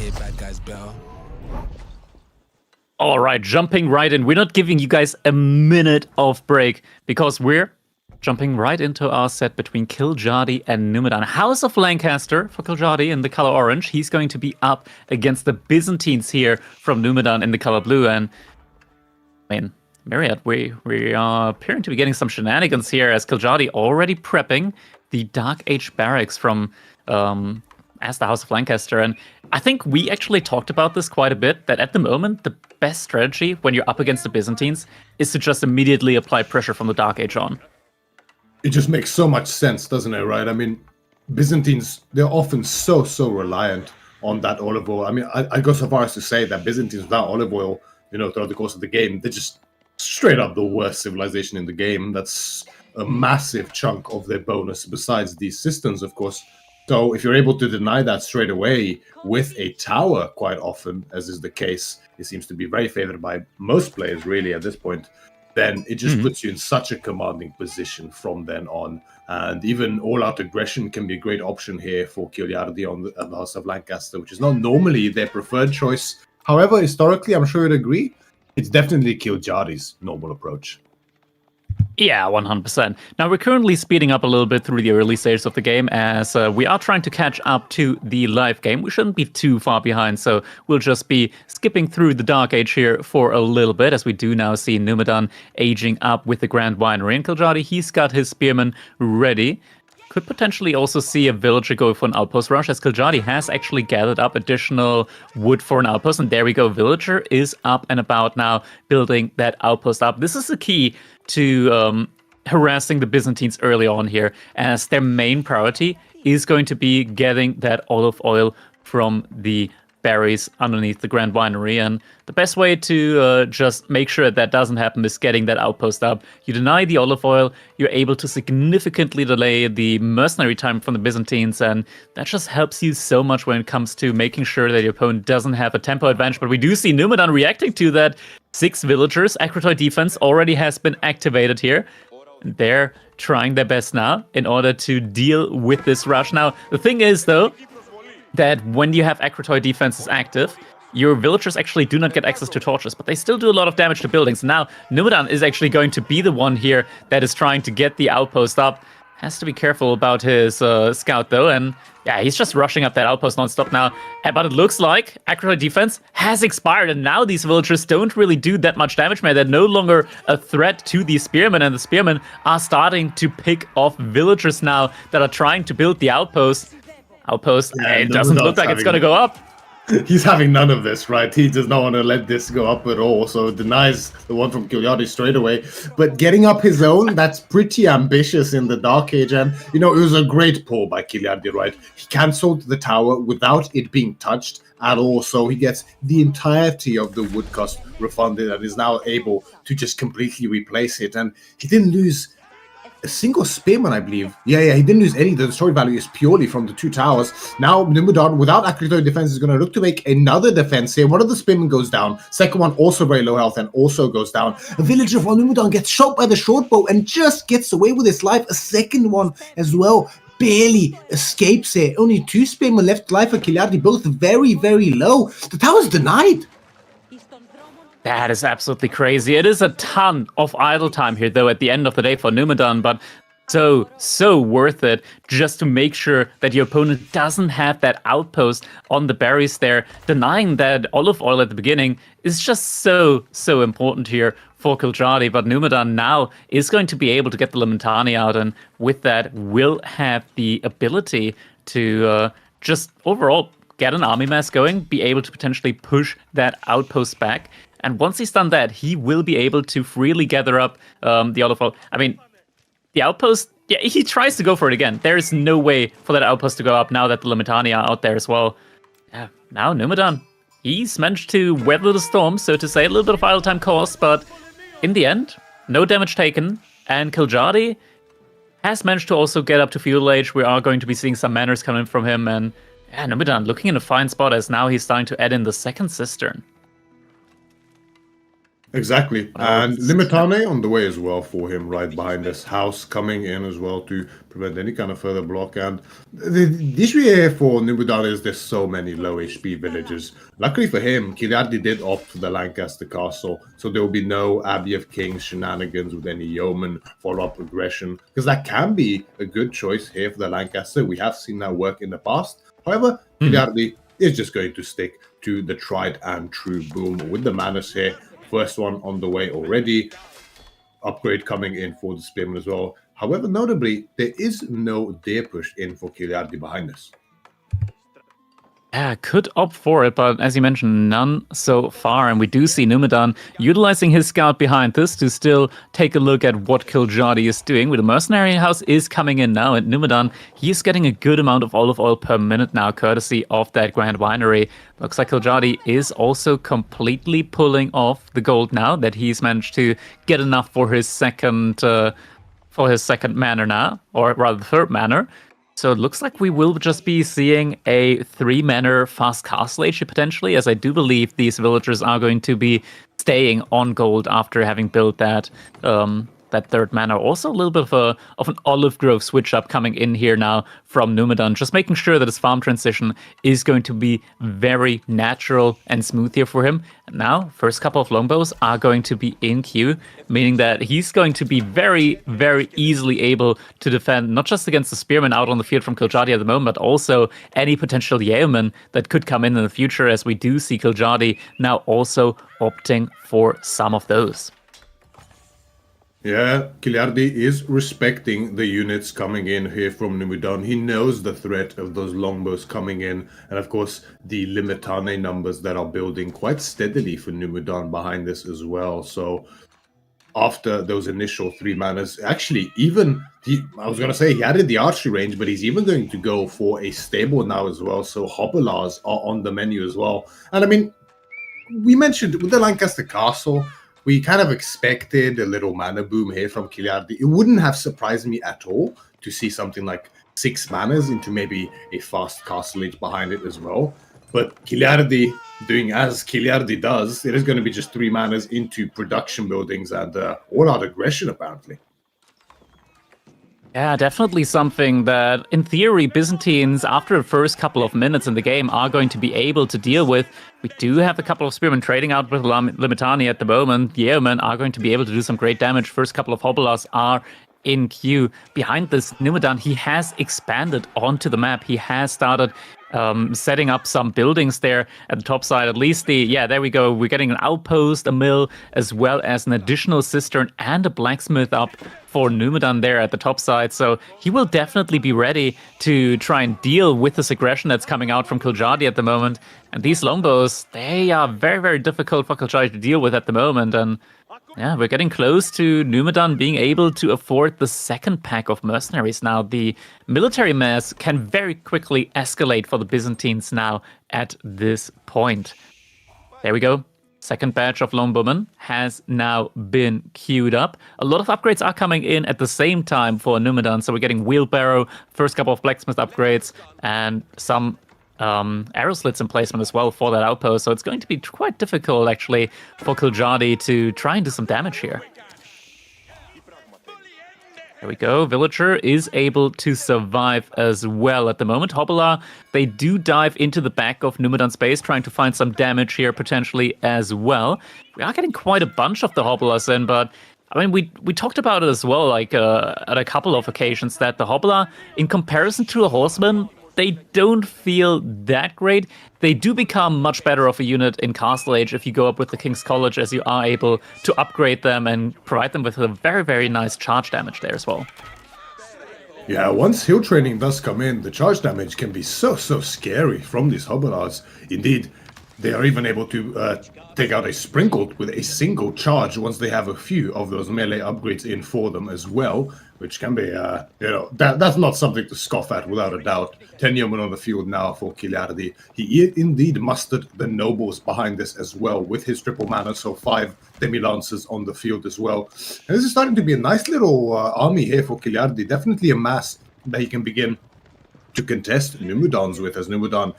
hit bad guys bell. All right, jumping right in. We're not giving you guys a minute of break because we're jumping right into our set between Kiljardi and Numudan. House of Lancaster for Kiljardi in the color orange. He's going to be up against the Byzantines here from Numudan in the color blue. And I mean, Myriad, we are appearing to be getting some shenanigans here as Kiljardi already prepping the Dark Age barracks from as the House of Lancaster. And I think we actually talked about this quite a bit, that at the moment, the best strategy when you're up against the Byzantines is to just immediately apply pressure from the Dark Age on. It just makes so much sense, doesn't it, right? I mean, Byzantines, they're often so reliant on that olive oil. I mean, I go so far as to say that Byzantines without olive oil, throughout the course of the game, they're just straight up the worst civilization in the game. That's a massive chunk of their bonus, besides these systems, of course. So if you're able to deny that straight away with a tower, quite often, as is the case, it seems to be very favored by most players, really, at this point, then it just puts you in such a commanding position from then on. And even all-out aggression can be a great option here for Kiljardi on the House of Lancaster, which is not normally their preferred choice. However, historically, I'm sure you'd agree, it's definitely Kiljardi's normal approach. Yeah, 100%. Now, we're currently speeding up a little bit through the early stages of the game as we are trying to catch up to the live game. We shouldn't be too far behind, so we'll just be skipping through the Dark Age here for a little bit, as we do now see Numudan aging up with the Grand Winery. And Kiljardi, he's got his spearmen ready. Could potentially also see a villager go for an outpost rush, as Kiljardi has actually gathered up additional wood for an outpost. And there we go, villager is up and about now, building that outpost up. This is the key to harassing the Byzantines early on here, as their main priority is going to be getting that olive oil from the berries underneath the Grand Winery. And the best way to just make sure that doesn't happen is getting that outpost up. You deny the olive oil, you're able to significantly delay the mercenary time from the Byzantines, and that just helps you so much when it comes to making sure that your opponent doesn't have a tempo advantage. But we do see Numudan reacting to that. 6 villagers, Akratoy defense already has been activated here. And they're trying their best now in order to deal with this rush. Now, the thing is, though, that when you have Akratoy defenses active, your villagers actually do not get access to torches, but they still do a lot of damage to buildings. Now, Numudan is actually going to be the one here that is trying to get the outpost up. Has to be careful about his scout, though, and yeah, he's just rushing up that outpost non-stop now. But it looks like Akratoy defense has expired, and now these villagers don't really do that much damage, man. They're no longer a threat to the spearmen, and the spearmen are starting to pick off villagers now that are trying to build the outpost. Yeah, it doesn't look like it's going to go up. He's having none of this, right? He does not want to let this go up at all, so denies the one from Kiljardi straight away. But getting up his own, that's pretty ambitious in the Dark Age. And, it was a great pull by Kiljardi, right? He cancelled the tower without it being touched at all, so he gets the entirety of the wood cost refunded and is now able to just completely replace it. And he didn't lose a single spearman, I believe. Yeah, he didn't lose any. The destroyed value is purely from the 2 towers. Now, Numudan, without Akratoy defense, is going to look to make another defense here. One of the spearmen goes down. Second one, also very low health, and also goes down. A villager from Numudan gets shot by the short bow and just gets away with his life. A second one as well barely escapes here. Only 2 spearmen left alive for Kiljardi, both very low. The tower's denied. That is absolutely crazy. It is a ton of idle time here, though, at the end of the day for Numudan, but so worth it just to make sure that your opponent doesn't have that outpost on the berries there. Denying that olive oil at the beginning is just so important here for Kiljardi, but Numudan now is going to be able to get the Lamentani out, and with that will have the ability to just overall get an army mass going, be able to potentially push that outpost back. And once he's done that, he will be able to freely gather up the olive oil. I mean, the outpost, yeah, he tries to go for it again. There is no way for that outpost to go up now that the Lamentani are out there as well. Yeah, now Numudan, he's managed to weather the storm, so to say. A little bit of idle time cost, but in the end, no damage taken. And Kiljardi has managed to also get up to feudal age. We are going to be seeing some manners coming from him. And yeah, Numudan looking in a fine spot, as now he's starting to add in the second cistern. Exactly. Oh, And Limitane on the way as well for him, right behind this house coming in as well to prevent any kind of further block. And the issue here for Numudan is there's so many low HP villages. Luckily for him, Kiljardi did opt for the Lancaster Castle, so there will be no Abbey of Kings shenanigans with any yeoman follow-up aggression, because that can be a good choice here for the Lancaster. We have seen that work in the past. However, Kiljardi is just going to stick to the tried and true boom with the Manus here. First one on the way already. Upgrade coming in for the Spearman as well. However, notably, there is no dare push in for Kiljardi behind us. Yeah, could opt for it, but as you mentioned, none so far. And we do see Numudan utilizing his scout behind this to still take a look at what Kiljardi is doing. With the mercenary house is coming in now, and Numudan, he's getting a good amount of olive oil per minute now, courtesy of that Grand Winery. Looks like Kiljardi is also completely pulling off the gold now that he's managed to get enough for his second manor now, or rather the third manor. So it looks like we will just be seeing a 3-manor fast castle age potentially, as I do believe these villagers are going to be staying on gold after having built that that third manor. Also a little bit of an olive grove switch up coming in here now from Numudan, just making sure that his farm transition is going to be very natural and smooth here for him. And now, first couple of longbows are going to be in queue, meaning that he's going to be very, very easily able to defend not just against the spearmen out on the field from Kiljardi at the moment, but also any potential yeoman that could come in the future, as we do see Kiljardi now also opting for some of those. Yeah, Kiljardi is respecting the units coming in here from Numudan. He knows the threat of those longbows coming in, and of course the Limitane numbers that are building quite steadily for Numudan behind this as well. So after those initial 3 manors, actually even I was going to say he added the archery range, but he's even going to go for a stable now as well. So Hobbelars are on the menu as well. And I mean, we mentioned with the Lancaster Castle, we kind of expected a little mana boom here from Kiljardi. It wouldn't have surprised me at all to see something like 6 manas into maybe a fast castle age behind it as well. But Kiljardi doing as Kiljardi does, it is going to be just 3 manas into production buildings and all-out aggression, apparently. Yeah, definitely something that, in theory, Byzantines, after the first couple of minutes in the game, are going to be able to deal with. We do have a couple of spearmen trading out with Limitani at the moment. The Yeomen are going to be able to do some great damage. First couple of Hobbelars are in queue. Behind this, Numudan, he has expanded onto the map. He has started setting up some buildings there at the top side. At least there we go. We're getting an outpost, a mill, as well as an additional cistern and a blacksmith up for Numudan there at the top side. So he will definitely be ready to try and deal with this aggression that's coming out from Kiljardi at the moment. And these longbows, they are very, very difficult for Kiljardi to deal with at the moment. And yeah, we're getting close to Numudan being able to afford the second pack of mercenaries now. The military mass can very quickly escalate for the Byzantines now at this point. There we go. Second batch of longbowmen has now been queued up. A lot of upgrades are coming in at the same time for Numudan. So we're getting wheelbarrow, first couple of blacksmith upgrades, and some arrow slits in placement as well for that outpost. So it's going to be quite difficult, actually, for Kiljardi to try and do some damage here. There we go. Villager is able to survive as well at the moment. Hobbelar, they do dive into the back of Numudan's base, trying to find some damage here potentially as well. We are getting quite a bunch of the Hobbelars in, but I mean, we talked about it as well, like at a couple of occasions, that the Hobbler, in comparison to a horseman, they don't feel that great. They do become much better of a unit in Castle Age if you go up with the King's College, as you are able to upgrade them and provide them with a very, very nice charge damage there as well. Yeah, once hill training does come in, the charge damage can be so scary from these Hobbelars. Indeed, they are even able to take out a Sprinkled with a single charge once they have a few of those melee upgrades in for them as well, which can be, that's not something to scoff at without a doubt. 10 yeomen on the field now for Kiljardi. He indeed mustered the nobles behind this as well with his triple mana, so 5 demi-lancers on the field as well. And this is starting to be a nice little army here for Kiljardi. Definitely a mass that he can begin to contest Numudans with, as Numudan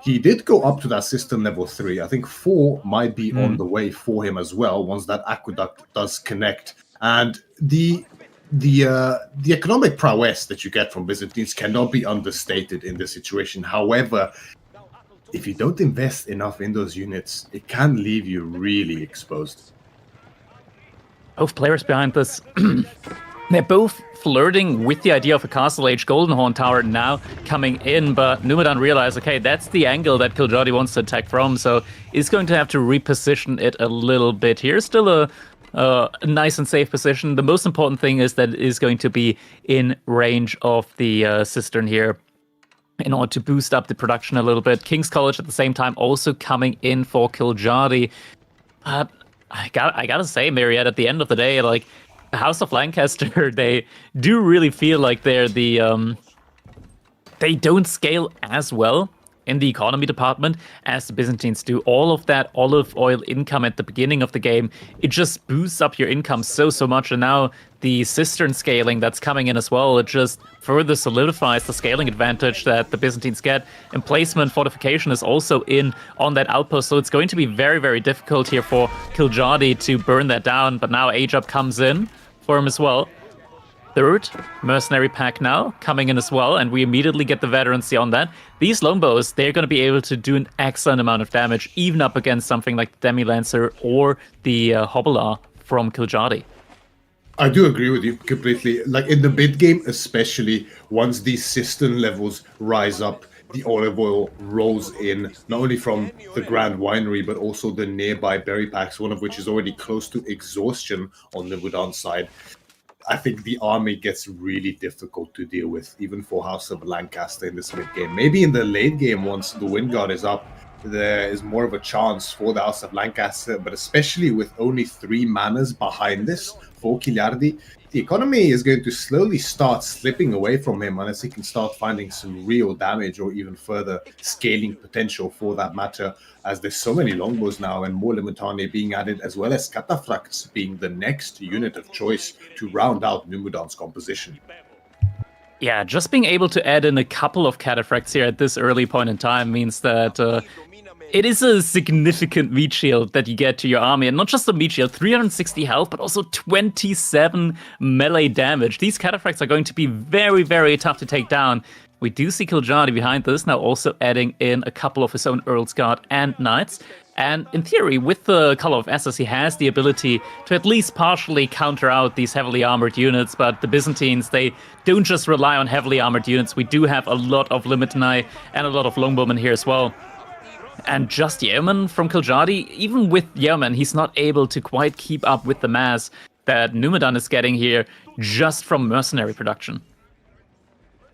he did go up to that system level 3. I think 4 might be on the way for him as well once that aqueduct does connect. And the economic prowess that you get from Byzantines cannot be understated in this situation. However, if you don't invest enough in those units, it can leave you really exposed. Both players behind this, they're both flirting with the idea of a Castle Age Golden Horn Tower now coming in, but Numudan realized, okay, that's the angle that Kiljardi wants to attack from, so he's going to have to reposition it a little bit here. Still a nice and safe position. The most important thing is that it is going to be in range of the cistern here in order to boost up the production a little bit. King's College at the same time also coming in for Kiljardi. But I gotta say, Myriad, at the end of the day, like, the House of Lancaster, they do really feel like they're the they don't scale as well in the economy department as the Byzantines do. All of that olive oil income at the beginning of the game, it just boosts up your income so much. And now the cistern scaling that's coming in as well, it just further solidifies the scaling advantage that the Byzantines get. Emplacement fortification is also in on that outpost, so it's going to be very difficult here for Kiljardi to burn that down. But now Age-Up comes in for him as well. Third mercenary pack now coming in as well, and we immediately get the veterancy on that. These longbows, they're going to be able to do an excellent amount of damage, even up against something like the Demi-Lancer or the Hobbler from Kiljardi. I do agree with you completely. Like in the mid game, especially once these cistern levels rise up, the olive oil rolls in, not only from the Grand Winery, but also the nearby berry packs, one of which is already close to exhaustion on the Numudan side. I think the army gets really difficult to deal with, even for House of Lancaster in this mid game. Maybe in the late game, once the Wind Guard is up, there is more of a chance for the House of Lancaster, but especially with only 3 manas behind this for Kiljardi, the economy is going to slowly start slipping away from him unless he can start finding some real damage or even further scaling potential for that matter, as there's so many longbows now and more Limitane being added, as well as Cataphracts being the next unit of choice to round out Numudan's composition. Yeah, just being able to add in a couple of Cataphracts here at this early point in time means that it is a significant meat shield that you get to your army. And not just a meat shield, 360 health, but also 27 melee damage. These Cataphracts are going to be very tough to take down. We do see Kiljardi behind this, now also adding in a couple of his own Earl's Guard and Knights. And in theory, with the Color of Essos, he has the ability to at least partially counter out these heavily armored units. But the Byzantines, they don't just rely on heavily armored units. We do have a lot of Limitani and a lot of Longbowmen here as well. And just Yeoman from Kiljardi, even with Yeoman, he's not able to quite keep up with the mass that Numudan is getting here just from mercenary production.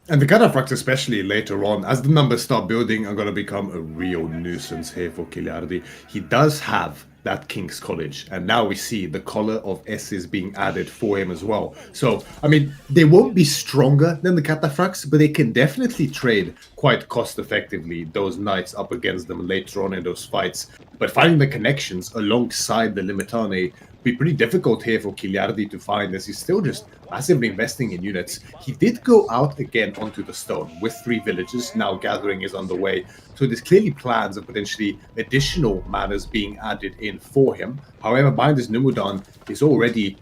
And the Cataphracts, especially later on, as the numbers start building, are going to become a real nuisance here for Kiljardi. He does have that King's College, and now we see the Collar of Essos being added for him as well. So, I mean, they won't be stronger than the Cataphracts, but they can definitely trade quite cost-effectively those Knights up against them later on in those fights. But finding the connections alongside the Limitane be pretty difficult here for Kiljardi to find, as he's still just massively investing in units. He did go out again onto the stone with 3 villages. Now gathering is underway, so there's clearly plans of potentially additional manas being added in for him. However, behind this Numudan is already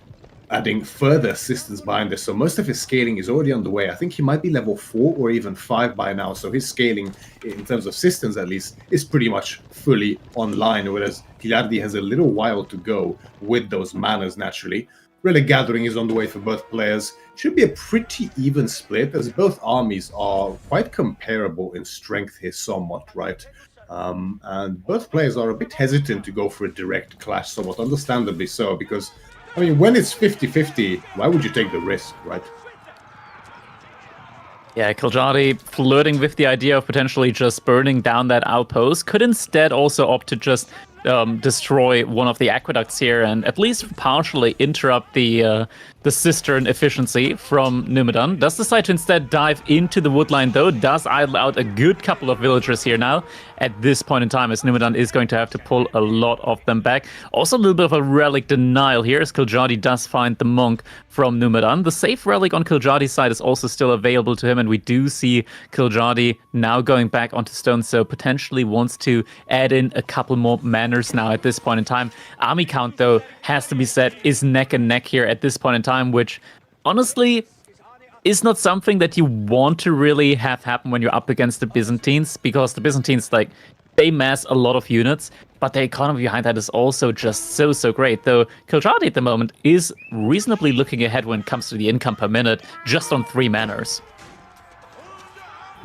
adding further assistance behind this, so most of his scaling is already underway. I think he might be level 4 or even 5 by now, so his scaling, in terms of systems at least, is pretty much fully online, whereas Kiljardi has a little while to go with those manas naturally. Relic gathering is on the way for both players. Should be a pretty even split, as both armies are quite comparable in strength here somewhat, right? And both players are a bit hesitant to go for a direct clash, somewhat understandably so, because I mean, when it's 50-50, why would you take the risk, right? Yeah, Kiljardi flirting with the idea of potentially just burning down that outpost, could instead also opt to just destroy one of the aqueducts here and at least partially interrupt the cistern efficiency from Numudan. Does decide to instead dive into the woodline though, does idle out a good couple of villagers here now at this point in time, as Numudan is going to have to pull a lot of them back. Also a little bit of a relic denial here, as Kiljardi does find the monk from Numudan. The safe relic on Kiljardi's side is also still available to him, and we do see Kiljardi now going back onto stone, so potentially wants to add in a couple more manners now at this point in time. Army count, though, has to be said, is neck and neck here at this point in time, which honestly is not something that you want to really have happen when you're up against the Byzantines, because the Byzantines, like, they mass a lot of units, but the economy behind that is also just so great. Though Kiljardi at the moment is reasonably looking ahead when it comes to the income per minute, just on 3 manners.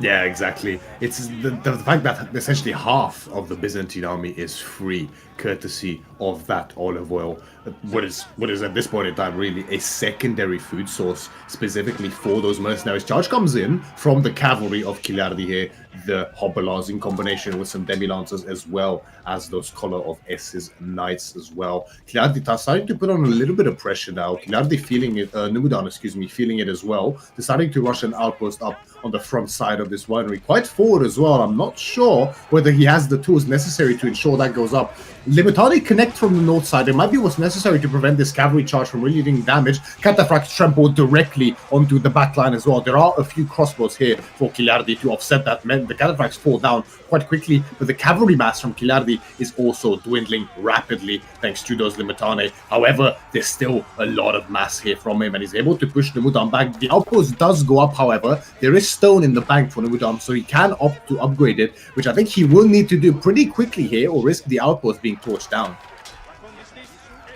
Yeah, exactly. It's the fact that essentially half of the Byzantine army is free, courtesy of that olive oil. What is at this point in time really a secondary food source specifically for those mercenaries. Charge comes in from the cavalry of Kiljardi here, the Hobbilars in combination with some demi-lancers, as well as those collar of S's knights as well. Kiljardi starting to put on a little bit of pressure now. Kiljardi feeling it, Numudan, feeling it as well. Deciding to rush an outpost up on the front side of this winery, quite forward as well. I'm not sure whether he has the tools necessary to ensure that goes up. Limitani connect from the north side. It might be what's necessary to prevent this cavalry charge from really doing damage. Cataphracts trample directly onto the back line as well. There are a few crossbows here for Kiljardi to offset that. The Cataphracts fall down quite quickly, but the cavalry mass from Kiljardi is also dwindling rapidly thanks to those Limitane. However, there's still a lot of mass here from him, and he's able to push Numudan back. The outpost does go up, however. There is stone in the bank for Numudan, so he can opt to upgrade it, which I think he will need to do pretty quickly here, or risk the outpost being torched down.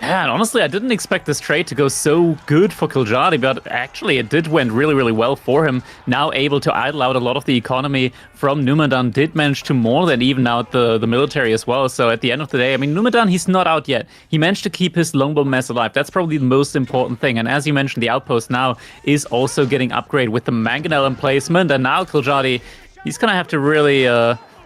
Yeah, and honestly, I didn't expect this trade to go so good for Kiljardi, but actually it did went really well for him. Now able to idle out a lot of the economy from Numudan, did manage to more than even out the military as well. So at the end of the day, I mean, Numudan, he's not out yet. He managed to keep his longbow mass alive. That's probably the most important thing. And as you mentioned, the outpost now is also getting upgraded with the mangonel emplacement. And now Kiljardi, he's going to have to really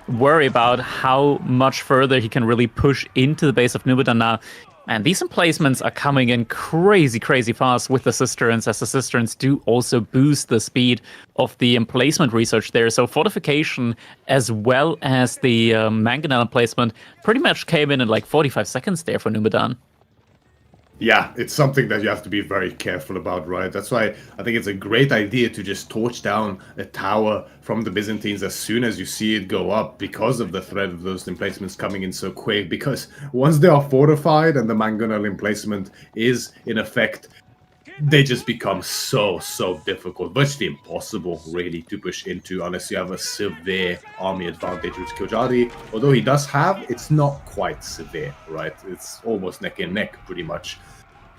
worry about how much further he can really push into the base of Numudan now. And these emplacements are coming in crazy fast with the cisterns, as the cisterns do also boost the speed of the emplacement research there. So fortification as well as the mangonel emplacement pretty much came in like 45 seconds there for Numudan. Yeah, it's something that you have to be very careful about, right? That's why I think it's a great idea to just torch down a tower from the Byzantines as soon as you see it go up, because of the threat of those emplacements coming in so quick. Because once they are fortified and the mangonel emplacement is in effect, they just become so difficult, virtually impossible really to push into unless you have a severe army advantage, which Kiljardi, although he does have, it's not quite severe, right? It's almost neck and neck pretty much.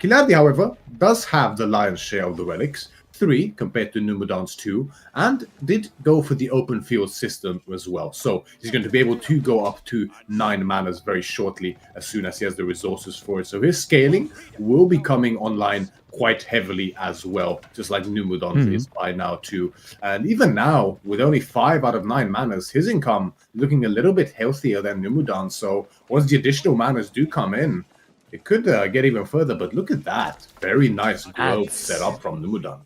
Kiljardi, however, does have the lion's share of the relics, 3 compared to Numudan's 2, and did go for the open field system as well. So he's going to be able to go up to 9 manas very shortly as soon as he has the resources for it. So his scaling will be coming online quite heavily as well, just like Numudan is by now too. And even now, with only 5 out of 9 manas, his income looking a little bit healthier than Numudan. So once the additional manas do come in, it could get even further. But look at that. Very nice growth set up from Numudan.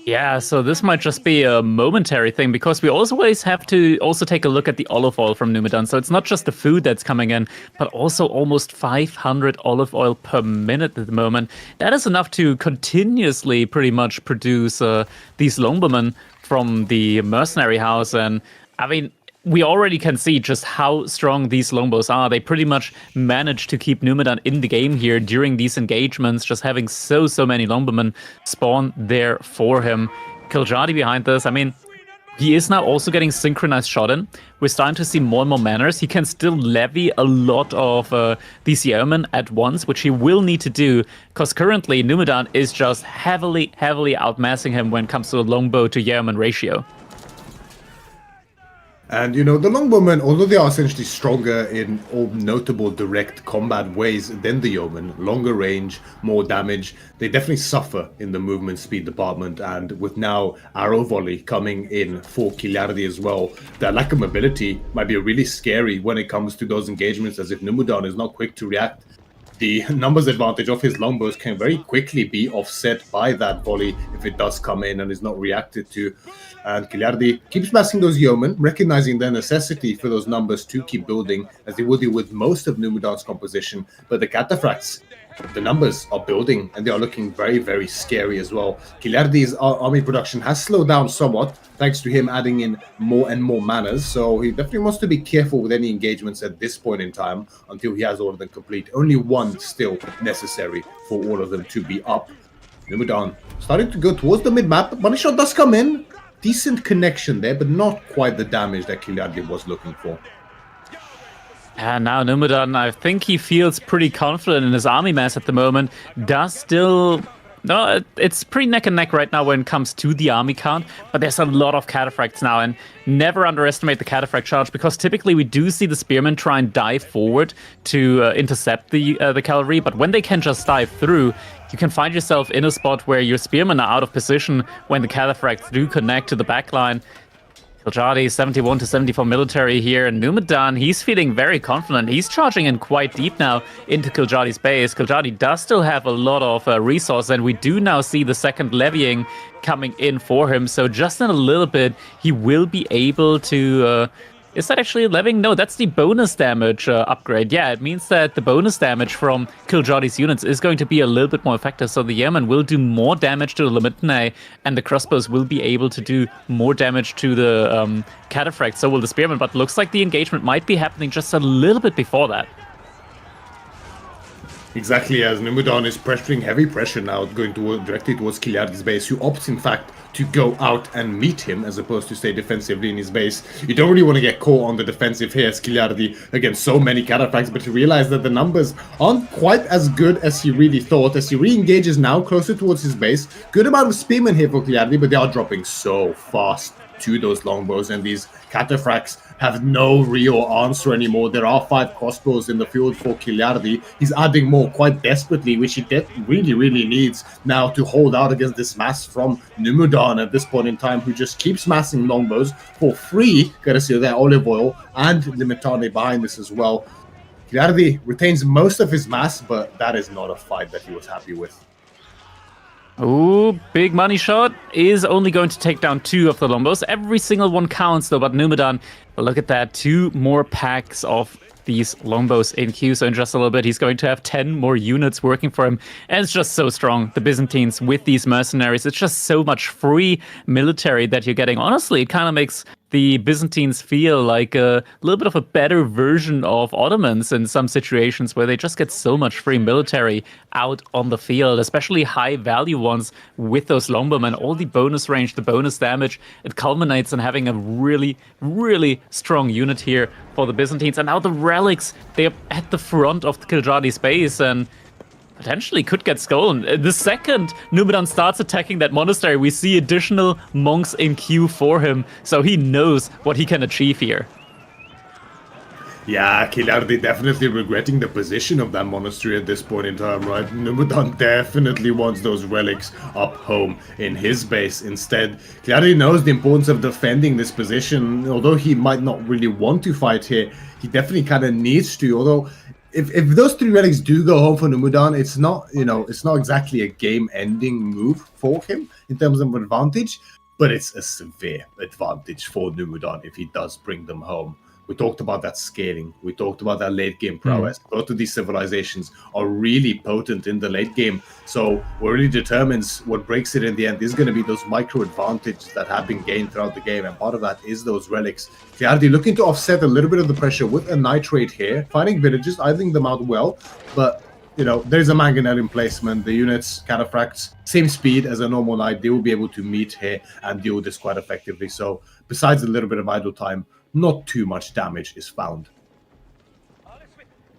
Yeah, so this might just be a momentary thing, because we always have to also take a look at the olive oil from Numudan. So it's not just the food that's coming in, but also almost 500 olive oil per minute at the moment. That is enough to continuously pretty much produce these longbowmen from the mercenary house. And I mean, we already can see just how strong these longbows are. They pretty much managed to keep Numudan in the game here during these engagements, just having so many longbowmen spawn there for him. Kiljardi behind this, I mean, he is now also getting synchronized shot in. We're starting to see more and more manners. He can still levy a lot of these yeomen at once, which he will need to do, because currently Numudan is just heavily outmassing him when it comes to the longbow to yeoman ratio. And, the Longbowmen, although they are essentially stronger in all notable direct combat ways than the Yeomen, longer range, more damage, they definitely suffer in the movement speed department. And with now Arrow Volley coming in for Kiljardi as well, their lack of mobility might be really scary when it comes to those engagements, as if Numudan is not quick to react. The numbers advantage of his longbows can very quickly be offset by that volley if it does come in and is not reacted to. And Kiljardi keeps massing those yeomen, recognizing the necessity for those numbers to keep building, as they will do with most of Numudan's composition. But the cataphracts, the numbers are building, and they are looking very, very scary as well. Kiljardi's army production has slowed down somewhat, thanks to him adding in more and more manners, so he definitely wants to be careful with any engagements at this point in time, until he has all of them complete. Only one still necessary for all of them to be up. Numudan starting to go towards the mid-map. Money shot does come in. Decent connection there, but not quite the damage that Kiljardi was looking for. And now Numudan, I think he feels pretty confident in his army mass at the moment. Does still... No, it's pretty neck and neck right now when it comes to the army count, but there's a lot of cataphracts now, and never underestimate the cataphract charge, because typically we do see the spearmen try and dive forward to intercept the cavalry, but when they can just dive through, you can find yourself in a spot where your spearmen are out of position when the cataphracts do connect to the backline. Kiljardi 71 to 74 military here, and Numudan, he's feeling very confident. He's charging in quite deep now into Kiljardi's base. Kiljardi does still have a lot of resource, and we do now see the second levying coming in for him. So just in a little bit, he will be able to... Is that actually levying? No, that's the bonus damage upgrade. Yeah, it means that the bonus damage from Kiljardi's units is going to be a little bit more effective. So the Yeoman will do more damage to the Limitanei, and the crossbows will be able to do more damage to the cataphract. So will the spearmen, but looks like the engagement might be happening just a little bit before that. Exactly, as Numudan is pressuring heavy pressure now, going directly towards Kiljardi's base, who opts, in fact, to go out and meet him as opposed to stay defensively in his base. You don't really want to get caught on the defensive here as Kiljardi against so many cataphracts, but to realize that the numbers aren't quite as good as he really thought, as he re-engages now closer towards his base. Good amount of spearmen here for Kiljardi, but they are dropping so fast to those longbows, and these cataphracts have no real answer anymore. There are 5 crossbows in the field for Kiljardi. He's adding more quite desperately, which he really, really needs now to hold out against this mass from Numudan at this point in time, who just keeps massing longbows for free, courtesy of their olive oil, and Limitanei behind this as well. Kiljardi retains most of his mass, but that is not a fight that he was happy with. Ooh, big money shot is only going to take down 2 of the longbows. Every single one counts though, but Numudan, look at that, 2 more packs of these longbows in queue. So in just a little bit, he's going to have 10 more units working for him. And it's just so strong, the Byzantines with these mercenaries. It's just so much free military that you're getting. Honestly, it kind of makes the Byzantines feel like a little bit of a better version of Ottomans in some situations, where they just get so much free military out on the field, especially high value ones with those longbowmen. All the bonus range, the bonus damage, it culminates in having a really, really strong unit here for the Byzantines. And now the relics, they're at the front of the Kiljardi's base, and potentially could get stolen. The second Numudan starts attacking that monastery, we see additional monks in queue for him, so he knows what he can achieve here. Yeah, Kiljardi definitely regretting the position of that monastery at this point in time, right? Numudan definitely wants those relics up home in his base instead. Kiljardi knows the importance of defending this position. Although he might not really want to fight here, he definitely kind of needs to. Although if those 3 relics do go home for Numudan, it's not, it's not exactly a game-ending move for him in terms of advantage, but it's a severe advantage for Numudan if he does bring them home. We talked about that scaling. We talked about that late game prowess. Both of these civilizations are really potent in the late game. So what really determines what breaks it in the end is going to be those micro advantages that have been gained throughout the game. And part of that is those relics. Kiljardi looking to offset a little bit of the pressure with a nitrate here. Finding villages, idling them out well. But, there's a mangonel emplacement. The units, cataphracts, same speed as a normal knight. They will be able to meet here and deal with this quite effectively. So besides a little bit of idle time, not too much damage is found.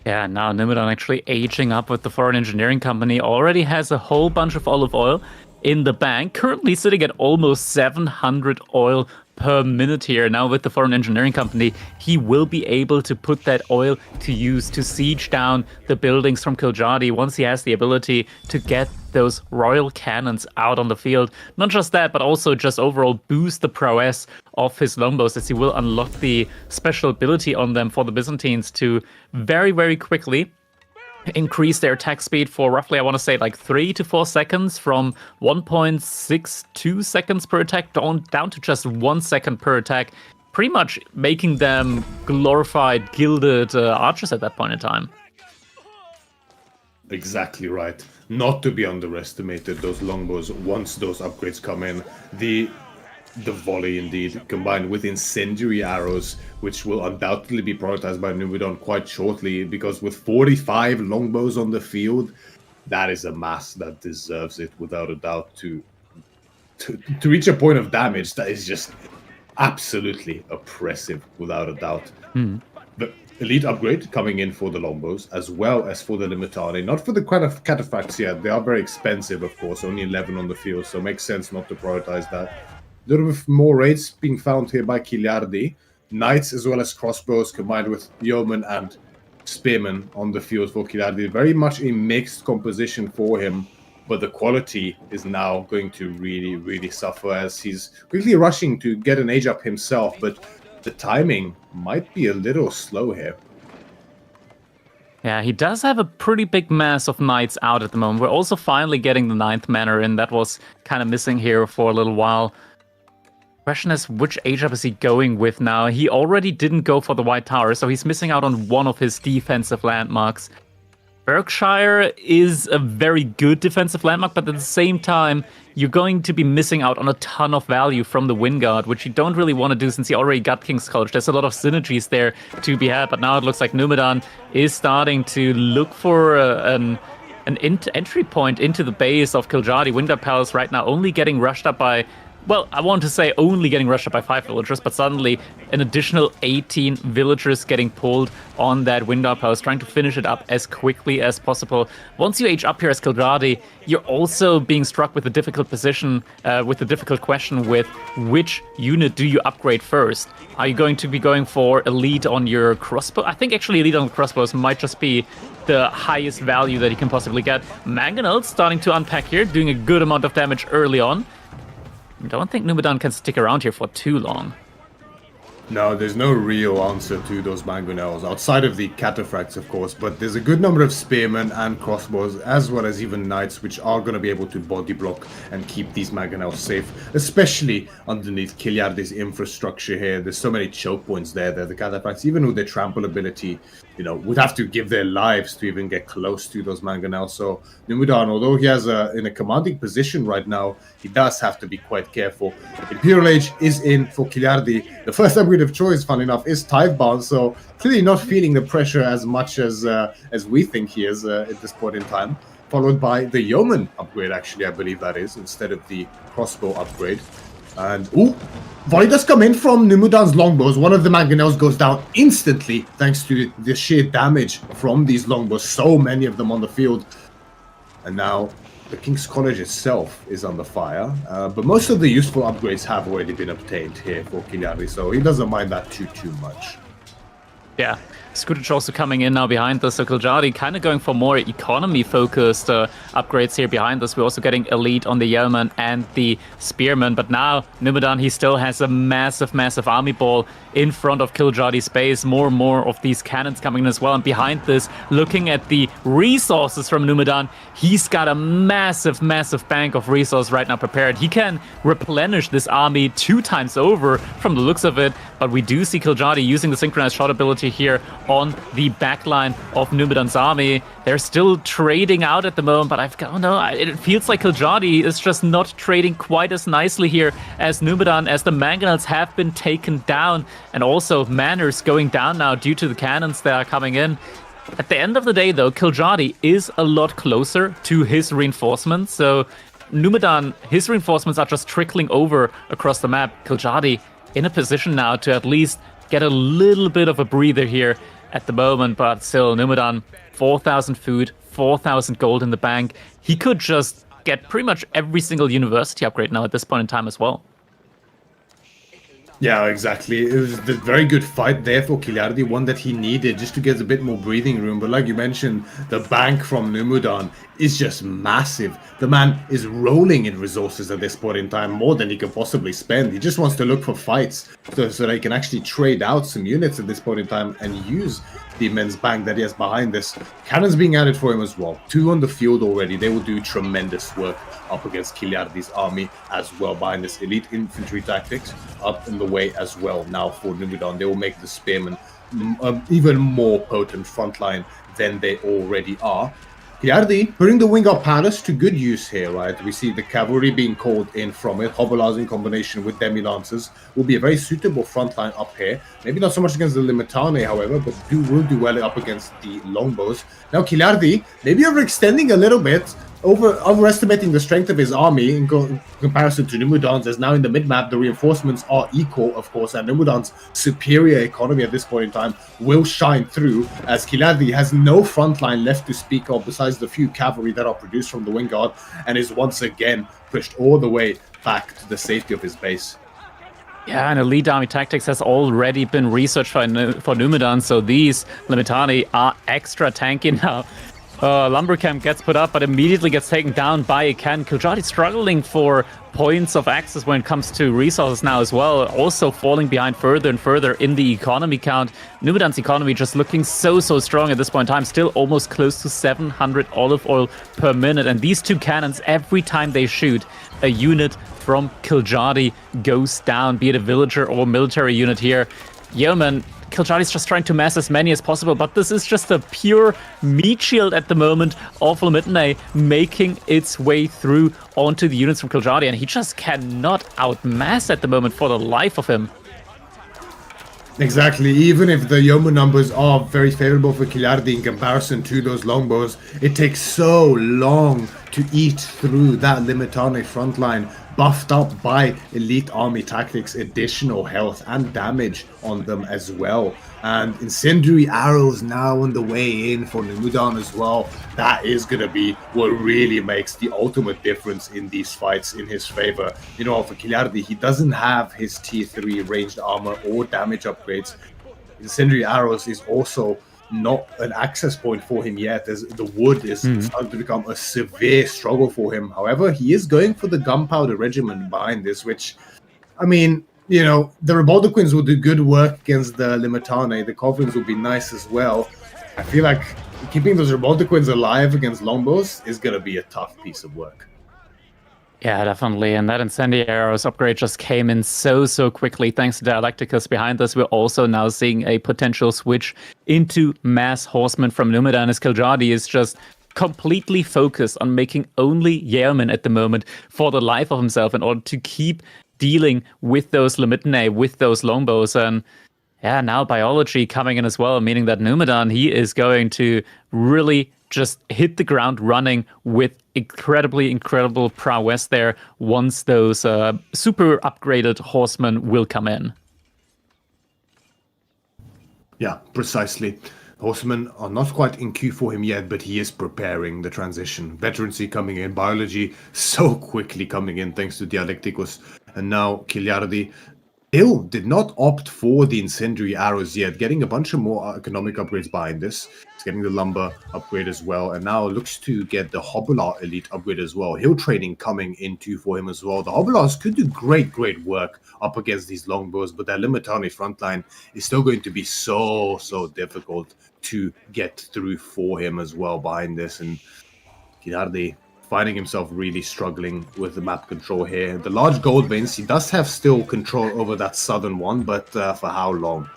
Yeah, now Numudan actually aging up with the foreign engineering company, already has a whole bunch of olive oil in the bank, currently sitting at almost 700 oil per minute here. Now with the foreign engineering company, he will be able to put that oil to use to siege down the buildings from Kiljardi once he has the ability to get those royal cannons out on the field. Not just that, but also just overall boost the prowess of his longbows, as he will unlock the special ability on them for the Byzantines to very, very quickly increase their attack speed for roughly, I want to say, like 3 to 4 seconds, from 1.62 seconds per attack down to just 1 second per attack, pretty much making them glorified, gilded archers at that point in time. Exactly right. Not to be underestimated, those longbows, once those upgrades come in, the volley indeed, combined with incendiary arrows, which will undoubtedly be prioritized by Numudan quite shortly, because with 45 longbows on the field, that is a mass that deserves it without a doubt to reach a point of damage that is just absolutely oppressive without a doubt. The elite upgrade coming in for the longbows, as well as for the limitani, not for the cataphracts yet. They are very expensive, of course, only 11 on the field, so it makes sense not to prioritize that. A little bit more raids being found here by Kiljardi. Knights as well as crossbows combined with yeomen and spearmen on the field for Kiljardi. Very much a mixed composition for him, but the quality is now going to really, really suffer as he's quickly rushing to get an age up himself, but the timing might be a little slow here. Yeah, he does have a pretty big mass of knights out at the moment. We're also finally getting the 9th manor in. That was kind of missing here for a little while. Question is, which age up is he going with now? He already didn't go for the White Tower, so he's missing out on one of his defensive landmarks. Berkshire is a very good defensive landmark, but at the same time, you're going to be missing out on a ton of value from the Wingard, which you don't really want to do since you already got King's College. There's a lot of synergies there to be had, but now it looks like Numudan is starting to look for an entry point into the base of Kiljardi. Wingard Palace right now only getting rushed up by, well, I want to say only getting rushed up by 5 villagers, but suddenly an additional 18 villagers getting pulled on that Wingard Palace, trying to finish it up as quickly as possible. Once you age up here as Kiljardi, you're also being struck with a difficult position, with a difficult question with which unit do you upgrade first? Are you going to be going for elite on your crossbow? I think actually elite on the crossbows might just be the highest value that you can possibly get. Mangonels starting to unpack here, doing a good amount of damage early on. I don't think Numudan can stick around here for too long. No, there's no real answer to those mangonels, outside of the cataphracts, of course, but there's a good number of spearmen and crossbows, as well as even knights, which are going to be able to body block and keep these mangonels safe, especially underneath Kiljardi's infrastructure here. There's so many choke points there that the cataphracts, even with their trample ability, would have to give their lives to even get close to those mangonels. So Numudan, although he has in a commanding position right now, he does have to be quite careful. Imperial Age is in for Kiljardi. The first upgrade of choice, fun enough, is Tithe-bound, so clearly not feeling the pressure as much as we think he is at this point in time. Followed by the Yeoman upgrade, actually, I believe that is, instead of the crossbow upgrade. And, volley does come in from Numudan's longbows. One of the mangonels goes down instantly, thanks to the sheer damage from these longbows. So many of them on the field. And now the King's College itself is under fire, but most of the useful upgrades have already been obtained here for Kiljardi, so he doesn't mind that too much. Yeah, Skutic also coming in now behind us, so Kiljardi kind of going for more economy-focused upgrades here behind us. We're also getting elite on the Yeoman and the Spearman, but now Numudan, he still has a massive army ball in front of Kiljardi's base. More and more of these cannons coming in as well, and behind this, looking at the resources from Numudan, he's got a massive bank of resources right now prepared. He can replenish this army 2 times over from the looks of it, but we do see Kiljardi using the synchronized shot ability here on the backline of Numudan's army. They're still trading out at the moment, but it feels like Kiljardi is just not trading quite as nicely here as Numudan, as the mangonels have been taken down, and also manors going down now due to the cannons that are coming in. At the end of the day, though, Kiljardi is a lot closer to his reinforcements, so Numudan, his reinforcements are just trickling over across the map. Kiljardi in a position now to at least get a little bit of a breather here at the moment, but still, Numudan, 4,000 food, 4,000 gold in the bank. He could just get pretty much every single university upgrade now at this point in time as well. Yeah, exactly. It was a very good fight there for Kiljardi, one that he needed just to get a bit more breathing room. But like you mentioned, the bank from Numudan is just massive. The man is rolling in resources at this point in time, more than he can possibly spend. He just wants to look for fights so that he can actually trade out some units at this point in time and use the immense bank that he has behind this. Cannons being added for him as well. 2 on the field already. They will do tremendous work up against Kiljardi's army as well behind this elite infantry tactics up in the way as well. Now for Numudan, they will make the spearmen even more potent frontline than they already are. Kiljardi putting the Wing Up Palace to good use here, right? We see the cavalry being called in from it. Hobolars in combination with Demi-Lancers will be a very suitable frontline up here. Maybe not so much against the Limitane, however, but will do well up against the longbows. Now Kiljardi, maybe overextending a little bit, overestimating the strength of his army in comparison to Numudan's, as now in the mid-map the reinforcements are equal, of course, and Numudan's superior economy at this point in time will shine through, as Kiljardi has no front line left to speak of besides the few cavalry that are produced from the Wing Guard, and is once again pushed all the way back to the safety of his base. Yeah, and elite army tactics has already been researched for Numudan, so these Limitani are extra tanky now. Lumber camp gets put up, but immediately gets taken down by a cannon. Kiljardi struggling for points of access when it comes to resources now as well. Also falling behind further and further in the economy count. Numudan's economy just looking so strong at this point in time. Still almost close to 700 olive oil per minute. And these 2 cannons, every time they shoot, a unit from Kiljardi goes down, be it a villager or military unit here. Yeoman, Kiljardi's just trying to mass as many as possible, but this is just a pure meat shield at the moment of Limitane making its way through onto the units from Kiljardi, and he just cannot outmass at the moment for the life of him. Exactly. Even if the yeoman numbers are very favorable for Kiljardi in comparison to those longbows, it takes so long to eat through that Limitane frontline, buffed up by elite army tactics, additional health and damage on them as well. And incendiary arrows now on the way in for Numudan as well. That is going to be what really makes the ultimate difference in these fights in his favor. You know, for Kiljardi, he doesn't have his tier 3 ranged armor or damage upgrades. Incendiary arrows is also not an access point for him yet, as the wood is starting to become a severe struggle for him. However, he is going for the gunpowder regiment behind this, which, I mean, you know, the Rebaldaquins will do good work against the Limitane. The Covrins will be nice as well. I feel like keeping those Rebaldaquins alive against longbows is going to be a tough piece of work. Yeah, definitely. And that Incendiary Arrows upgrade just came in so quickly thanks to Dialecticus behind this. We're also now seeing a potential switch into mass horsemen from Numudan, as Kiljardi is just completely focused on making only Yeoman at the moment for the life of himself in order to keep dealing with those Limitane, with those longbows. And yeah, now biology coming in as well, meaning that Numudan, he is going to really just hit the ground running with incredible prowess there once those super upgraded horsemen will come in. Yeah, precisely. Horsemen are not quite in queue for him yet, but he is preparing the transition. Veterancy coming in, biology so quickly coming in thanks to Dialecticus. And now Kiljardi still did not opt for the incendiary arrows yet, getting a bunch of more economic upgrades behind this. It's getting the lumber upgrade as well, and now looks to get the Hobolar elite upgrade as well. Hill training coming into for him as well. The Hobolars could do great work up against these longbows, but that Limitane frontline is still going to be so difficult to get through for him as well behind this. And Kiljardi finding himself really struggling with the map control here. The large gold veins, he does have still control over that southern one, but for how long?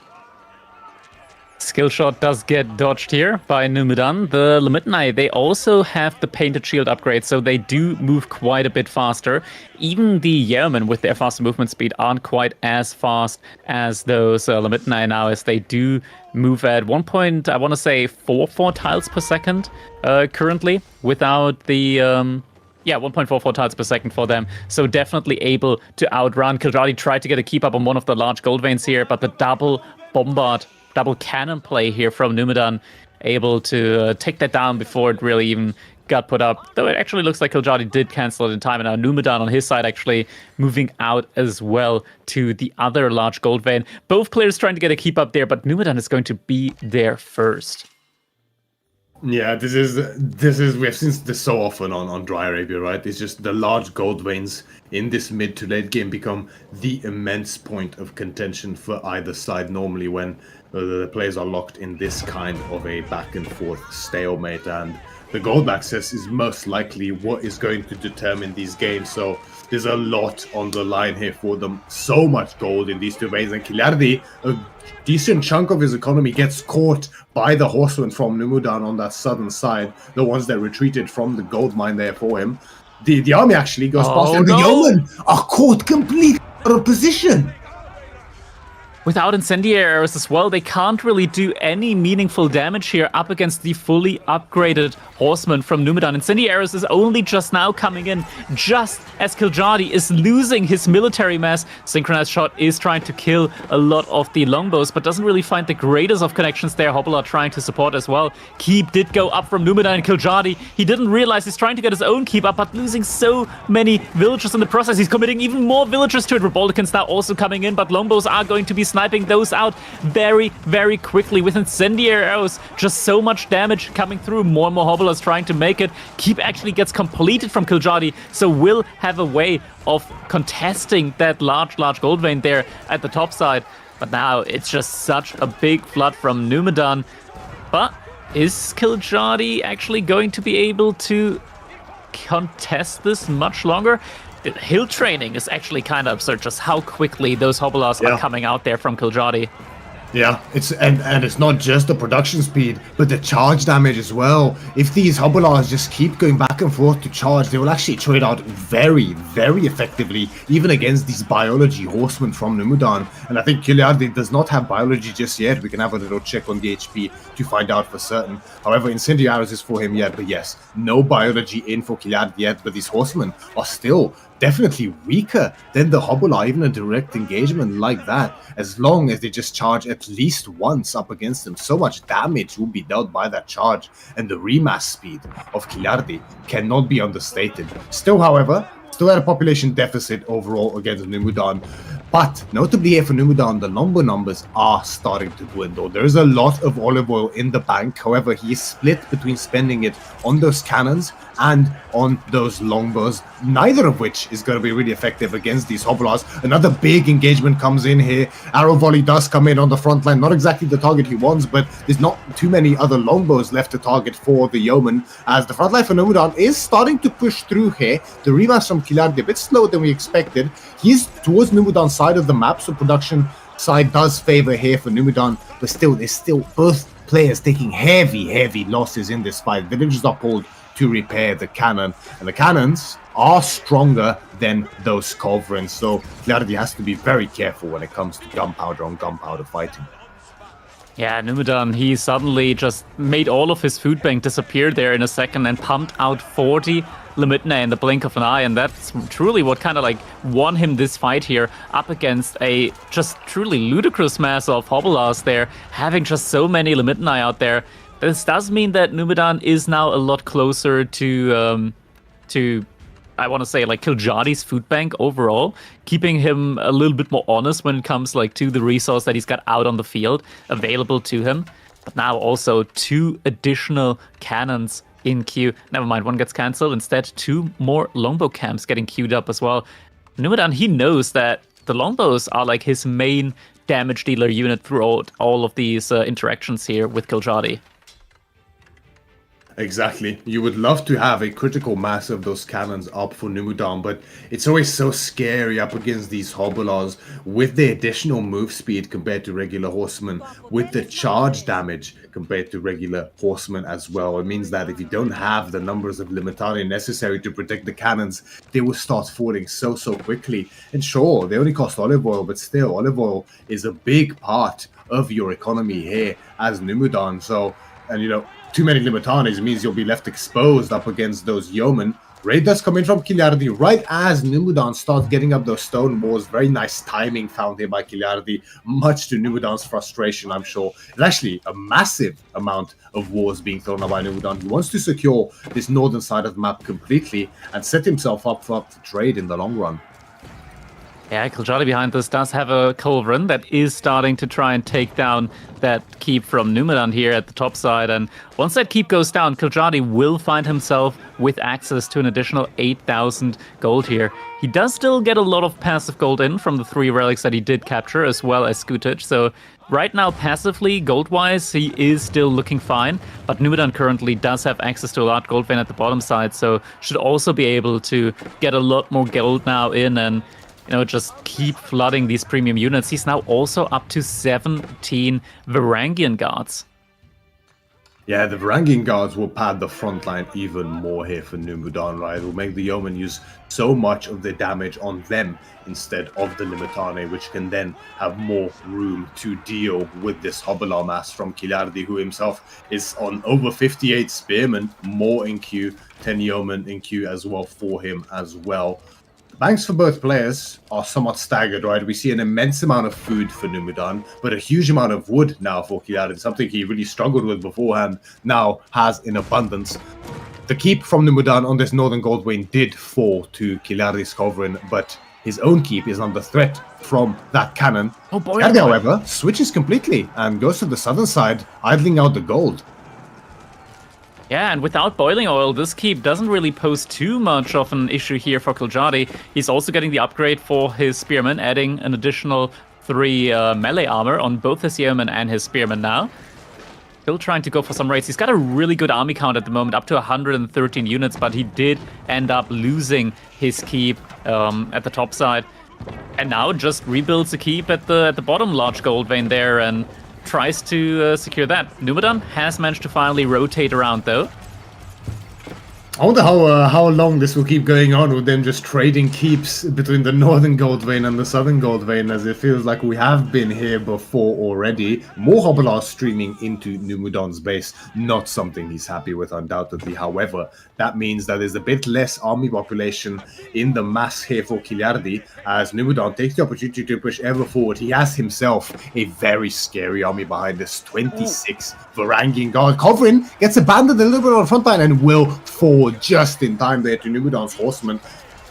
Skill shot does get dodged here by Numudan. The Limitane, they also have the painted shield upgrade, so they do move quite a bit faster. Even the Yeomen with their faster movement speed aren't quite as fast as those Limitane now, as they do move at 1.44 tiles per second currently, without the 1.44 tiles per second for them. So definitely able to outrun. Kiljardi tried to get a keep up on one of the large gold veins here, but the double cannon play here from Numudan, able to take that down before it really even got put up. Though it actually looks like Kiljardi did cancel it in time, and now Numudan on his side actually moving out as well to the other large gold vein. Both players trying to get a keep up there, but Numudan is going to be there first. Yeah, this is we have seen this so often on Dry Arabia, right? It's just the large gold veins in this mid to late game become the immense point of contention for either side normally when the players are locked in this kind of a back and forth stalemate, and the gold access is most likely what is going to determine these games. So there's a lot on the line here for them. So much gold in these two veins, and Kiljardi, a decent chunk of his economy gets caught by the horsemen from Numudan on that southern side, the ones that retreated from the gold mine there for him. The army actually goes past, and the yeomen are caught completely out of position. Without incendiary arrows as well, they can't really do any meaningful damage here up against the fully upgraded horseman from Numudan. Incendiary arrows is only just now coming in, just as Kiljardi is losing his military mass. Synchronized shot is trying to kill a lot of the longbows, but doesn't really find the greatest of connections there. Hobbler trying to support as well. Keep did go up from Numudan and Kiljardi. He didn't realize he's trying to get his own keep up, but losing so many villagers in the process. He's committing even more villagers to it. Republicans now also coming in, but longbows are going to be sniping those out very, very quickly with incendiary arrows. Just so much damage coming through. More and more hobblers trying to make it. Keep actually gets completed from Kiljardi, so will have a way of contesting that large gold vein there at the top side. But now it's just such a big flood from Numudan. But is Kiljardi actually going to be able to contest this much longer? The hill training is actually kind of absurd, just how quickly those hobblers are coming out there from Kiljardi. Yeah, and it's not just the production speed, but the charge damage as well. If these hobblers just keep going back and forth to charge, they will actually trade out very, very effectively, even against these biology horsemen from Numudan. And I think Kiljardi does not have biology just yet. We can have a little check on the HP to find out for certain. However, incendiary arrows is for him yet, but yes, no biology in for Kiljardi yet, but these horsemen are still definitely weaker than the Hobbler, even a direct engagement like that, as long as they just charge at least once up against them. So much damage will be dealt by that charge, and the remass speed of Kiljardi cannot be understated. Still, however, still at a population deficit overall against Numudan. But notably here for Numudan, the longbow numbers are starting to dwindle. There is a lot of olive oil in the bank. However, he is split between spending it on those cannons and on those longbows, neither of which is going to be really effective against these hobblers. Another big engagement comes in here. Arrow volley does come in on the front line. Not exactly the target he wants, but there's not too many other longbows left to target for the yeoman, as the front line for Numudan is starting to push through here. The remass from Kiljardi a bit slower than we expected. He's towards Numudan's side of the map, so production side does favor here for Numudan, but still, there's still both players taking heavy losses in this fight. Villagers are pulled to repair the cannon, and the cannons are stronger than those culverins, so Kiljardi has to be very careful when it comes to gunpowder on gunpowder fighting. Yeah, Numudan, he suddenly just made all of his food bank disappear there in a second and pumped out 40 Limitna in the blink of an eye, and that's truly what kind of like won him this fight here up against a just truly ludicrous mass of hobblers there, having just so many Limitna out there. This does mean that Numudan is now a lot closer to I want to say like Kiljardi's food bank overall, keeping him a little bit more honest when it comes like to the resource that he's got out on the field available to him. But now also 2 additional cannons in queue. Never mind, one gets cancelled. Instead, 2 more longbow camps getting queued up as well. Numudan, he knows that the longbows are like his main damage dealer unit throughout all of these interactions here with Kiljardi. Exactly. You would love to have a critical mass of those cannons up for Numudan, but it's always so scary up against these hobblers with the additional move speed compared to regular horsemen, with the charge damage compared to regular horsemen as well. It means that if you don't have the numbers of limitari necessary to protect the cannons, they will start falling so quickly. And sure, they only cost olive oil, but still, olive oil is a big part of your economy here as Numudan. So, and you know, too many limitanis means you'll be left exposed up against those yeomen. Raid does come in from Kiljardi right as Numudan starts getting up those stone walls. Very nice timing found here by Kiljardi, much to Numudan's frustration, I'm sure. It's actually a massive amount of walls being thrown up by Numudan. He wants to secure this northern side of the map completely and set himself up for trade in the long run. Yeah, Kiljardi behind this does have a Culverin that is starting to try and take down that keep from Numudan here at the top side. And once that keep goes down, Kiljardi will find himself with access to an additional 8,000 gold here. He does still get a lot of passive gold in from the 3 relics that he did capture, as well as Scootage. So right now, passively, gold-wise, he is still looking fine. But Numudan currently does have access to a large gold vein at the bottom side, so should also be able to get a lot more gold now in and just keep flooding these premium units. He's now also up to 17 Varangian guards. Yeah, the Varangian guards will pad the front line even more here for Numudan, right? It will make the Yeoman use so much of the damage on them instead of the Limitane, which can then have more room to deal with this Hobbler mass from Kiljardi, who himself is on over 58 Spearmen, more in queue, 10 Yeoman in queue as well for him as well. Banks for both players are somewhat staggered, right? We see an immense amount of food for Numudan, but a huge amount of wood now for Kiljardi, something he really struggled with beforehand, now has in abundance. The keep from Numudan on this northern gold vein did fall to Kiljardi's Culverin, but his own keep is under threat from that cannon. Oh boy! Kiljardi, however, switches completely and goes to the southern side, idling out the gold. Yeah, and without boiling oil, this keep doesn't really pose too much of an issue here for Kiljardi. He's also getting the upgrade for his Spearman, adding an additional 3 melee armor on both his Yeoman and his Spearman now. Still trying to go for some raids. He's got a really good army count at the moment, up to 113 units, but he did end up losing his keep at the top side. And now just rebuilds the keep at the bottom large gold vein there and tries to secure that. Numudan has managed to finally rotate around, though. I wonder how long this will keep going on with them just trading keeps between the northern gold vein and the southern gold vein, as it feels like we have been here before already. More Hobblars streaming into Numudan's base, not something he's happy with, undoubtedly. However, that means that there's a bit less army population in the mass here for Kiljardi, as Numudan takes the opportunity to push ever forward. He has himself a very scary army behind this, 26 Varangian guard. Culverin gets abandoned a little bit on the front line and will fall just in time there to Numudan's horsemen.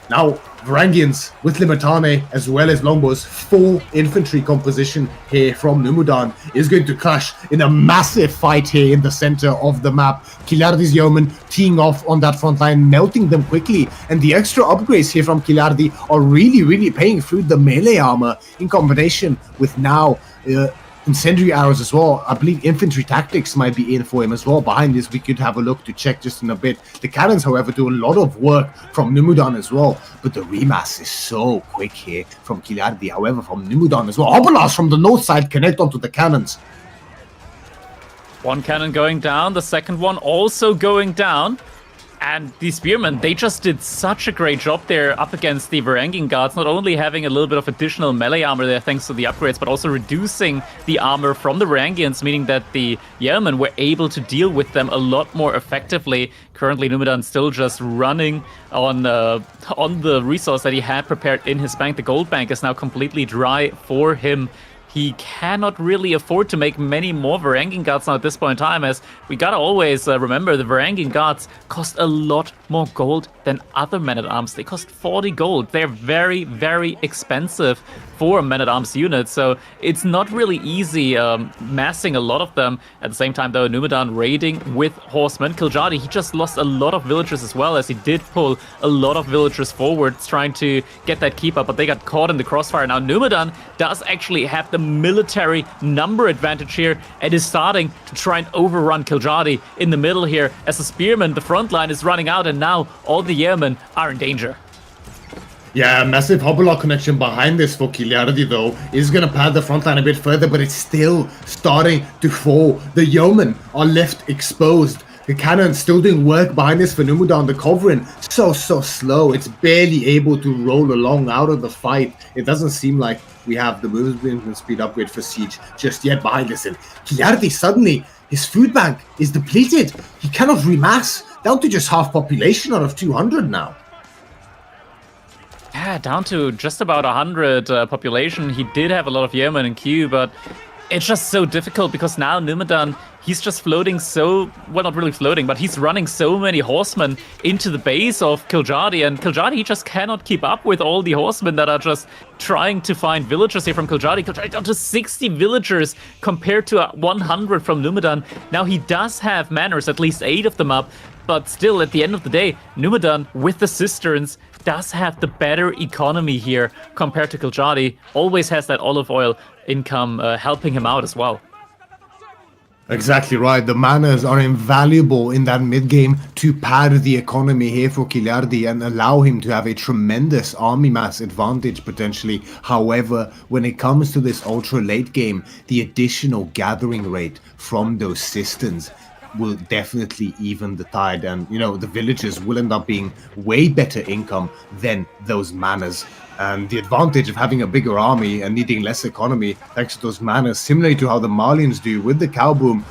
Now, Varangians with Limitane as well as longbows, full infantry composition here from Numudan is going to clash in a massive fight here in the center of the map. Kiljardi's yeomen teeing off on that front line, melting them quickly, and the extra upgrades here from Kiljardi are really paying through the melee armor in combination with now incendiary arrows as well. I believe infantry tactics might be in for him as well. Behind this, we could have a look to check just in a bit. The cannons, however, do a lot of work from Numudan as well. But the remass is so quick here from Kiljardi, however, from Numudan as well. Hobblars from the north side connect onto the cannons. One cannon going down, the second one also going down. And the Spearmen, they just did such a great job there up against the Varangian guards, not only having a little bit of additional melee armor there thanks to the upgrades, but also reducing the armor from the Varangians, meaning that the Yeomen were able to deal with them a lot more effectively. Currently, Numudan still just running on the resource that he had prepared in his bank. The gold bank is now completely dry for him. He cannot really afford to make many more Varangian guards now at this point in time, as we gotta always remember the Varangian guards cost a lot more gold than other men-at-arms. They cost 40 gold. They're very expensive for men-at-arms units, so it's not really easy massing a lot of them. At the same time, though, Numudan raiding with horsemen. Kiljardi, he just lost a lot of villagers as well, as he did pull a lot of villagers forwards trying to get that keep up, but they got caught in the crossfire. Now, Numudan does actually have the military number advantage here and is starting to try and overrun Kiljardi in the middle here, as the Spearman, the front line, is running out, and now all the Yeomen are in danger. Yeah, massive Hobbler connection behind this for Kiljardi, though, is going to pad the front line a bit further, but it's still starting to fall. The Yeomen are left exposed. The cannon still doing work behind this for Numudan. The Culverin so slow. It's barely able to roll along out of the fight. It doesn't seem like we have the movement speed upgrade for Siege just yet behind this. And Kiljardi, suddenly, his food bank is depleted. He cannot remass down to just half population out of 200 now. Yeah, down to just about 100 population. He did have a lot of yeomen in queue, but it's just so difficult because now Numudan, he's just floating so, well, not really floating, but he's running so many horsemen into the base of Kiljardi, and Kiljardi, he just cannot keep up with all the horsemen that are just trying to find villagers here from Kiljardi. Kiljardi down to 60 villagers compared to 100 from Numudan. Now he does have manors, at least 8 of them up, but still, at the end of the day, Numudan, with the cisterns, does have the better economy here compared to Kiljardi. Always has that olive oil income helping him out as well. Exactly right. The manors are invaluable in that mid-game to pad the economy here for Kiljardi and allow him to have a tremendous army mass advantage potentially. However, when it comes to this ultra late game, the additional gathering rate from those cisterns will definitely even the tide, and the villagers will end up being way better income than those manors. And the advantage of having a bigger army and needing less economy thanks to those manors, similarly to how the Malians do with the cow boom,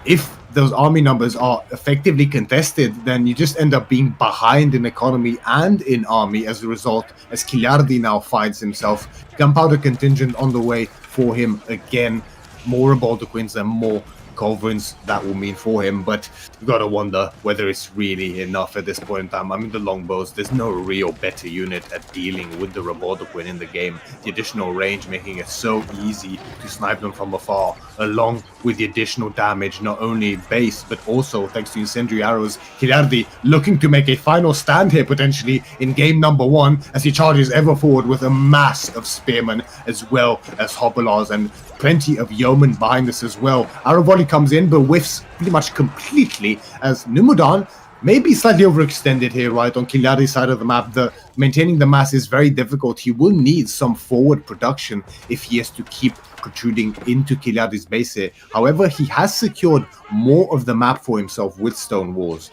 if those army numbers are effectively contested, then you just end up being behind in economy and in army as a result, as Kiljardi now finds himself. Gunpowder contingent on the way for him again. More Baldaquins and more culverins that will mean for him, but you gotta wonder whether it's really enough at this point in time. I mean, the longbows, there's no real better unit at dealing with the Baldaquin in the game. The additional range making it so easy to snipe them from afar, along with the additional damage, not only base, but also thanks to incendiary arrows. Kiljardi looking to make a final stand here potentially in game number 1 as he charges ever forward with a mass of spearmen as well as hobblers and plenty of yeomen behind this as well. Arrow volley comes in but whiffs pretty much completely as Numudan may be slightly overextended here, right, on Kiljardi's side of the map. Maintaining the mass is very difficult. He will need some forward production if he has to keep protruding into Kiljardi's base here. However, he has secured more of the map for himself with stone walls.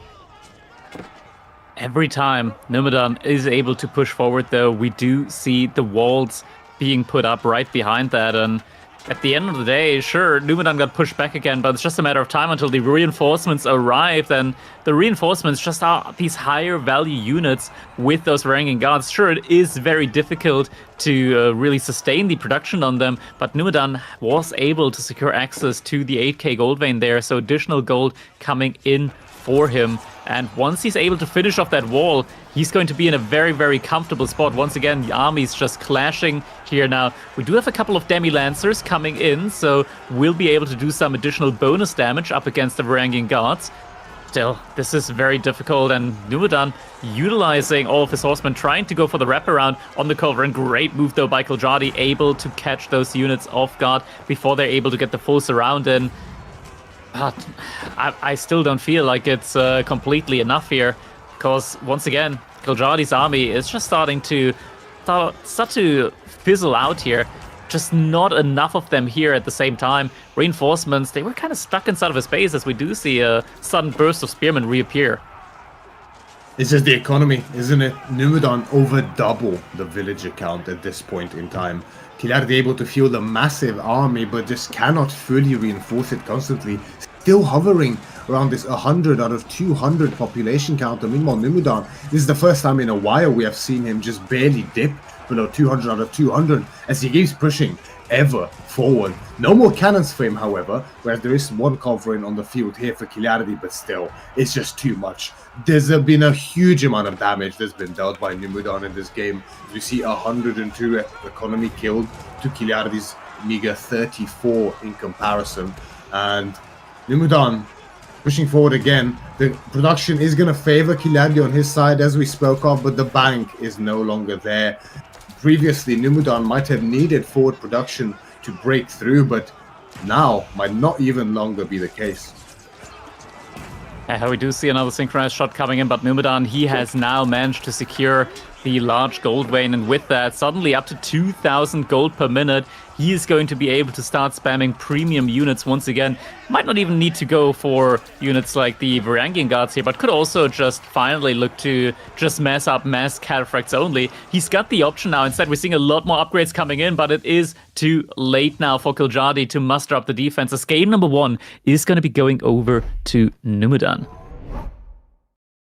Every time Numudan is able to push forward, though, we do see the walls being put up right behind that, and at the end of the day, sure, Numudan got pushed back again, but it's just a matter of time until the reinforcements arrive, and the reinforcements just are these higher value units with those Varangian guards. Sure, it is very difficult to really sustain the production on them, but Numudan was able to secure access to the 8k gold vein there, so additional gold coming in for him. And once he's able to finish off that wall, he's going to be in a very, very comfortable spot. Once again, the army's just clashing here now. We do have a couple of Demi-Lancers coming in, so we'll be able to do some additional bonus damage up against the Varangian guards. Still, this is very difficult, and Numudan utilizing all of his horsemen, trying to go for the wraparound on the cover. And great move, though, by Kiljardi, able to catch those units off guard before they're able to get the full surround in. But I still don't feel like it's completely enough here, because once again, Kiljardi's army is just starting to start to fizzle out here. Just not enough of them here at the same time. Reinforcements, they were kind of stuck inside of his base, as we do see a sudden burst of spearmen reappear. It's just the economy, isn't it? Numudan over double the villager count at this point in time. Kiljardi able to fuel a massive army, but just cannot fully reinforce it constantly. Still hovering around this 100 out of 200 population count. Meanwhile, Numudan, this is the first time in a while we have seen him just barely dip below 200 out of 200 as he keeps pushing ever forward. No more cannons for him, however, whereas there is one covering on the field here for Kiljardi, but still, it's just too much. There's been a huge amount of damage that's been dealt by Numudan in this game. You see 102 economy killed to Kiljardi's meager 34 in comparison, and Numudan pushing forward again. The production is going to favor Kiljardi on his side, as we spoke of, but the bank is no longer there. Previously, Numudan might have needed forward production to break through, but now might not even longer be the case. We do see another synchronized shot coming in, but Numudan, he has now managed to secure the large gold vein, and with that, suddenly up to 2,000 gold per minute, he is going to be able to start spamming premium units once again. Might not even need to go for units like the Varangian guards here, but could also just finally look to just mess up mass cataphracts only. He's got the option now. Instead, we're seeing a lot more upgrades coming in, but it is too late now for Kiljardi to muster up the defense. As game number 1 is going to be going over to Numudan.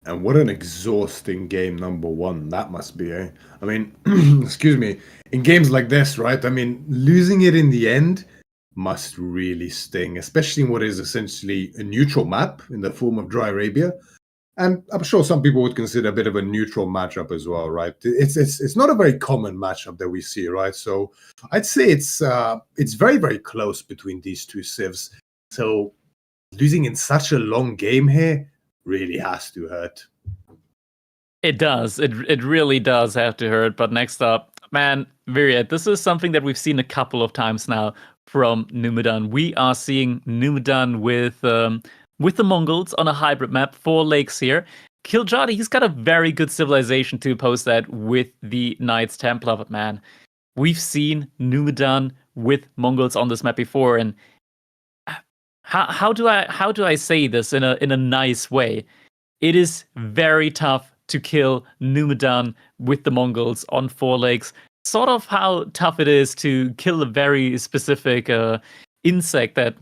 And what an exhausting game number one that must be, eh? I mean, excuse me, in games like this, right? I mean, losing it in the end must really sting, especially in what is essentially a neutral map in the form of Dry Arabia. And I'm sure some people would consider a bit of a neutral matchup as well, right? It's not a very common matchup that we see, right? So I'd say it's very, very close between these two civs. So losing in such a long game here really has to hurt. It does. It really does have to hurt. But next up, man, Myriad, this is something that we've seen a couple of times now from Numudan. We are seeing Numudan with the Mongols on a hybrid map, 4 lakes here. Kiljardi, he's got a very good civilization to oppose that with the Knights Templar. But man, we've seen Numudan with Mongols on this map before, and how do I say this in a nice way? It is very tough to kill Numudan with the Mongols on 4 lakes. Sort of how tough it is to kill a very specific insect that,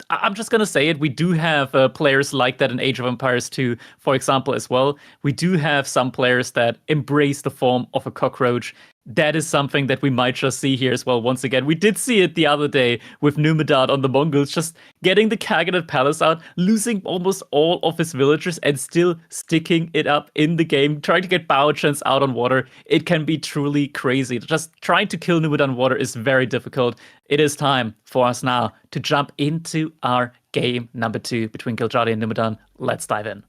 I'm just going to say it. We do have players like that in Age of Empires 2, for example, as well. We do have some players that embrace the form of a cockroach. That is something that we might just see here as well. Once again, we did see it the other day with Numudan on the Mongols, just getting the Khaganate Palace out, losing almost all of his villagers and still sticking it up in the game, trying to get Baochans out on water. It can be truly crazy. Just trying to kill Numudan water is very difficult. It is time for us now to jump into our game number 2 between Kiljardi and Numudan. Let's dive in.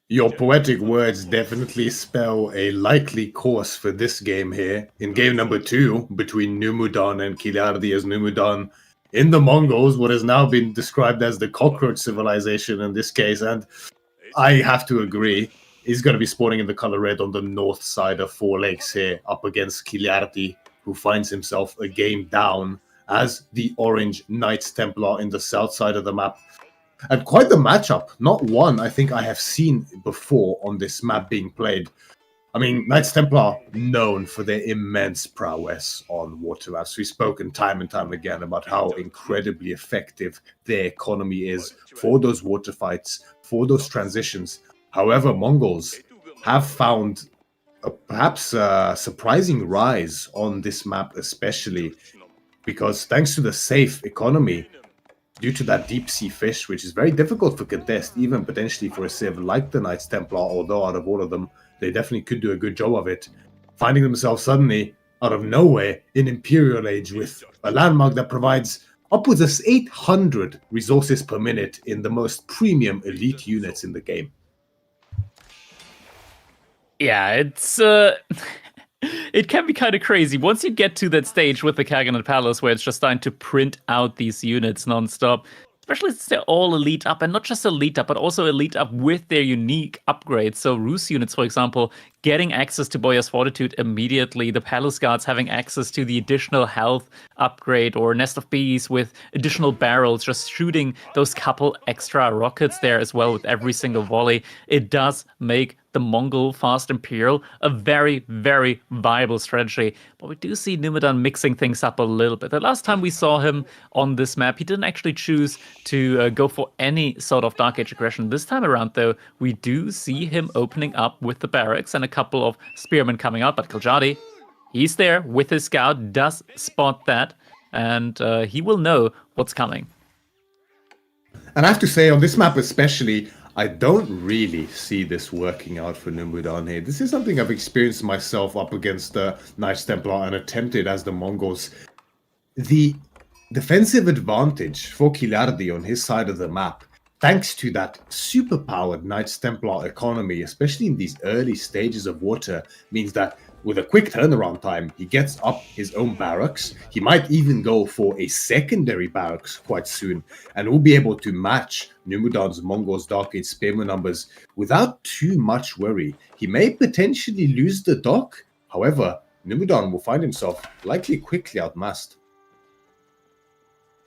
Your poetic words definitely spell a likely course for this game here. In game number 2, between Numudan and Kiljardi as Numudan in the Mongols, what has now been described as the cockroach civilization in this case, and I have to agree, he's going to be spawning in the color red on the north side of 4 lakes here, up against Kiljardi, who finds himself a game down as the orange Knights Templar in the south side of the map. And quite the matchup. Not one I think I have seen before on this map being played. I mean, Knights Templar known for their immense prowess on water maps. We've spoken time and time again about how incredibly effective their economy is for those water fights, for those transitions. However, Mongols have found perhaps a surprising rise on this map, especially because thanks to the safe economy, due to that deep sea fish, which is very difficult to contest, even potentially for a civ like the Knights Templar, although out of all of them, they definitely could do a good job of it, finding themselves suddenly, out of nowhere, in Imperial Age with a landmark that provides upwards of 800 resources per minute in the most premium elite units in the game. Yeah, it's it can be kind of crazy once you get to that stage with the Khaganate Palace where it's just starting to print out these units nonstop. Especially since they're all elite up, and not just elite up, but also elite up with their unique upgrades. So Rus units, for example, getting access to Boya's Fortitude immediately. The Palace Guards having access to the additional health upgrade, or Nest of Bees with additional barrels, just shooting those couple extra rockets there as well with every single volley. It does make the Mongol Fast Imperial a very, very viable strategy. But we do see Numudan mixing things up a little bit. The last time we saw him on this map, he didn't actually choose to go for any sort of Dark Age aggression. This time around, though, we do see him opening up with the barracks and a couple of spearmen coming out. But Kiljardi, he's there with his scout, does spot that, and he will know what's coming. And I have to say, on this map especially, I don't really see this working out for Numudan here. This is something I've experienced myself up against the Knights Templar and attempted as the Mongols. The defensive advantage for Kiljardi on his side of the map, thanks to that superpowered Knights Templar economy, especially in these early stages of water, means that with a quick turnaround time, he gets up his own barracks. He might even go for a secondary barracks quite soon, and will be able to match Numudan's Mongols' Dark Age spearman numbers without too much worry. He may potentially lose the dock, however, Numudan will find himself likely quickly outmassed.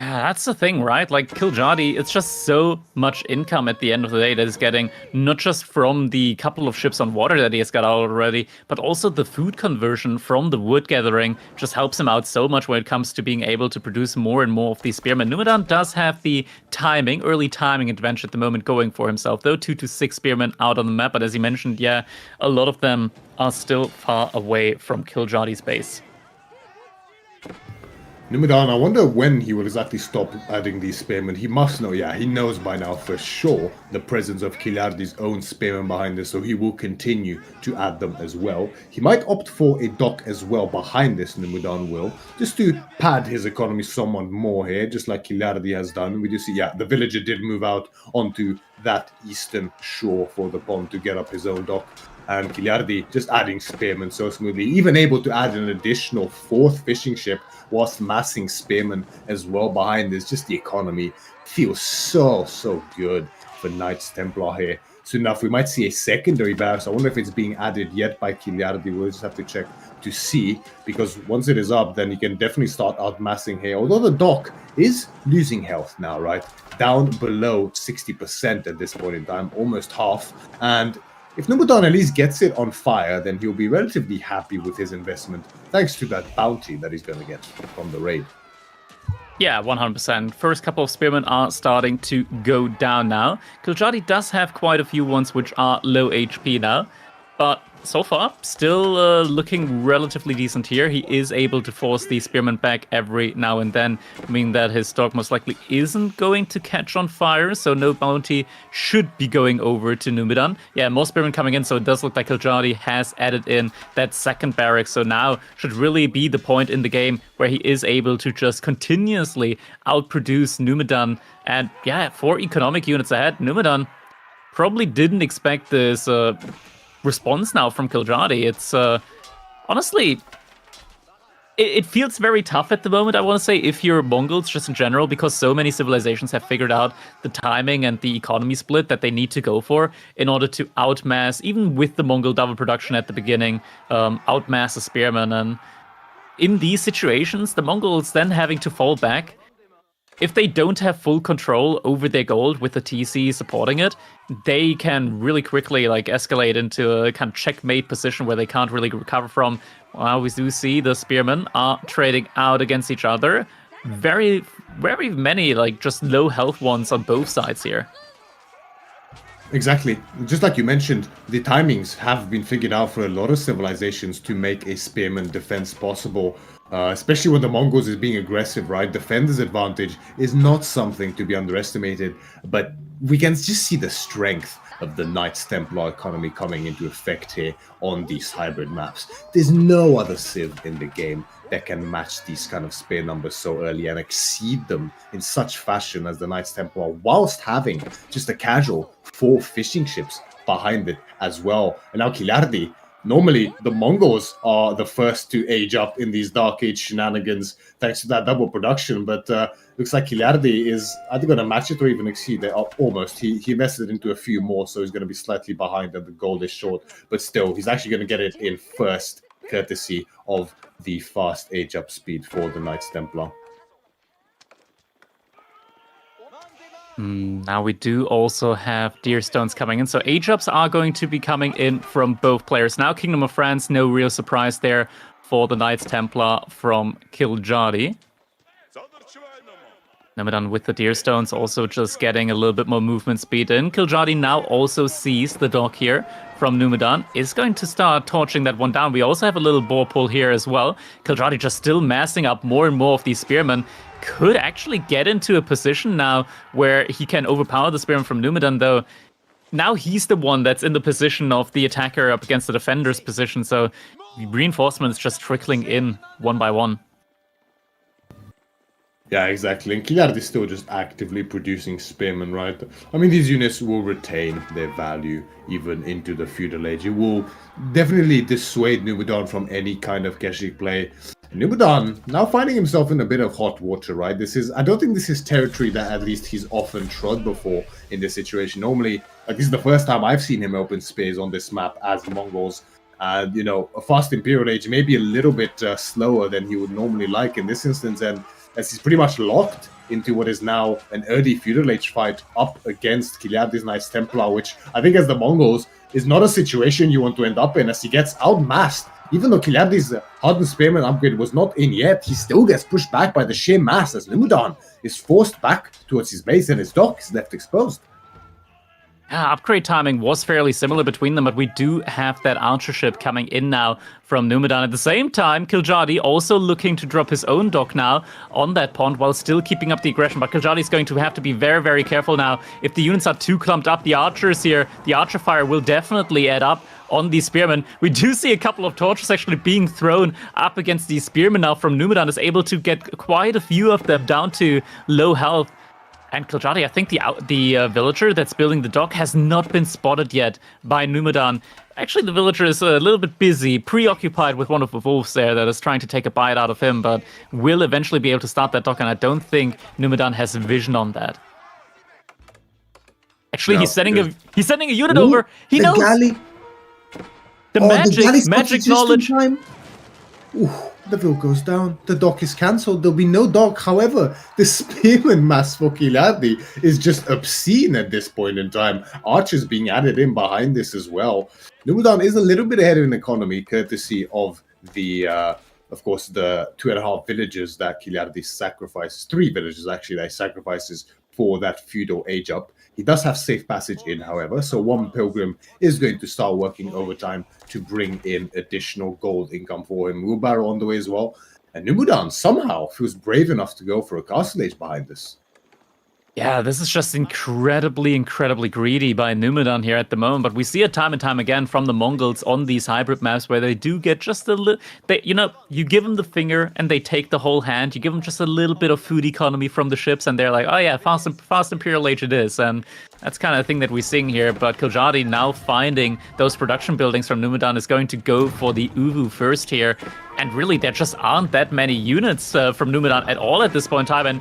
That's the thing, right? Like Kiljardi, it's just so much income at the end of the day that he's getting, not just from the couple of ships on water that he has got out already, but also the food conversion from the wood gathering just helps him out so much when it comes to being able to produce more and more of these spearmen. Numudan does have the early timing advantage at the moment going for himself, though 2 to 6 spearmen out on the map, but as you mentioned, yeah, a lot of them are still far away from Kiljardi's base. Numudan, I wonder when he will exactly stop adding these spearmen. He must know, yeah, he knows by now for sure the presence of Kiljardi's own spearmen behind this, so he will continue to add them as well. He might opt for a dock as well behind this, Numudan will, just to pad his economy somewhat more here, just like Kiljardi has done. We do see, yeah, the villager did move out onto that eastern shore for the pond to get up his own dock. And Kiljardi just adding spearmen so smoothly, even able to add an additional 4th fishing ship whilst massing spearmen as well behind this. Just the economy feels so good for Knights Templar here. Soon enough, we might see a secondary barracks. I wonder if it's being added yet by Kiljardi. We'll just have to check to see, because once it is up, then you can definitely start outmassing here. Although the dock is losing health now, right? Down below 60% at this point in time, almost half. And if Numudan at least gets it on fire, then he'll be relatively happy with his investment, thanks to that bounty that he's going to get from the raid. Yeah, 100%. First couple of spearmen are starting to go down now. Kiljardi does have quite a few ones which are low HP now, but so far, still looking relatively decent here. He is able to force the spearmen back every now and then, meaning that his stock most likely isn't going to catch on fire, so no bounty should be going over to Numudan. Yeah, more spearmen coming in, so it does look like Kiljardi has added in that second barrack, so now should really be the point in the game where he is able to just continuously outproduce Numudan. And yeah, 4 economic units ahead. Numudan probably didn't expect this response now from Kiljardi. It's honestly, it feels very tough at the moment, I want to say, if you're Mongols just in general, because so many civilizations have figured out the timing and the economy split that they need to go for in order to outmass, even with the Mongol double production at the beginning, outmass the spearmen. And in these situations, the Mongols then having to fall back, if they don't have full control over their gold with the TC supporting it, they can really quickly like escalate into a kind of checkmate position where they can't really recover from. Well, we do see the spearmen are trading out against each other. Very many like just low health ones on both sides here. Exactly. Just like you mentioned, the timings have been figured out for a lot of civilizations to make a spearman defense possible. Especially when the Mongols is being aggressive, right? Defender's advantage is not something to be underestimated, but we can just see the strength of the Knights Templar economy coming into effect here on these hybrid maps. There's no other civ in the game that can match these kind of spear numbers so early and exceed them in such fashion as the Knights Templar, whilst having just a casual 4 fishing ships behind it as well. And now Kiljardi, normally the Mongols are the first to age up in these Dark Age shenanigans thanks to that double production, but looks like Kiljardi is either going to match it or even exceed it. Almost. He invested into a few more, so he's going to be slightly behind and the gold is short, but still, he's actually going to get it in first, courtesy of the fast age up speed for the Knights Templar. Now we do also have Deer Stones coming in, so age-ups are going to be coming in from both players. Now Kingdom of France, no real surprise there for the Knights Templar from Kiljardi. Numudan with the Deer Stones also just getting a little bit more movement speed in. Kiljardi now also sees the dock here from Numudan, is going to start torching that one down. We also have a little boar pull here as well. Kiljardi just still massing up more and more of these spearmen. Could actually get into a position now where he can overpower the spearman from Numudan, though. Now he's the one that's in the position of the attacker up against the defender's position, so reinforcements just trickling in one by one. Yeah, exactly. And Kiljardi is still just actively producing spearmen, right? I mean, these units will retain their value even into the feudal age. It will definitely dissuade Numudan from any kind of Keshik play. Numudan now finding himself in a bit of hot water, right? I don't think this is territory that at least he's often trod before in this situation. Normally, like this is the first time I've seen him open spears on this map as Mongols. And, you know, a fast Imperial Age may be a little bit slower than he would normally like in this instance. And as he's pretty much locked into what is now an early feudal age fight up against Kiljardi's Nice Templar, which I think as the Mongols is not a situation you want to end up in, as he gets outmassed. Even though Kiljardi's Hardened Spearman upgrade was not in yet, he still gets pushed back by the sheer mass as Numudan is forced back towards his base and his dock is left exposed. Upgrade timing was fairly similar between them, but we do have that archer ship coming in now from Numudan. At the same time, Kiljardi also looking to drop his own dock now on that pond while still keeping up the aggression. But Kiljardi is going to have to be very, very careful now. If the units are too clumped up, the archers here, the archer fire will definitely add up on the spearmen. We do see a couple of torches actually being thrown up against the spearmen now from Numudan, is able to get quite a few of them down to low health. And Kiljardi, I think the villager that's building the dock has not been spotted yet by Numudan. Actually, the villager is a little bit busy, preoccupied with one of the wolves there that is trying to take a bite out of him, but will eventually be able to start that dock, and I don't think Numudan has vision on that. Actually, he's sending a unit over. He knows galley. the magic knowledge. Ooh, the bill goes down. The dock is cancelled. There'll be no dock. However, the spearman mass for Kiljardi is just obscene at this point in time. Archers being added in behind this as well. Numudan is a little bit ahead in economy, courtesy of the, of course, the 2.5 villages that Kiljardi sacrifices. 3 villages, actually, that he sacrifices for that feudal age up. He does have safe passage in, however, so one pilgrim is going to start working overtime to bring in additional gold income for him. Wheelbarrow on the way as well. And Numudan somehow feels brave enough to go for a castle age behind this. Yeah, this is just incredibly greedy by Numudan here at the moment. But we see it time and time again from the Mongols on these hybrid maps where they do get just a little... You give them the finger and they take the whole hand. You give them just a little bit of food economy from the ships and they're like, oh yeah, fast Imperial Age it is. And that's kind of the thing that we're seeing here. But Kiljardi now finding those production buildings from Numudan is going to go for the Uvu first here. And really, there just aren't that many units from Numudan at all at this point in time. And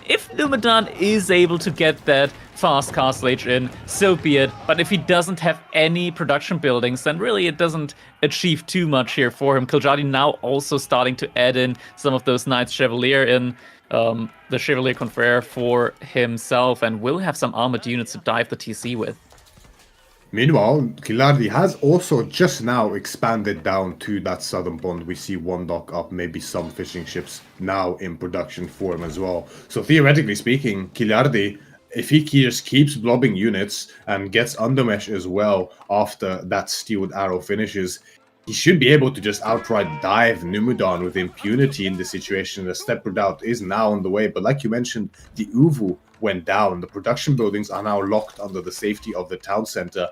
if Numudan is able to get that fast castle age in, so be it. But if he doesn't have any production buildings, then really it doesn't achieve too much here for him. Kiljardi now also starting to add in some of those Knights Chevalier in the Chevalier Confrere for himself, and will have some armored units to dive the TC with. Meanwhile, Kiljardi has also just now expanded down to that southern pond. We see one dock up, maybe some fishing ships now in production for him as well. So theoretically speaking, Kiljardi, if he just keeps blobbing units and gets undermesh as well after that steeled arrow finishes, he should be able to just outright dive Numudan with impunity in the situation. The step redoubt is now on the way, but like you mentioned, the Uvu went down. The production buildings are now locked under the safety of the town center.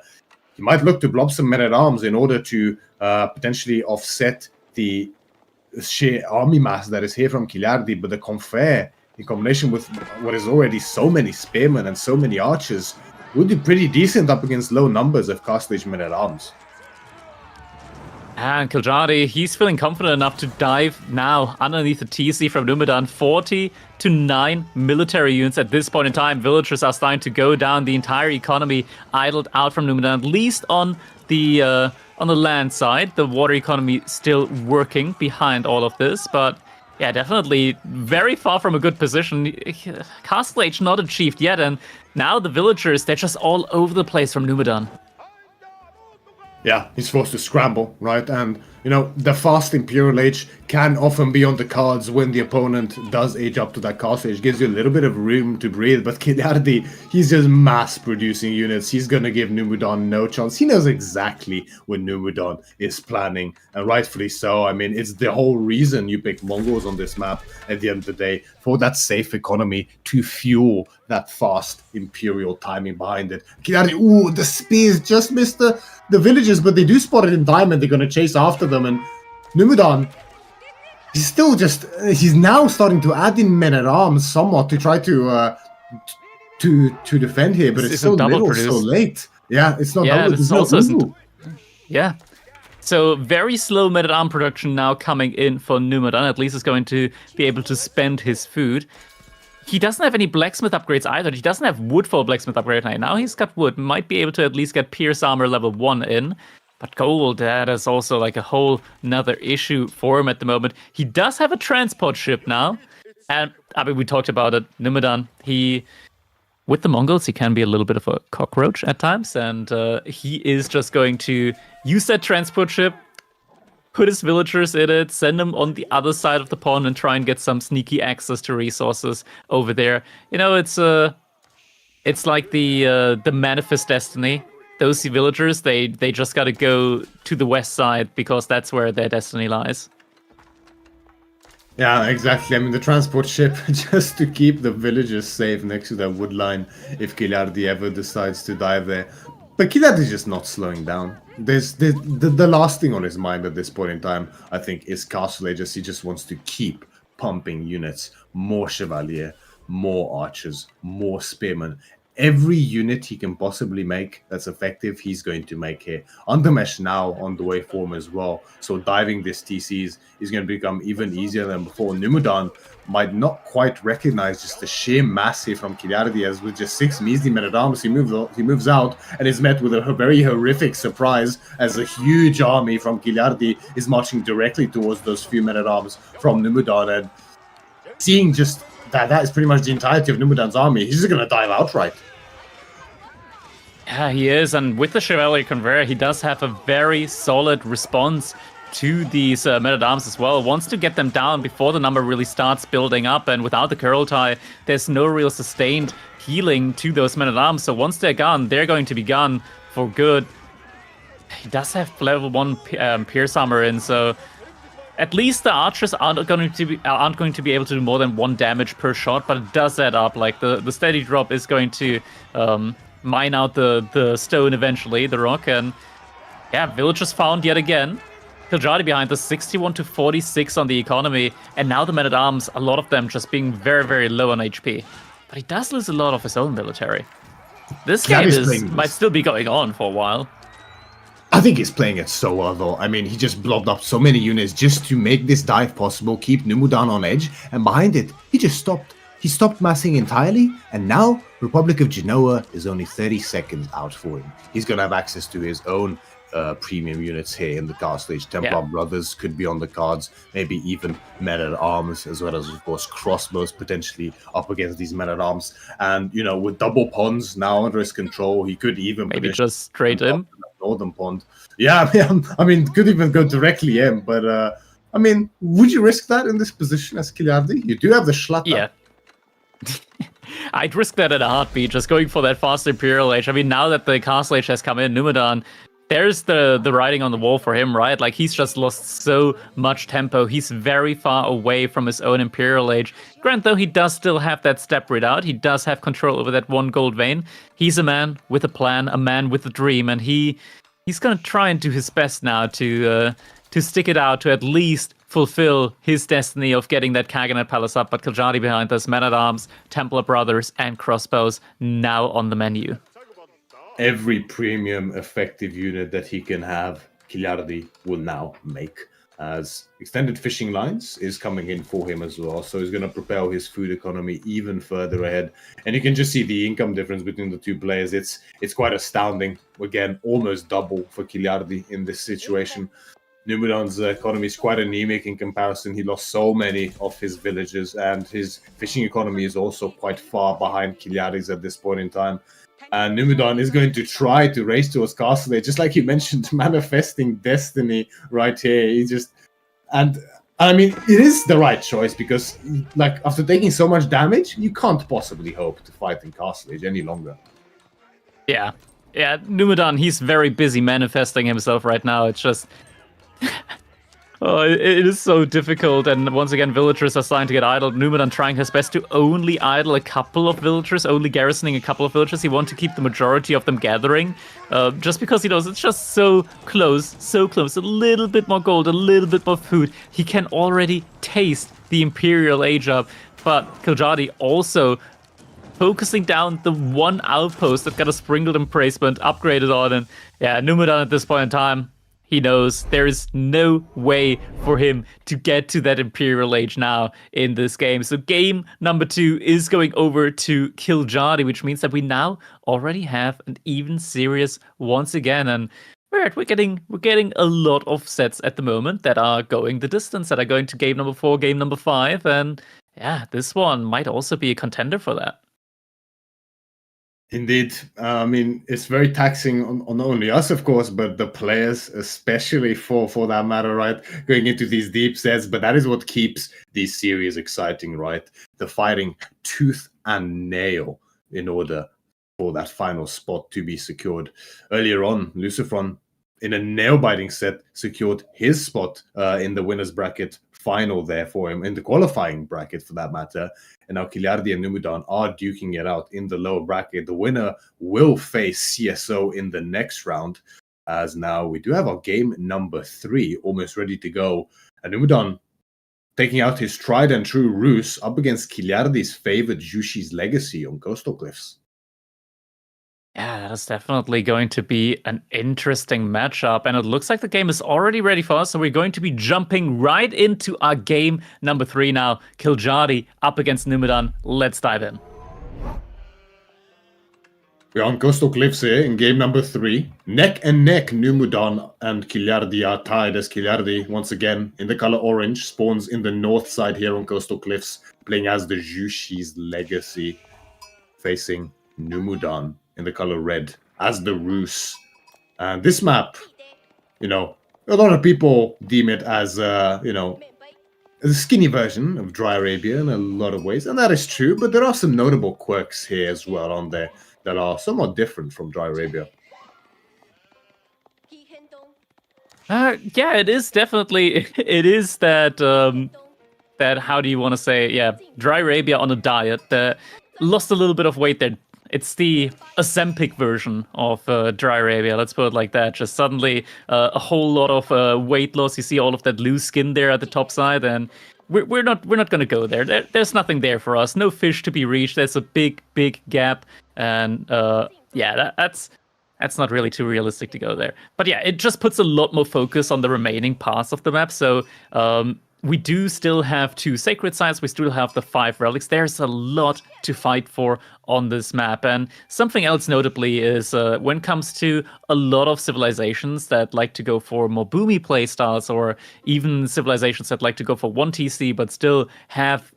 He might look to blob some men-at-arms in order to potentially offset the sheer army mass that is here from Kiljardi, but the Confrere, in combination with what is already so many spearmen and so many archers, would be pretty decent up against low numbers of castle-age men-at-arms. And Kiljardi, he's feeling confident enough to dive now underneath the TC from Numudan. 40 to 9 military units at this point in time. Villagers are starting to go down. The entire economy idled out from Numudan, at least on the land side. The water economy still working behind all of this, but yeah, definitely very far from a good position. Castle Age not achieved yet, and now the villagers, they're just all over the place from Numudan. Yeah, he's forced to scramble, right? And, you know, the fast Imperial Age can often be on the cards when the opponent does age up to that castle age. Gives you a little bit of room to breathe, but Kiljardi, he's just mass-producing units. He's going to give Numudan no chance. He knows exactly what Numudan is planning, and rightfully so. I mean, it's the whole reason you pick Mongols on this map at the end of the day, for that safe economy to fuel that fast Imperial timing behind it. Kiljardi, ooh, the spears just missed the villages, but they do spot it in time and they're going to chase after them. And Numudan, he's still just, he's now starting to add in men-at-arms somewhat to try to defend here, but it's so little, so late. Yeah, it's not double. This also isn't. Yeah. So very slow men-at-arm production now coming in for Numudan. At least is going to be able to spend his food. He doesn't have any blacksmith upgrades either. He doesn't have wood for a blacksmith upgrade right now. He's got wood. Might be able to at least get Pierce Armor level 1 in. But gold, that is also like a whole nother issue for him at the moment. He does have a transport ship now. And I mean, we talked about it. Numudan, with the Mongols, he can be a little bit of a cockroach at times, and he is just going to use that transport ship, put his villagers in it, send them on the other side of the pond, and try and get some sneaky access to resources over there. You know, it's like the manifest destiny. Those villagers, they just got to go to the west side because that's where their destiny lies. Yeah, exactly. I mean, the transport ship just to keep the villagers safe next to that wood line if Kiljardi ever decides to dive there. But Kiljardi's just not slowing down. The last thing on his mind at this point in time, I think, is Castle Ages. He just wants to keep pumping units, more Chevalier, more Archers, more Spearmen. Every unit he can possibly make that's effective, he's going to make here. Undermesh now on the way form as well. So diving this TCs is going to become even easier than before. Numudan might not quite recognize just the sheer mass here from Kiljardi, as with just 6 measly men-at-arms, he moves out and is met with a very horrific surprise as a huge army from Kiljardi is marching directly towards those few men-at-arms from Numudan. And seeing just that is pretty much the entirety of Numudan's army, he's just going to dive outright. Yeah, he is, and with the Chevalier Conveyor, he does have a very solid response to these men-at-arms as well. Wants to get them down before the number really starts building up, and without the Curl Tie, there's no real sustained healing to those men-at-arms. So once they're gone, they're going to be gone for good. He does have level 1 Pierce Armor in, so at least the archers aren't going to be able to do more than 1 damage per shot, but it does add up. Like the steady drop is going to mine out the stone eventually, the rock, and yeah, villagers found yet again. Kiljardi behind the 61 to 46 on the economy, and now the men-at-arms, a lot of them just being very, very low on HP. But he does lose a lot of his own military. This game might still be going on for a while. I think he's playing it so well, though. I mean, he just blobbed up so many units just to make this dive possible, keep Numudan on edge, and behind it, he just stopped. He stopped massing entirely, and now Republic of Genoa is only 30 seconds out for him. He's going to have access to his own premium units here in the Castle Age. Templar Brothers could be on the cards, maybe even men-at-arms, as well as, of course, crossbows potentially up against these men-at-arms. And, you know, with double ponds now under his control, he could even... Maybe just straight in? Northern pond. Yeah, I mean, could even go directly in, but, I mean, would you risk that in this position as Kiljardi? You do have the Schlatter. Yeah. I'd risk that in a heartbeat, just going for that fast Imperial Age. I mean, now that the Castle Age has come in, Numudan, there's the writing on the wall for him, right? Like, he's just lost so much tempo. He's very far away from his own Imperial Age. Grant, though, he does still have that step readout. He does have control over that 1 gold vein. He's a man with a plan, a man with a dream, and he's going to try and do his best now to stick it out, to at least fulfill his destiny of getting that Kaganet Palace up. But Kiljardi behind us, men-at-arms, Templar Brothers, and crossbows now on the menu. Every premium effective unit that he can have, Kiljardi will now make, as extended fishing lines is coming in for him as well. So he's going to propel his food economy even further ahead. And you can just see the income difference between the two players. It's quite astounding. Again, almost double for Kiljardi in this situation. Numudan's economy is quite anemic in comparison. He lost so many of his villages, and his fishing economy is also quite far behind Kiljardi's at this point in time. And Numudan is going to try to race towards Castle Age, just like you mentioned, manifesting destiny right here. And I mean, it is the right choice because, like, after taking so much damage, you can't possibly hope to fight in Castle Age any longer. Yeah, Numudan, he's very busy manifesting himself right now. It's just... Oh, it is so difficult, and once again, villagers are starting to get idled. Numudan trying his best to only idle a couple of villagers, only garrisoning a couple of villagers. He wants to keep the majority of them gathering, just because he knows it's just so close. A little bit more gold, a little bit more food. He can already taste the Imperial Age up, but Kiljardi also focusing down the 1 outpost that got a sprinkled emplacement upgraded on, and yeah, Numudan at this point in time, he knows there is no way for him to get to that Imperial Age now in this game. So game number 2 is going over to Kiljardi, which means that we now already have an even series once again. And we're getting a lot of sets at the moment that are going the distance, that are going to game number 4, game number 5. And Yeah, this one might also be a contender for that. Indeed. I mean, it's very taxing on not only us, of course, but the players, especially for that matter, right? Going into these deep sets. But that is what keeps these series exciting, right? The fighting tooth and nail in order for that final spot to be secured. Earlier on, Lucifron, in a nail-biting set, secured his spot in the winner's bracket final there for him, in the qualifying bracket for that matter. And now Kiljardi and Numudan are duking it out in the lower bracket. The winner will face CSO in the next round, as now we do have our game number 3 almost ready to go. And Numudan taking out his tried and true ruse up against Kiljardi's favorite Jushi's Legacy on Coastal Cliffs. Yeah, that's definitely going to be an interesting matchup. And it looks like the game is already ready for us. So we're going to be jumping right into our game number 3 now. Kiljardi up against Numudan. Let's dive in. We're on Coastal Cliffs here in game number 3. Neck and neck, Numudan and Kiljardi are tied as Kiljardi, once again, in the color orange, spawns in the north side here on Coastal Cliffs, playing as the Jushi's Legacy, facing Numudan in the color red as the Ruse. And this map, you know, a lot of people deem it as, you know, a skinny version of Dry Arabia in a lot of ways, and that is true, but there are some notable quirks here as well on there that are somewhat different from Dry Arabia. Yeah, it is definitely, it is that, that, how do you want to say, yeah, Dry Arabia on a diet that lost a little bit of weight there. It's the Ozempic version of Dry Arabia, let's put it like that. Just suddenly a whole lot of weight loss. You see all of that loose skin there at the top side, and we're not going to go there. There's nothing there for us. No fish to be reached. There's a big gap, and yeah, that's not really too realistic to go there. But yeah, it just puts a lot more focus on the remaining parts of the map. So we do still have 2 sacred sites. We still have the 5 relics. There's a lot to fight for on this map. And something else notably is when it comes to a lot of civilizations that like to go for more boomy playstyles, or even civilizations that like to go for 1 TC but still have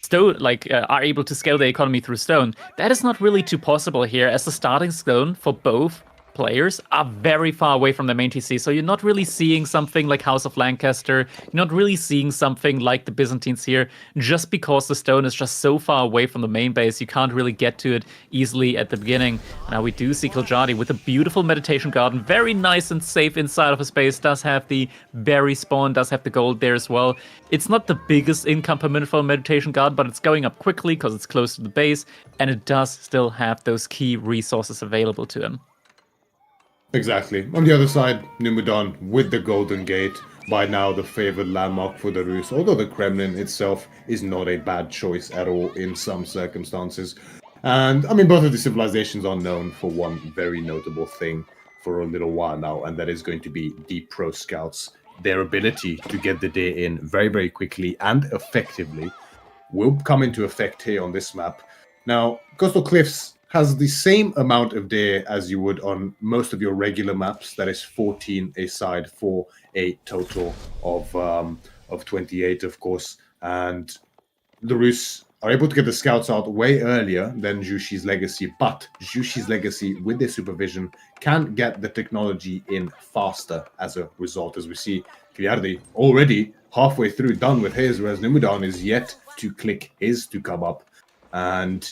stone, are able to scale the economy through stone. That is not really too possible here, as the starting stone for both players are very far away from the main TC, so you're not really seeing something like House of Lancaster, you're not really seeing something like the Byzantines here, just because the stone is just so far away from the main base, you can't really get to it easily at the beginning. Now we do see Kiljardi with a beautiful meditation garden, very nice and safe inside of his base, does have the berry spawn, does have the gold there as well. It's not the biggest income per minute for a meditation garden, but it's going up quickly because it's close to the base, and it does still have those key resources available to him. Exactly. On the other side, Numudan with the Golden Gate, by now the favored landmark for the Rus, although the Kremlin itself is not a bad choice at all in some circumstances. And, I mean, both of the civilizations are known for one very notable thing for a little while now, and that is going to be the pro scouts. Their ability to get the day in very quickly and effectively will come into effect here on this map. Now, Coastal Cliffs has the same amount of day as you would on most of your regular maps. That is 14 a side for a total of 28, of course. And the Rus are able to get the scouts out way earlier than Jushi's Legacy, but Jushi's Legacy, with their supervision, can get the technology in faster as a result. As we see, Kiljardi already halfway through done with his, whereas Numudan is yet to click his to come up. And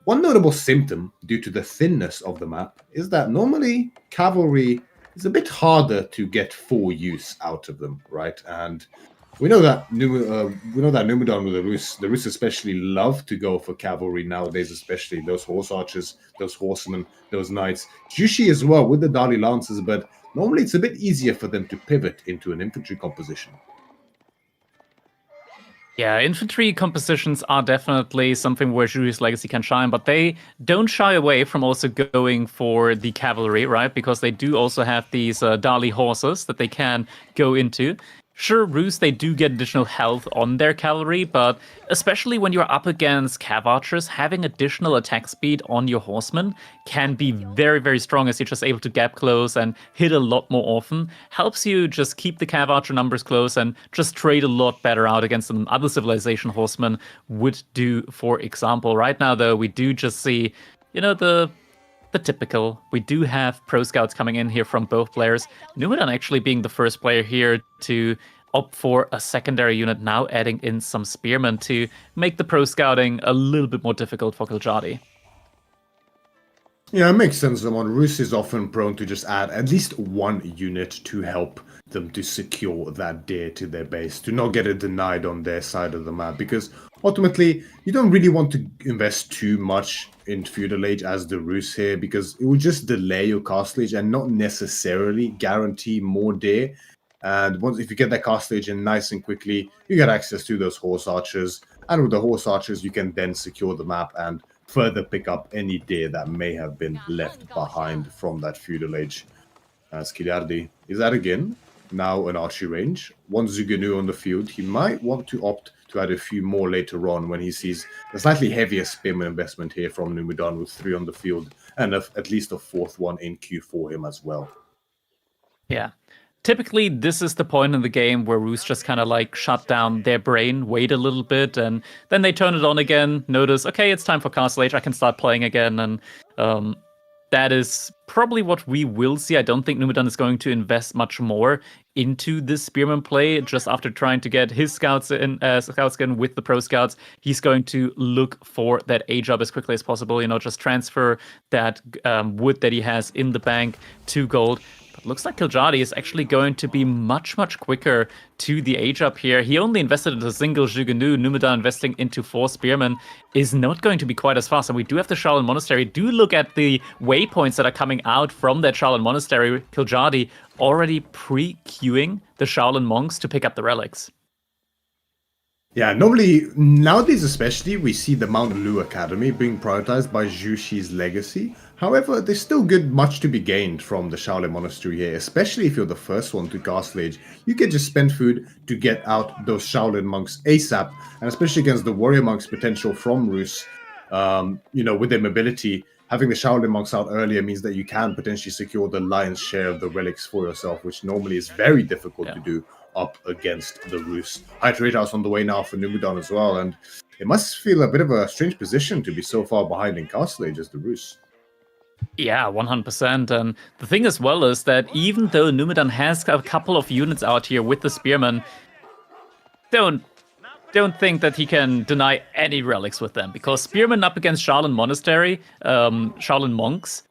one notable symptom, due to the thinness of the map, is that normally cavalry is a bit harder to get full use out of them, right? And we know that Numudan with the Rus especially love to go for cavalry nowadays, especially those horse archers, those horsemen, those knights. Jushi as well with the Dali Lancers, but normally it's a bit easier for them to pivot into an infantry composition. Yeah, infantry compositions are definitely something where Jushi's Legacy can shine, but they don't shy away from also going for the cavalry, right? Because they do also have these Dali horses that they can go into. Sure, Rus, they do get additional health on their cavalry, but especially when you're up against cav archers, having additional attack speed on your horsemen can be very, very strong as you're just able to gap close and hit a lot more often. Helps you just keep the cav archer numbers close and just trade a lot better out against an other civilization horsemen would do, for example. Right now, though, we do just see, the typical. We do have pro scouts coming in here from both players. Numudan actually being the first player here to opt for a secondary unit, now adding in some spearmen to make the pro scouting a little bit more difficult for Kiljardi. Yeah, it makes sense. Rus is often prone to just add at least one unit to help them to secure that deer to their base, to not get it denied on their side of the map, because ultimately you don't really want to invest too much in Feudal Age as the Rus here, because it will just delay your castle age and not necessarily guarantee more deer. And once, if you get that castle age in nice and quickly, you get access to those horse archers, and with the horse archers you can then secure the map and further pick up any deer that may have been left behind from that Feudal Age. As Kiljardi is at again, now an archery range. One Zuganu on the field. He might want to opt to add a few more later on when he sees a slightly heavier spearman investment here from Numudan with 3 on the field and at least a 4th one in queue for him as well. Yeah. Typically, this is the point in the game where Rus just kind of like shut down their brain, wait a little bit, and then they turn it on again, notice, okay, it's time for Castle Age, I can start playing again, and that is probably what we will see. I don't think Numudan is going to invest much more into this spearman play. Just after trying to get his scouts in with the pro scouts, he's going to look for that age up as quickly as possible. Just transfer that wood that he has in the bank to gold. But looks like Kiljardi is actually going to be much, much quicker to the age up here. He only invested in a single Jugunu. Numudan investing into 4 spearmen is not going to be quite as fast. And we do have the Shaolin Monastery. Do look at the waypoints that are coming out from that Shaolin Monastery. Kiljardi already pre-queuing the Shaolin monks to pick up the relics. Yeah, normally, nowadays especially, we see the Mount Lu Academy being prioritized by Zhu Shi's legacy. However, there's still much to be gained from the Shaolin Monastery here, especially if you're the first one to Castle Age. You can just spend food to get out those Shaolin monks ASAP, and especially against the warrior monks potential from Rus, with their mobility. Having the Shaolin monks out earlier means that you can potentially secure the lion's share of the relics for yourself, which normally is very difficult to do up against the Rus. High trade house on the way now for Numudan as well, and it must feel a bit of a strange position to be so far behind in Castle Age as the Rus. Yeah, 100%. And the thing as well is that even though Numudan has a couple of units out here with the spearmen, don't think that he can deny any relics with them, because spearmen up against Shaolin Monastery, Shaolin monks,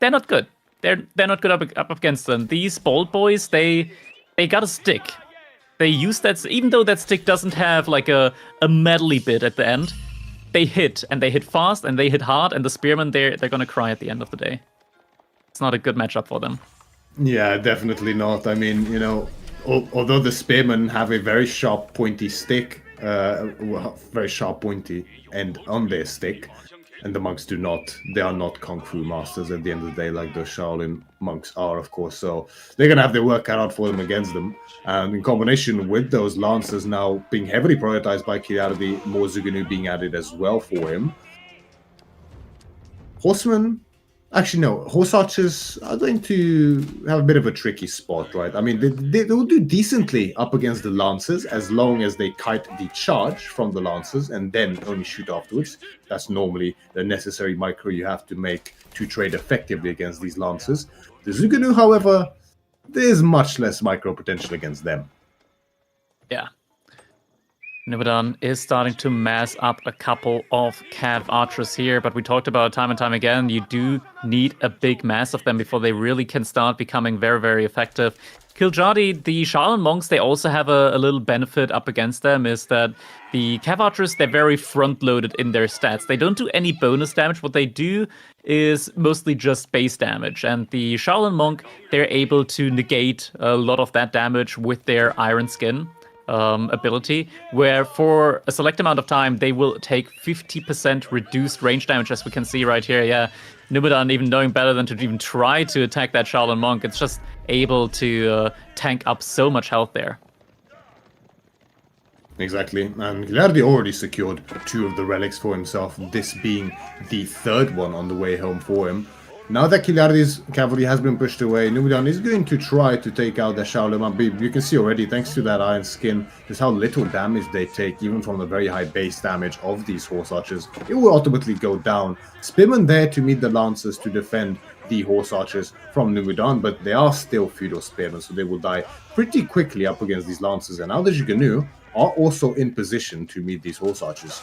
they're not good. They're not good up against them. These bold boys, they got a stick. They use that, even though that stick doesn't have like a medley bit at the end, they hit, and they hit fast, and they hit hard, and the spearmen, they're gonna cry at the end of the day. It's not a good matchup for them. Yeah, definitely not. I mean, although the spearmen have a very sharp, pointy stick, very sharp, pointy end on their stick, and the monks do not. They are not kung fu masters at the end of the day, like the Shaolin monks are, of course. So they're going to have their work cut out for them against them. And in combination with those lancers now being heavily prioritized by Kiljardi, more Zugunu being added as well for him. Horsemen... Actually, no. Horse archers are going to have a bit of a tricky spot, right? I mean, they will do decently up against the lancers as long as they kite the charge from the lancers and then only shoot afterwards. That's normally the necessary micro you have to make to trade effectively against these lancers. The Zugunu, however, there's much less micro potential against them. Yeah. Numudan is starting to mass up a couple of cav archers here, but we talked about time and time again, you do need a big mass of them before they really can start becoming very, very effective. Kiljardi, the Shaolin monks, they also have a little benefit up against them, is that the cav archers, they're very front-loaded in their stats. They don't do any bonus damage. What they do is mostly just base damage, and the Shaolin monk, they're able to negate a lot of that damage with their Iron Skin ability, where for a select amount of time they will take 50% reduced range damage, as we can see right here. Yeah, Numudan, even knowing better than to even try to attack that Shaolin monk, it's just able to tank up so much health there. Exactly, and Kiljardi already secured 2 of the relics for himself, this being the 3rd one on the way home for him. Now that Kiljardi's cavalry has been pushed away, Numudan is going to try to take out the Shaolin. You can see already, thanks to that iron skin, just how little damage they take, even from the very high base damage of these horse archers. It will ultimately go down. Spearmen there to meet the lancers to defend the horse archers from Numudan, but they are still feudal spearmen, so they will die pretty quickly up against these lancers. And now the Jiganu are also in position to meet these horse archers.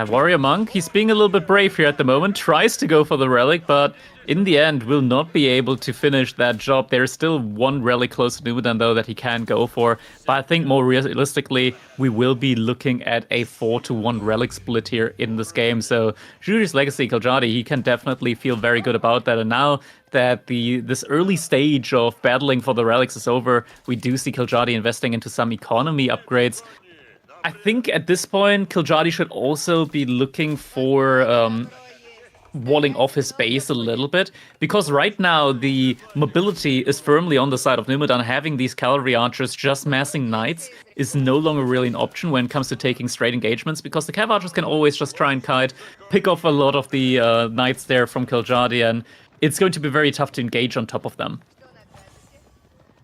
Warrior Monk, he's being a little bit brave here at the moment, tries to go for the relic, but in the end will not be able to finish that job. There's still 1 relic close to Numudan, though, that he can go for. But I think more realistically, we will be looking at a 4-to-1 relic split here in this game. So Juju's Legacy, Kiljardi, he can definitely feel very good about that. And now that this early stage of battling for the relics is over, we do see Kiljardi investing into some economy upgrades. I think at this point, Kiljardi should also be looking for walling off his base a little bit, because right now the mobility is firmly on the side of Numudan. Having these cavalry archers just massing knights is no longer really an option when it comes to taking straight engagements, because the cav archers can always just try and pick off a lot of the knights there from Kiljardi, and it's going to be very tough to engage on top of them.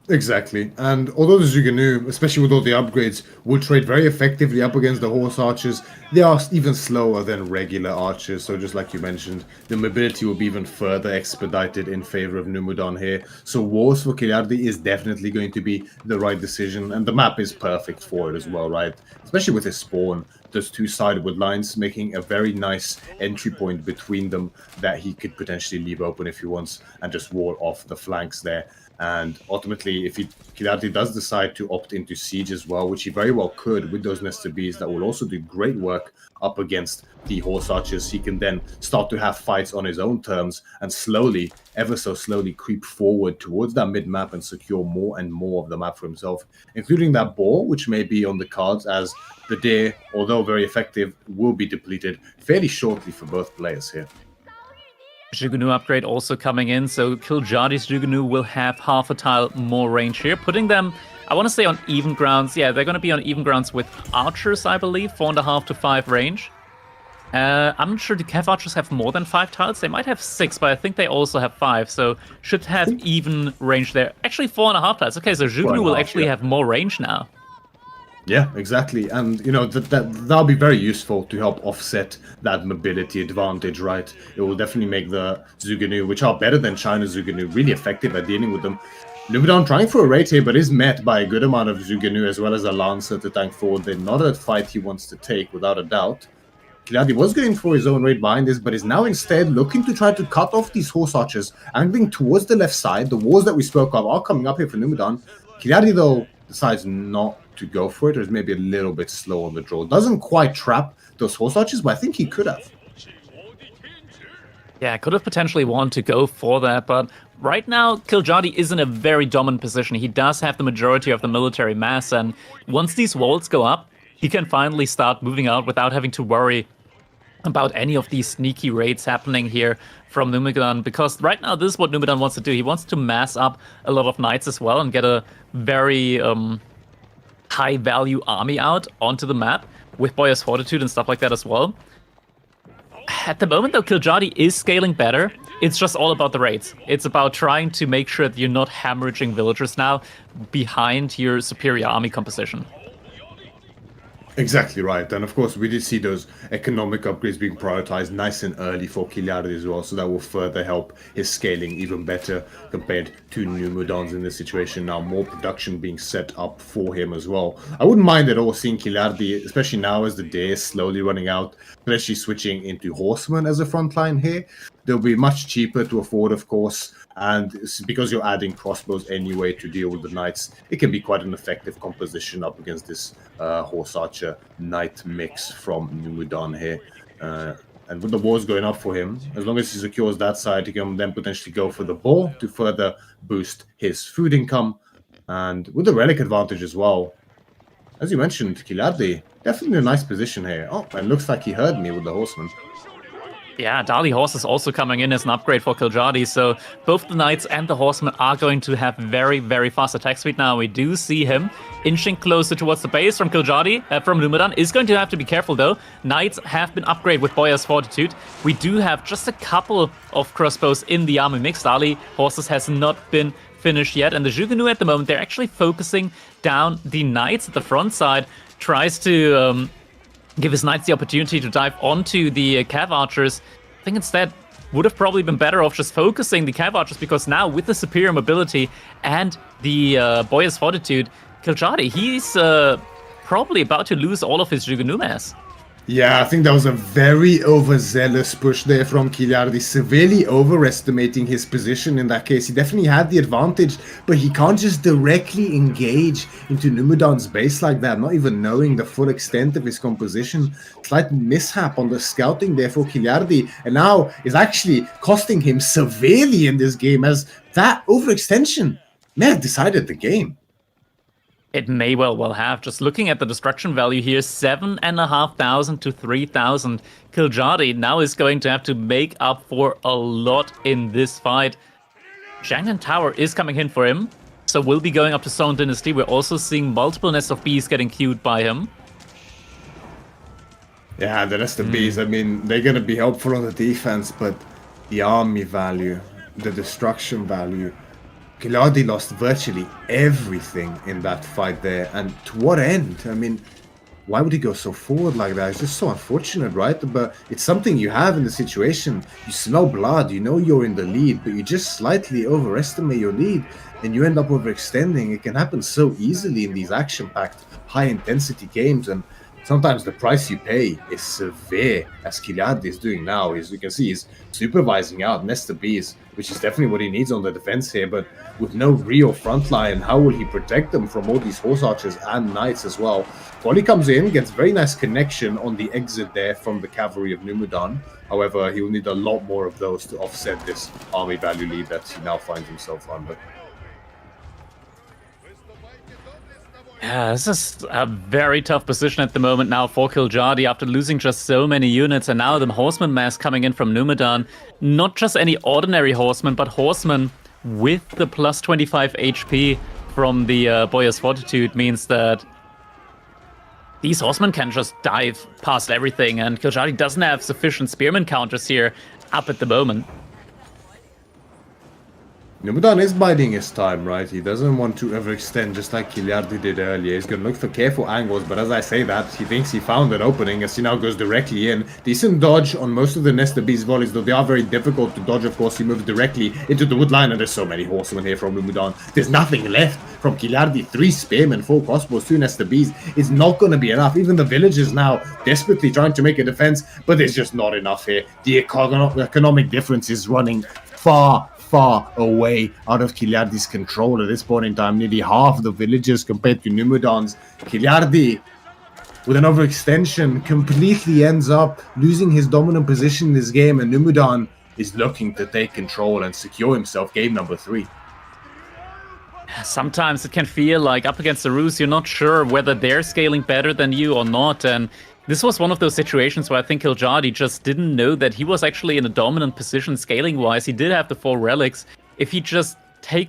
Exactly, and although the Jiganu, especially with all the upgrades, will trade very effectively up against the horse archers, they are even slower than regular archers, so just like you mentioned, the mobility will be even further expedited in favor of Numudan here. So wars for Kiljardi is definitely going to be the right decision, and the map is perfect for it as well, right? Especially with his spawn, those 2 sided wood lines, making a very nice entry point between them that he could potentially leave open if he wants, and just wall off the flanks there. And ultimately, if Kiljardi does decide to opt into siege as well, which he very well could with those nested bees that will also do great work up against the horse archers, he can then start to have fights on his own terms and slowly, ever so slowly, creep forward towards that mid-map and secure more and more of the map for himself, including that boar, which may be on the cards, as the deer, although very effective, will be depleted fairly shortly for both players here. Jugunu upgrade also coming in, so Kiljardi's Jugunu will have half a tile more range here, putting them, I want to say, on even grounds. Yeah, they're going to be on even grounds with archers, I believe, 4.5 to 5 range. I'm not sure, do Cav archers have more than 5 tiles? They might have 6, but I think they also have 5, so should have even range there. Actually, 4.5 tiles. Okay, so Jugunu will actually have more range now. Yeah, exactly, and you know that'll be very useful to help offset that mobility advantage, right? It will definitely make the Zuganu, which are better than China's Zuganu, really effective at dealing with them. Numudan trying for a raid here, but is met by a good amount of Zuganu as well as a Lancer to tank forward. They're not a fight he wants to take, without a doubt. Kiljardi was going for his own raid behind this, but is now instead looking to try to cut off these horse archers, angling towards the left side. The walls that we spoke of are coming up here for Numudan. Kiljardi, though, decides not to go for it, or is maybe a little bit slow on the draw. Doesn't quite trap those horse archers, but I think he could have. Yeah, could have potentially wanted to go for that, but right now, Kiljardi is in a very dominant position. He does have the majority of the military mass, and once these walls go up, he can finally start moving out without having to worry about any of these sneaky raids happening here from Numudan, because right now this is what Numudan wants to do. He wants to mass up a lot of knights as well and get a very high-value army out onto the map with Boyar's Fortitude and stuff like that as well. At the moment, though, Kiljardi is scaling better. It's just all about the raids. It's about trying to make sure that you're not hemorrhaging villagers now behind your superior army composition. Exactly right, and of course we did see those economic upgrades being prioritized nice and early for Kiljardi as well, so that will further help his scaling even better compared to Numudan's in this situation. Now more production being set up for him as well. I wouldn't mind at all seeing Kiljardi, especially now as the day is slowly running out, especially switching into horsemen as a front line here. They'll be much cheaper to afford, of course, and because you're adding crossbows anyway to deal with the knights, it can be quite an effective composition up against this horse archer knight mix from Numudan here. And with the wars going up for him, as long as he secures that side, he can then potentially go for the boar to further boost his food income. And with the relic advantage as well, as you mentioned, Kiljardi, definitely a nice position here. Oh, and looks like he heard me with the horseman. Yeah, Dali Horse is also coming in as an upgrade for Kiljardi, so both the Knights and the Horsemen are going to have very, very fast attack speed now. We do see him inching closer towards the base from Kiljardi, from Numudan. Is going to have to be careful though. Knights have been upgraded with Boya's Fortitude. We do have just a couple of crossbows in the army mix. Dali Horses has not been finished yet, and the Jugunu at the moment, they're actually focusing down the Knights at the front side, tries to give his Knights the opportunity to dive onto the Cav Archers. I think instead would have probably been better off just focusing the Cav Archers, because now with the superior mobility and the Boya's Fortitude, Kiljardi, he's probably about to lose all of his Jugunu mass. Yeah, I think that was a very overzealous push there from Kiljardi, severely overestimating his position in that case. He definitely had the advantage, but he can't just directly engage into Numudan's base like that, not even knowing the full extent of his composition. Slight mishap on the scouting there for Kiljardi, and now is actually costing him severely in this game, as that overextension may have decided the game. It may well have. Just looking at the destruction value here, 7,500 to 3,000. Kiljardi now is going to have to make up for a lot in this fight. Jiangnan Tower is coming in for him, so we'll be going up to Song Dynasty. We're also seeing multiple nests of bees getting queued by him. Yeah, the rest of bees, I mean, they're going to be helpful on the defense, but the army value, the destruction value, Kiljardi lost virtually everything in that fight there, and to what end? I mean, why would he go so forward like that? It's just so unfortunate, right? But it's something you have in the situation. You smell blood, you know you're in the lead, but you just slightly overestimate your lead, and you end up overextending. It can happen so easily in these action-packed, high-intensity games, and sometimes the price you pay is severe, as Kiljardi is doing now. As you can see, he's supervising out Nesta Bees, which is definitely what he needs on the defense here, but with no real front line, how will he protect them from all these horse archers and knights as well? Quali comes in, gets very nice connection on the exit there from the cavalry of Numudan. However, he will need a lot more of those to offset this army value lead that he now finds himself under. Yeah, this is a very tough position at the moment now for Kiljardi after losing just so many units, and now the horseman mass coming in from Numudan. Not just any ordinary horseman, but horsemen with the plus 25 HP from the Boya's Fortitude means that these horsemen can just dive past everything, and Kiljardi doesn't have sufficient spearman counters here up at the moment. Numudan is biding his time, right? He doesn't want to overextend just like Kiljardi did earlier. He's going to look for careful angles, but as I say that, he thinks he found an opening as he now goes directly in. Decent dodge on most of the Nesta Beast volleys, though they are very difficult to dodge. Of course, he moves directly into the wood line, and there's so many horsemen here from Numudan. There's nothing left from Kiljardi. 3 spearmen, 4 crossbows, 2 Nesta Bees. It's not going to be enough. Even the villagers now desperately trying to make a defense, but there's just not enough here. The economic difference is running far away out of Kiljardi's control at this point in time. Nearly half the villagers compared to Numudan's. Kiljardi, with an overextension, completely ends up losing his dominant position in this game, and Numudan is looking to take control and secure himself game number 3. Sometimes it can feel like up against the Rus, you're not sure whether they're scaling better than you or not, and this was one of those situations where I think Kiljardi just didn't know that he was actually in a dominant position scaling-wise. He did have the 4 relics. If he just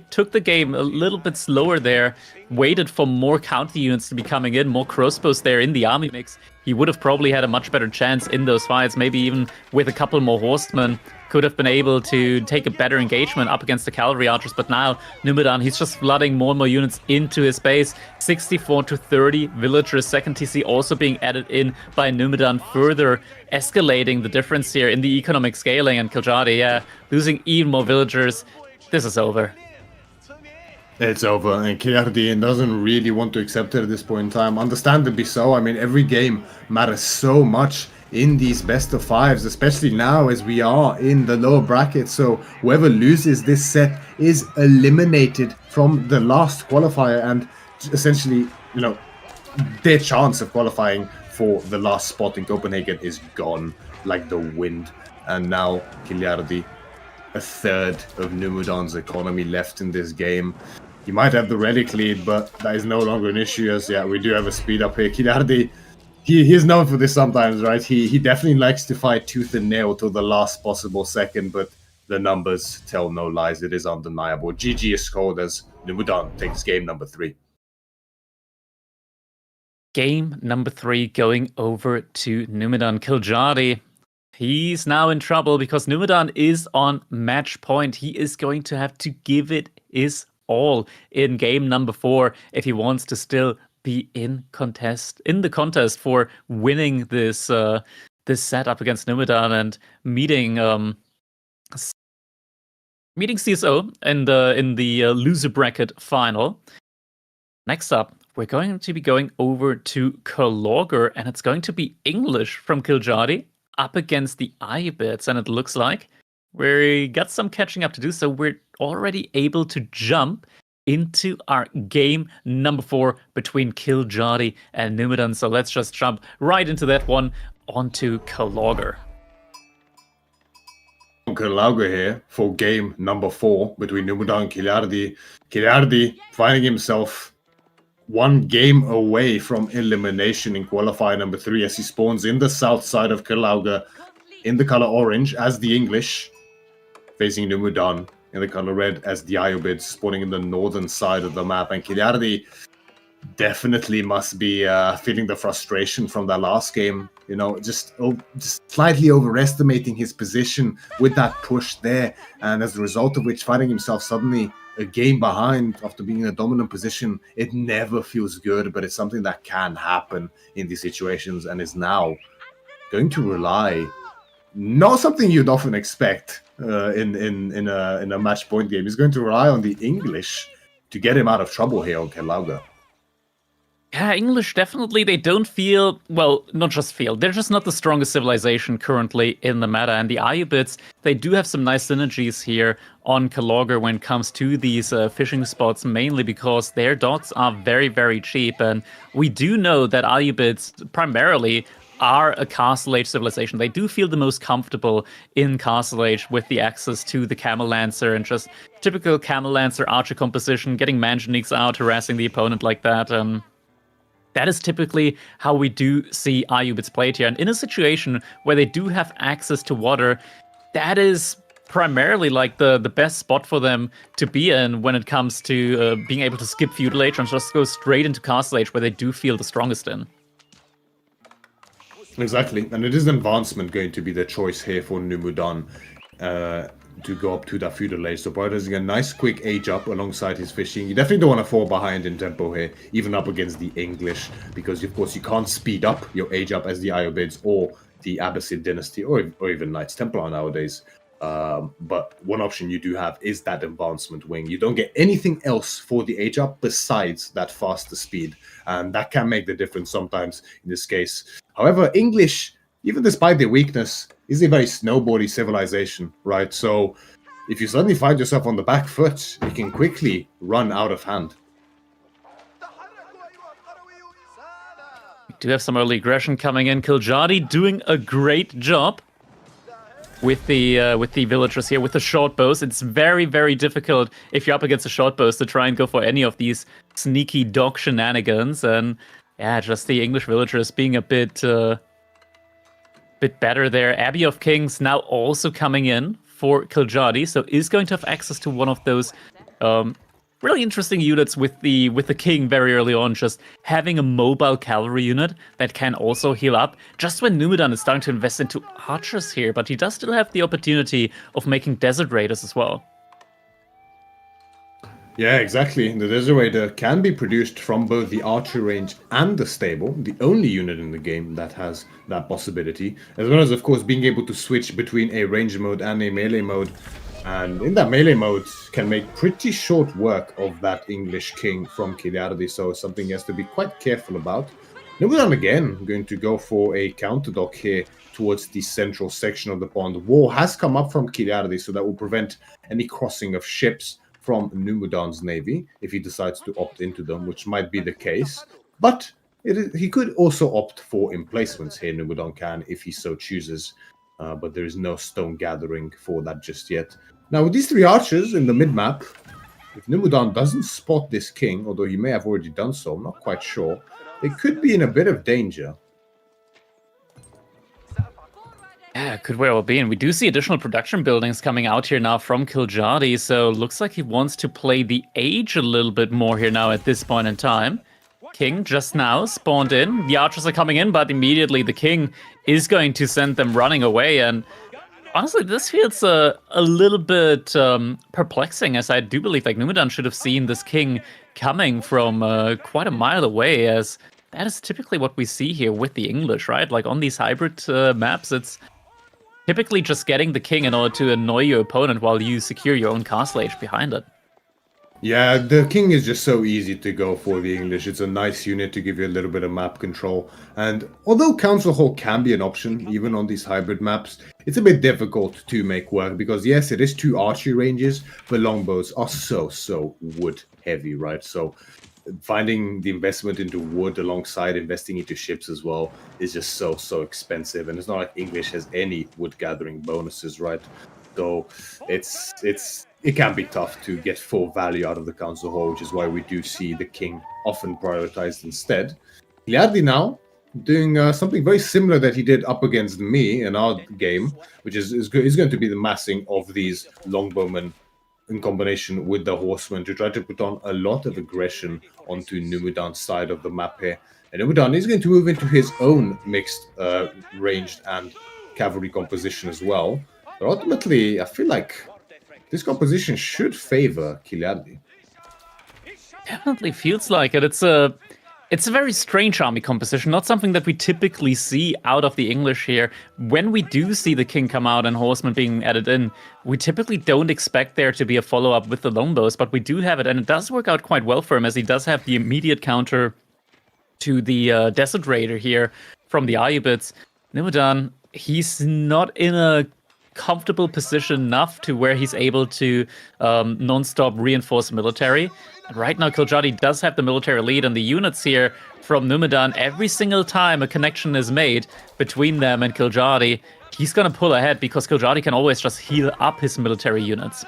took the game a little bit slower there, waited for more counter units to be coming in, more crossbows there in the army mix, he would have probably had a much better chance in those fights. Maybe even with a couple more horsemen, could have been able to take a better engagement up against the cavalry archers. But now Numudan, he's just flooding more and more units into his base. 64 to 30 villagers, second TC also being added in by Numudan, further escalating the difference here in the economic scaling. And Kiljardi, yeah, losing even more villagers. This is over. It's over, and Kiljardi doesn't really want to accept it at this point in time. Understandably so. I mean, every game matters so much in these best of 5s, especially now as we are in the lower bracket. So whoever loses this set is eliminated from the last qualifier, and essentially, you know, their chance of qualifying for the last spot in Copenhagen is gone like the wind. And now Kiljardi, a third of Numudan's economy left in this game. You might have the relic lead, but that is no longer an issue, as yeah, we do have a speed up here. Kiljardi He's known for this sometimes, right? He definitely likes to fight tooth and nail till the last possible second, but the numbers tell no lies. It is undeniable. GG is scored as Numudan takes game number 3. Game number 3 going over to Numudan. Kiljardi, he's now in trouble because Numudan is on match point. He is going to have to give it his all in game number 4 if he wants to still be in the contest for winning this this setup against Numudan and meeting CSO in the loser bracket final. Next up, we're going to be going over to Kalogger, and it's going to be English from Kiljardi up against the Ayubits, and it looks like we got some catching up to do, so we're already able to jump into our game number 4 between Kiljardi and Numudan. So let's just jump right into that one onto Kalogger. Kalogger here for game number 4 between Numudan and Kiljardi. Kiljardi finding himself one game away from elimination in qualifier number 3 as he spawns in the south side of Kalogger in the color orange as the English, facing Numudan in the color red as the Ayubids, spawning in the northern side of the map. And Kiljardi definitely must be feeling the frustration from that last game. You know, just slightly overestimating his position with that push there, and as a result of which finding himself suddenly a game behind after being in a dominant position. It never feels good, but it's something that can happen in these situations, and is now going to rely, not something you'd often expect in a match point game. He's going to rely on the English to get him out of trouble here on Kalogger. Yeah, English definitely, they don't feel, well, not just feel, they're just not the strongest civilization currently in the meta. And the Ayubids, they do have some nice synergies here on Kalogger when it comes to these fishing spots, mainly because their dots are very, very cheap. And we do know that Ayubids primarily are a Castle Age civilization. They do feel the most comfortable in Castle Age with the access to the Camel Lancer and just typical Camel Lancer archer composition, getting Manjaniques out, harassing the opponent like that. That is typically how we do see Ayubids played here. And in a situation where they do have access to water, that is primarily like the best spot for them to be in when it comes to being able to skip Feudal Age and just go straight into Castle Age, where they do feel the strongest in. Exactly, and it is advancement going to be the choice here for Numudan to go up to that feudal age. So prioritizing a nice quick age up alongside his fishing. You definitely don't want to fall behind in tempo here, even up against the English, because of course you can't speed up your age up as the Ayubids or the Abbasid dynasty or even Knights Templar nowadays. But one option you do have is that advancement wing. You don't get anything else for the age up besides that faster speed, and that can make the difference sometimes in this case. However, English, even despite their weakness, is a very snowboardy civilization, right? So if you suddenly find yourself on the back foot, you can quickly run out of hand. We do have some early aggression coming in. Kiljardi doing a great job with the villagers here, with the short bows. It's very, very difficult if you're up against the short bows to try and go for any of these sneaky dog shenanigans. And yeah, just the English villagers being a bit better there. Abbey of Kings now also coming in for Kiljardi, so is going to have access to one of those really interesting units with the king very early on, just having a mobile cavalry unit that can also heal up. Just when Numudan is starting to invest into archers here, but he does still have the opportunity of making Desert Raiders as well. Yeah, exactly. The Desert Raider can be produced from both the archer range and the stable, the only unit in the game that has that possibility, as well as, of course, being able to switch between a range mode and a melee mode. And in that melee mode, can make pretty short work of that English king from Kiljardi, so it's something he has to be quite careful about. Numudan again going to go for a counterdock here towards the central section of the pond. Wall has come up from Kiljardi, so that will prevent any crossing of ships from Numudan's navy if he decides to opt into them, which might be the case. But he could also opt for emplacements here, Numudan can, if he so chooses. But there is no stone gathering for that just yet. Now, with these three archers in the mid-map, if Numudan doesn't spot this king, although he may have already done so, I'm not quite sure, they could be in a bit of danger. Yeah, could very well be. And we do see additional production buildings coming out here now from Kiljardi, so looks like he wants to play the age a little bit more here now at this point in time. King just now spawned in. The archers are coming in, but immediately the king is going to send them running away. And honestly, this feels a little bit perplexing, as I do believe like Numudan should have seen this king coming from quite a mile away, as that is typically what we see here with the English, right? Like on these hybrid maps, it's typically just getting the king in order to annoy your opponent while you secure your own castle age behind it. Yeah, the king is just so easy to go for the English. It's a nice unit to give you a little bit of map control. And although Council Hall can be an option, even on these hybrid maps, it's a bit difficult to make work because, yes, it is 2 archery ranges, but longbows are so wood heavy, right? So finding the investment into wood alongside investing into ships as well is just so expensive. And it's not like English has any wood gathering bonuses, right? So it can be tough to get full value out of the Council Hall, which is why we do see the king often prioritized instead. Kiljardi now doing something very similar that he did up against me in our game, which is going to be the massing of these longbowmen in combination with the horsemen to try to put on a lot of aggression onto Numudan's side of the map here. And Numudan is going to move into his own mixed ranged and cavalry composition as well. But ultimately, I feel like this composition should favor Kiljardi. Definitely feels like it. It's a very strange army composition, not something that we typically see out of the English here. When we do see the king come out and horsemen being added in, we typically don't expect there to be a follow-up with the longbows, but we do have it, and it does work out quite well for him, as he does have the immediate counter to the Desert Raider here from the Ayubids. Numudan, he's not in a comfortable position enough to where he's able to non-stop reinforce military. And right now, Kiljardi does have the military lead, and the units here from Numudan, every single time a connection is made between them and Kiljardi, he's going to pull ahead because Kiljardi can always just heal up his military units.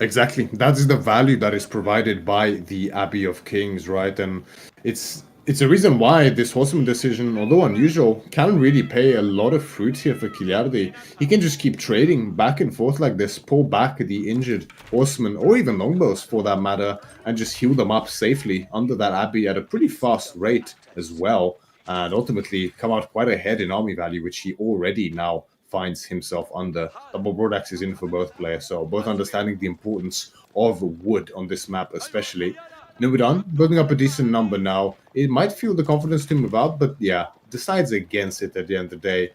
Exactly. That is the value that is provided by the Abbey of Kings, right? And it's a reason why this horseman decision, although unusual, can really pay a lot of fruit here for Kiljardi. He can just keep trading back and forth like this, pull back the injured horsemen, or even longbows for that matter, and just heal them up safely under that abbey at a pretty fast rate as well, and ultimately come out quite ahead in army value, which he already now finds himself under. Double broadaxe is in for both players, so both understanding the importance of wood on this map especially. Numudan, building up a decent number now. It might feel the confidence to move out, but yeah, decides against it at the end of the day.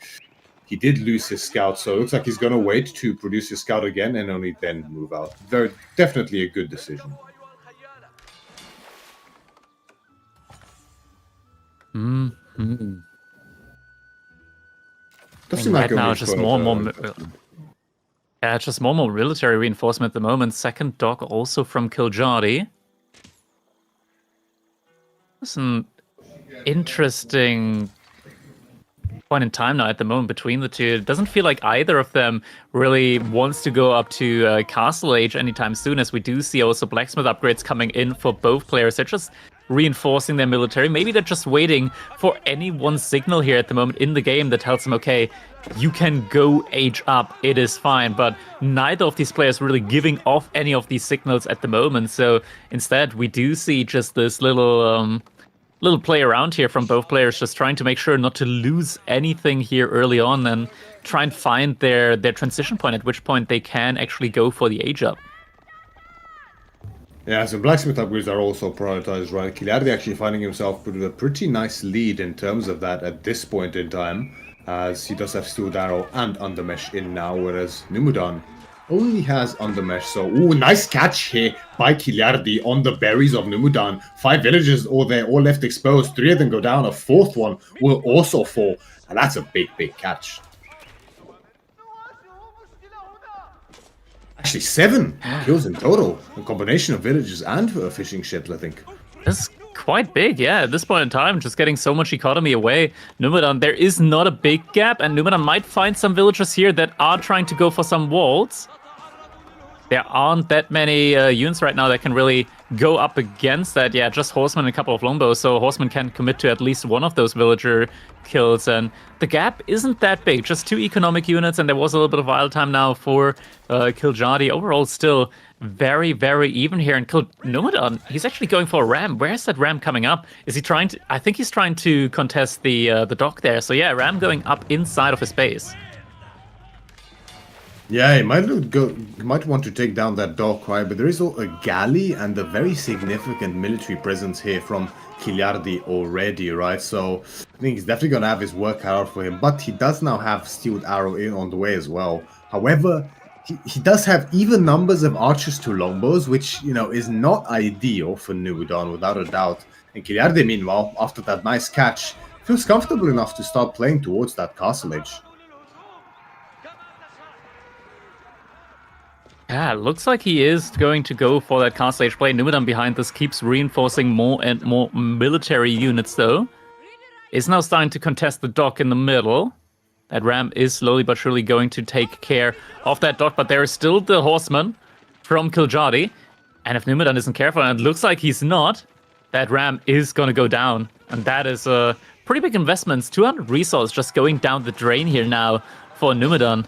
He did lose his scout, so it looks like he's going to wait to produce his scout again and only then move out. Very definitely a good decision. Mm-hmm. Right now, just more and more. Just more and more military reinforcement at the moment. Second dog also from Kiljardi. It's an interesting point in time now at the moment between the two. It doesn't feel like either of them really wants to go up to Castle Age anytime soon, as we do see also blacksmith upgrades coming in for both players. They're just reinforcing their military. Maybe they're just waiting for any one signal here at the moment in the game that tells them, okay, you can go age up, it is fine. But neither of these players really giving off any of these signals at the moment. So instead, we do see just this little play around here from both players, just trying to make sure not to lose anything here early on and try and find their transition point, at which point they can actually go for the age up. Yeah, so blacksmith upgrades are also prioritized, right? Kiljardi actually finding himself with a pretty nice lead in terms of that at this point in time, as he does have Steel Darrow and Undermesh in now, whereas Numudan only has Undermesh. So, ooh, nice catch here by Kiljardi on the berries of Numudan. 5 villages all there, all left exposed. 3 of them go down. A 4th one will also fall. And that's a big catch. Actually, 7 kills in total. A combination of villages and fishing ships, I think. That's quite big, yeah. At this point in time, just getting so much economy away. Numudan, there is not a big gap, and Numudan might find some villagers here that are trying to go for some walls. There aren't that many units right now that can really go up against that. Yeah, just Horseman and a couple of Longbows, so Horseman can commit to at least one of those villager kills, and the gap isn't that big, just 2 economic units, and there was a little bit of wild time now for Kiljardi. Overall, still very, very even here, and Numudan, he's actually going for a ram. Where's that ram coming up? Is he trying to... I think he's trying to contest the dock there, so yeah, ram going up inside of his base. Yeah, he might want to take down that dock, right? But there is a galley and a very significant military presence here from Kiljardi already, right? So I think he's definitely going to have his work cut out for him. But he does now have Steeled Arrow in on the way as well. However, he does have even numbers of archers to longbows, which, you know, is not ideal for Numudan, without a doubt. And Kiljardi, meanwhile, after that nice catch, feels comfortable enough to start playing towards that castle edge. Yeah, looks like he is going to go for that castle age play. Numudan behind this keeps reinforcing more and more military units, though. Is now starting to contest the dock in the middle. That ram is slowly but surely going to take care of that dock, but there is still the horseman from Kiljardi. And if Numudan isn't careful, and it looks like he's not, that ram is going to go down. And that is a pretty big investments. 200 resource just going down the drain here now for Numudan.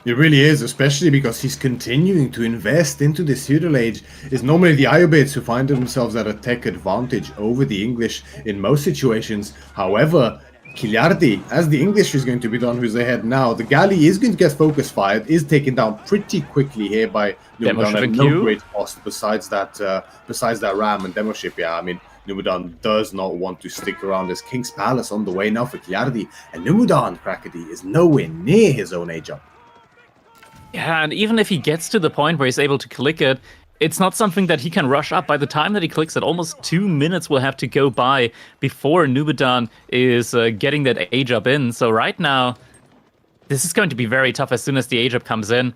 It really is, especially because he's continuing to invest into this feudal age. It's normally the Iobates who find themselves at a tech advantage over the English in most situations. However, Kiljardi, as the English is going to be the one who's ahead now, the galley is going to get focus fired, is taken down pretty quickly here by Numudan at no great cost besides that ram and demo ship. Yeah, I mean, Numudan does not want to stick around. There's King's Palace on the way now for Kiljardi, and Numudan, Crackedy, is nowhere near his own age up. Yeah, and even if he gets to the point where he's able to click it, it's not something that he can rush up. By the time that he clicks it, almost 2 minutes will have to go by before Numudan is getting that age up in. So right now, this is going to be very tough as soon as the age up comes in.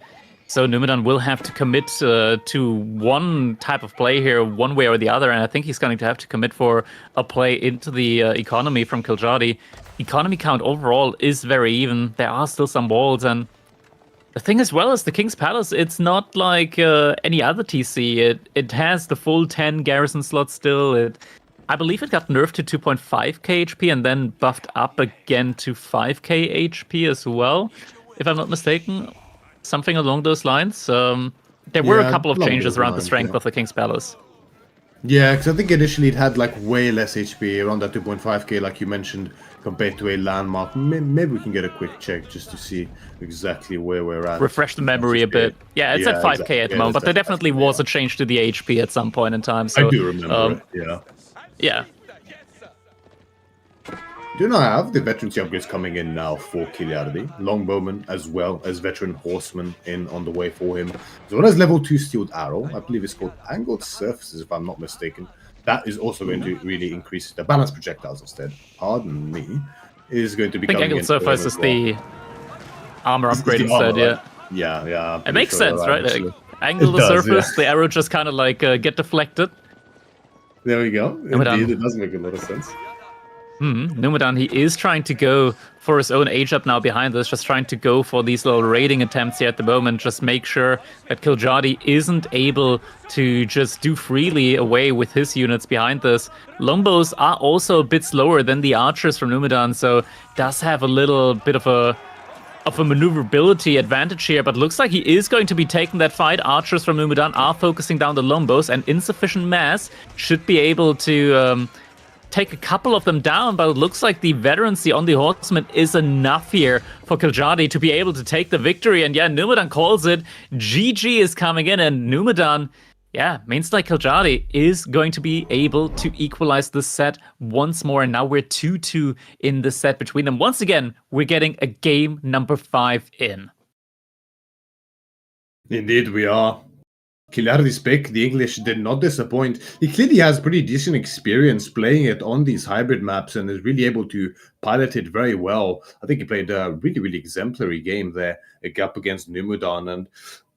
So Numudan will have to commit to one type of play here, one way or the other, and I think he's going to have to commit for a play into the economy from Kiljardi. Economy count overall is very even. There are still some walls, and the thing as well is the King's Palace, it's not like any other TC. It has the full 10 garrison slots still. I believe it got nerfed to 2.5k HP and then buffed up again to 5k HP as well, if I'm not mistaken. Something along those lines. There were a couple of changes around the strength of the King's Palace. Yeah, because I think initially it had like way less HP, around that 2.5k like you mentioned, compared to a landmark. Maybe we can get a quick check just to see exactly where we're at. Refresh the memory a bit. Yeah, it's at 5k exactly. At the moment, but there definitely was a change to the HP at some point in time. So, I do remember it, yeah. Yeah. Do not have the veterancy upgrades coming in now for Kiljardi. Longbowman as well as veteran horseman in on the way for him. As well as level 2 Steeled Arrow. I believe it's called Angled Surfaces if I'm not mistaken. That is also going to really increase the balance projectiles instead. Pardon me. Is going to be coming in. Angled Surface is the armor upgrade instead, right? Yeah. It makes sense, right? Like, angle the surface, the arrow just kind of like get deflected. There we go. Indeed, it does make a lot of sense. Numudan, he is trying to go for his own age up now behind this, just trying to go for these little raiding attempts here at the moment, just make sure that Kiljardi isn't able to just do freely away with his units behind this. Longbows are also a bit slower than the archers from Numudan, so does have a little bit of a maneuverability advantage here, but looks like he is going to be taking that fight. Archers from Numudan are focusing down the longbows, and insufficient mass should be able to take a couple of them down, but it looks like the veterancy on the horsemen is enough here for Kiljardi to be able to take the victory. And yeah, Numudan calls it. GG is coming in, and Numudan, means like Kiljardi is going to be able to equalize the set once more. And now we're 2-2 in the set between them. Once again, we're getting a game number 5 in. Indeed, we are. Kiljardi's pick, the English did not disappoint. He clearly has pretty decent experience playing it on these hybrid maps and is really able to pilot it very well. I think he played a really, really exemplary game there, up against Numudan. And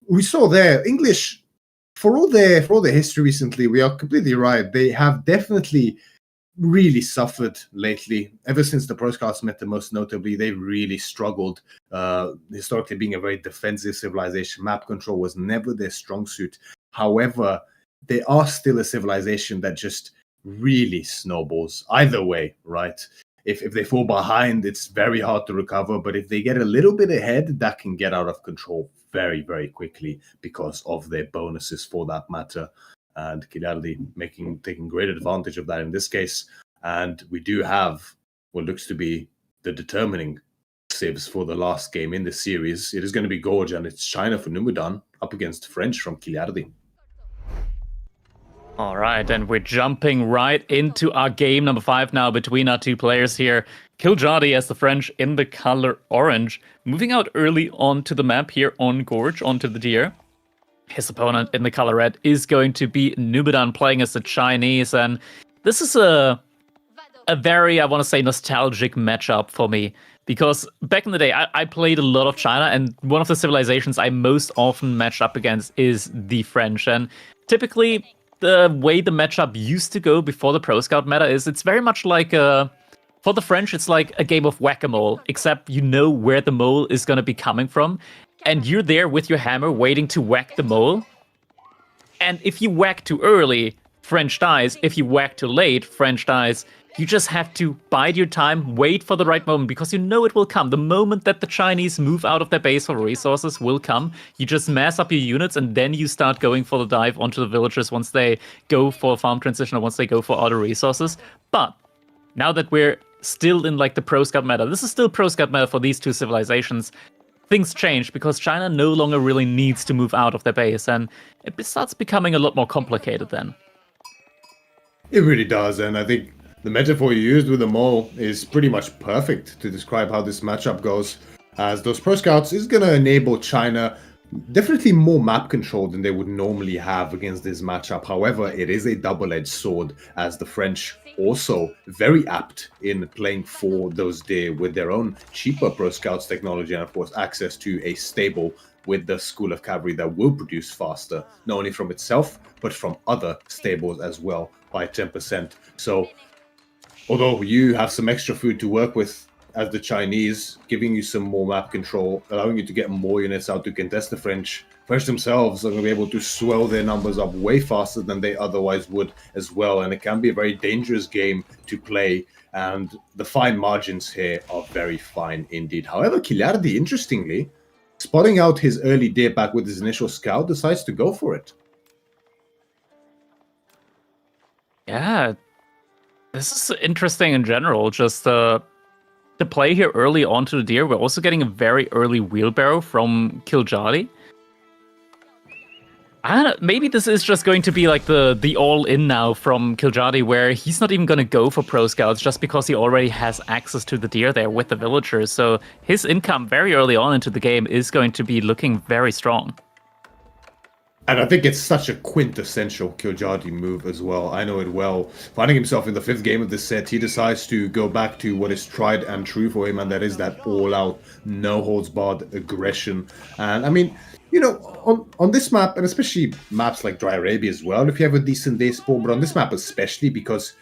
we saw there, English, for all their history recently, we are completely right. They have definitely really suffered lately. Ever since the Proscars met them, most notably, they really struggled. Historically being a very defensive civilization, map control was never their strong suit. However, they are still a civilization that just really snowballs either way, right? If they fall behind, it's very hard to recover. But if they get a little bit ahead, that can get out of control very, very quickly because of their bonuses for that matter. And Kiljardi taking great advantage of that in this case. And we do have what looks to be the determining civs for the last game in the series. It is going to be Gorge, and it's China for Numudan up against French from Kiljardi. All right, and we're jumping right into our game number 5 now between our two players here. Kiljardi as the French in the color orange, moving out early onto the map here on Gorge, onto the deer. His opponent in the color red is going to be Numudan playing as the Chinese, and this is a very, I want to say, nostalgic matchup for me. Because back in the day, I played a lot of China, and one of the civilizations I most often matched up against is the French. And typically, the way the matchup used to go before the Pro Scout meta is it's very much like for the French, it's like a game of whack-a-mole, except you know where the mole is going to be coming from, and you're there with your hammer waiting to whack the mole. And if you whack too early, French dies. If you whack too late, French dies. You just have to bide your time, wait for the right moment, because you know it will come. The moment that the Chinese move out of their base for resources will come. You just mass up your units, and then you start going for the dive onto the villagers once they go for farm transition or once they go for other resources. But now that we're still in like the Pro Scout meta, this is still Pro Scout meta for these two civilizations, things change because China no longer really needs to move out of their base, and it starts becoming a lot more complicated then. It really does, and I think the metaphor you used with the mole is pretty much perfect to describe how this matchup goes, as those Pro Scouts is going to enable China definitely more map control than they would normally have against this matchup. However, it is a double-edged sword, as the French also very apt in playing for those deer with their own cheaper Pro Scouts technology and, of course, access to a stable with the School of Cavalry that will produce faster, not only from itself, but from other stables as well by 10%. So although you have some extra food to work with as the Chinese, giving you some more map control, allowing you to get more units out to contest the French. French themselves are going to be able to swell their numbers up way faster than they otherwise would as well. And it can be a very dangerous game to play. And the fine margins here are very fine indeed. However, Kiljardi, interestingly, spotting out his early deer back with his initial scout, decides to go for it. Yeah, this is interesting in general. Just the play here early onto the deer. We're also getting a very early wheelbarrow from Kiljardi. I don't know, maybe this is just going to be like the all-in now from Kiljardi, where he's not even going to go for Pro Scouts just because he already has access to the deer there with the villagers. So his income very early on into the game is going to be looking very strong. And I think it's such a quintessential Kiljardi move as well. I know it well. Finding himself in the 5th game of this set, he decides to go back to what is tried and true for him, and that is that all-out, no-holds-barred aggression. And I mean, you know, on this map, and especially maps like Dry Arabia as well, if you have a decent day spawn, but on this map especially, because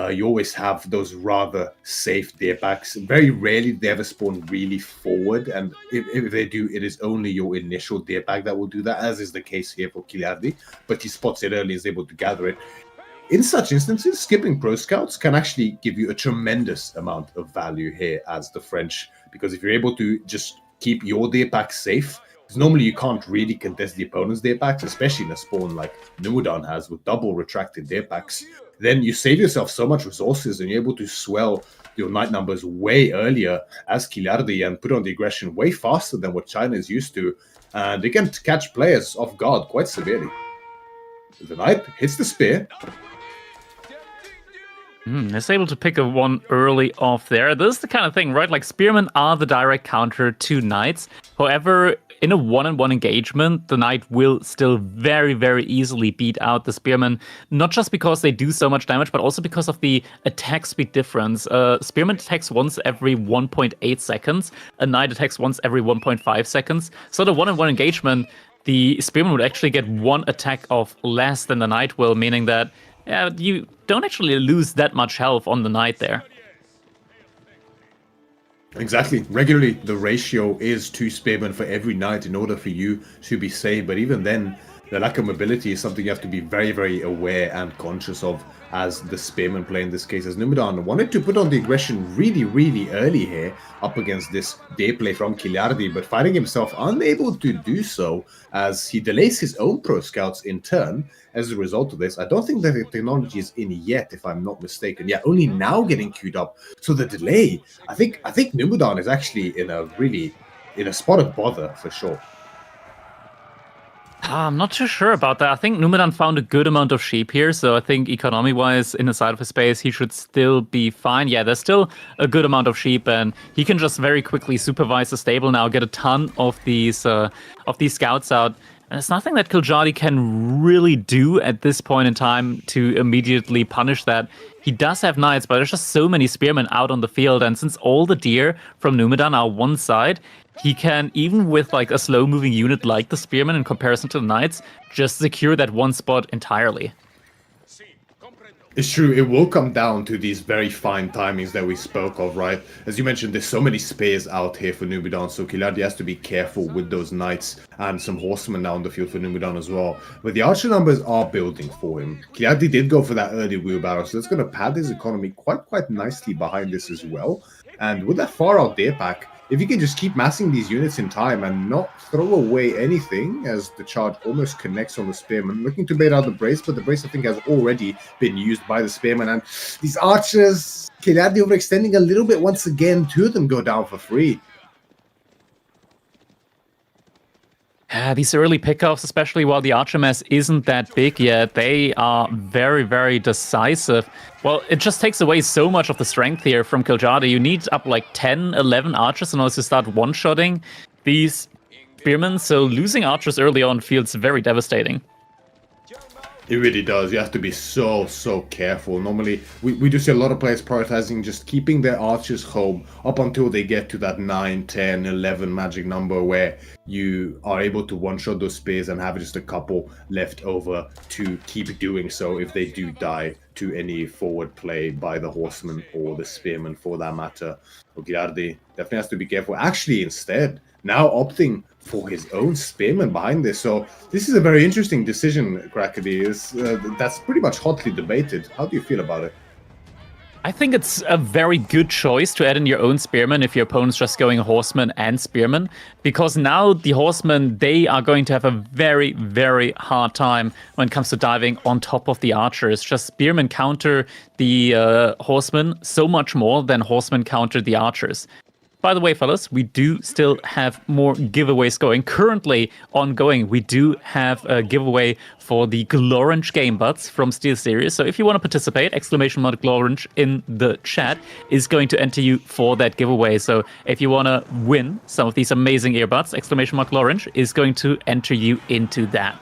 you always have those rather safe deer packs. Very rarely they ever spawn really forward, and if they do, it is only your initial deer pack that will do that, as is the case here for Kiljardi, but he spots it early, is able to gather it. In such instances, skipping Pro Scouts can actually give you a tremendous amount of value here as the French, because if you're able to just keep your deer pack safe, because normally you can't really contest the opponent's deer packs, especially in a spawn like Numudan has with double retracted deer packs, then you save yourself so much resources and you're able to swell your night numbers way earlier as Kiljardi and put on the aggression way faster than what China is used to. And they can catch players off guard quite severely. The knight hits the spear. It's able to pick a one early off there. This is the kind of thing, right? Like, spearmen are the direct counter to knights. However, in a one-on-one engagement, the knight will still very, very easily beat out the spearmen, not just because they do so much damage, but also because of the attack speed difference. Spearman attacks once every 1.8 seconds, a knight attacks once every 1.5 seconds. So the one-on-one engagement, the spearman would actually get one attack of less than the knight will, meaning that you don't actually lose that much health on the knight there. Exactly. Regularly, the ratio is 2 spearmen for every knight in order for you to be safe. But even then, the lack of mobility is something you have to be very, very aware and conscious of as the Spearman play in this case, as Numudan wanted to put on the aggression really, really early here up against this day play from Kiljardi, but finding himself unable to do so as he delays his own pro scouts in turn as a result of this. I don't think that the technology is in yet, if I'm not mistaken. Yeah, only now getting queued up. So the delay, I think Numudan is actually in a spot of bother for sure. I'm not too sure about that. I think Numudan found a good amount of sheep here, so I think economy-wise, in the side of his space, he should still be fine. Yeah, there's still a good amount of sheep, and he can just very quickly supervise the stable now, get a ton of these scouts out. And it's nothing that Kiljardi can really do at this point in time to immediately punish that. He does have knights, but there's just so many spearmen out on the field, and since all the deer from Numudan are one side, he can, even with like a slow-moving unit like the spearmen in comparison to the knights, just secure that one spot entirely. It's true, it will come down to these very fine timings that we spoke of, right? As you mentioned, there's so many spears out here for Numudan, so Kiljardi has to be careful with those knights and some horsemen now on the field for Numudan as well. But the archer numbers are building for him. Kiljardi did go for that early wheelbarrow, so that's going to pad his economy quite nicely behind this as well. And with that far out deer pack, if you can just keep massing these units in time and not throw away anything as the charge almost connects on the spearman, looking to bait out the brace, but the brace I think has already been used by the spearman. And these archers, Kiljardi overextending a little bit once again, two of them go down for free. These early pickoffs, especially while the archer mass isn't that big yet, they are very, very decisive. Well, it just takes away so much of the strength here from Kiljardi. You need up like 10, 11 archers in order to start one-shotting these spearmen, so losing archers early on feels very devastating. It really does. You have to be so careful. Normally, we do see a lot of players prioritizing just keeping their archers home up until they get to that 9, 10, 11 magic number where you are able to one-shot those spears and have just a couple left over to keep doing so if they do die to any forward play by the horseman or the spearman for that matter. Kiljardi definitely has to be careful. Actually, instead, now opting for his own spearman behind this. So this is a very interesting decision, Crackedy. That's pretty much hotly debated. How do you feel about it? I think it's a very good choice to add in your own spearman if your opponent's just going horseman and spearman, because now the horsemen, they are going to have a very, very hard time when it comes to diving on top of the archers. Just spearmen counter the horsemen so much more than horsemen counter the archers. By the way, fellas, we do still have more giveaways going. Currently ongoing, we do have a giveaway for the Glorange game buds from Steelseries. So if you want to participate, !Glorange in the chat is going to enter you for that giveaway. So if you want to win some of these amazing earbuds, !Glorange is going to enter you into that.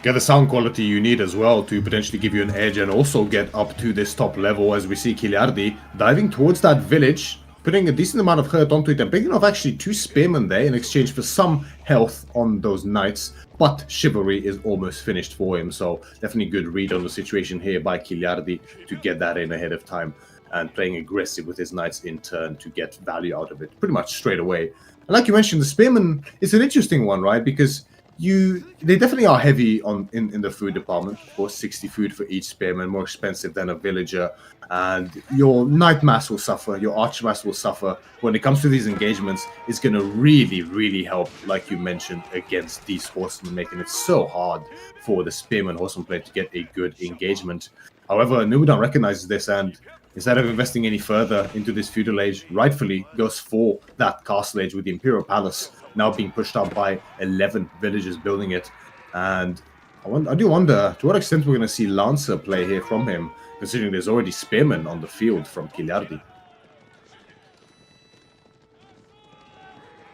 Get the sound quality you need as well to potentially give you an edge and also get up to this top level as we see Kiljardi diving towards that village, putting a decent amount of hurt onto it and picking off actually 2 spearmen there in exchange for some health on those knights. But chivalry is almost finished for him, so definitely good read on the situation here by Kiljardi to get that in ahead of time and playing aggressive with his knights in turn to get value out of it pretty much straight away. And like you mentioned, the spearmen is an interesting one, right? Because they definitely are heavy on in the food department. Of course, 60 food for each spearman, more expensive than a villager. And your knight mass will suffer, your archer mass will suffer. When it comes to these engagements, it's going to really help, like you mentioned, against these horsemen, making it so hard for the spearman horseman player to get a good engagement. However, Numudan recognizes this and instead of investing any further into this feudal age, rightfully goes for that castle age with the Imperial Palace now being pushed up by 11 villagers building it. And I do wonder to what extent we're going to see Lancer play here from him, considering there's already spearmen on the field from Kiljardi.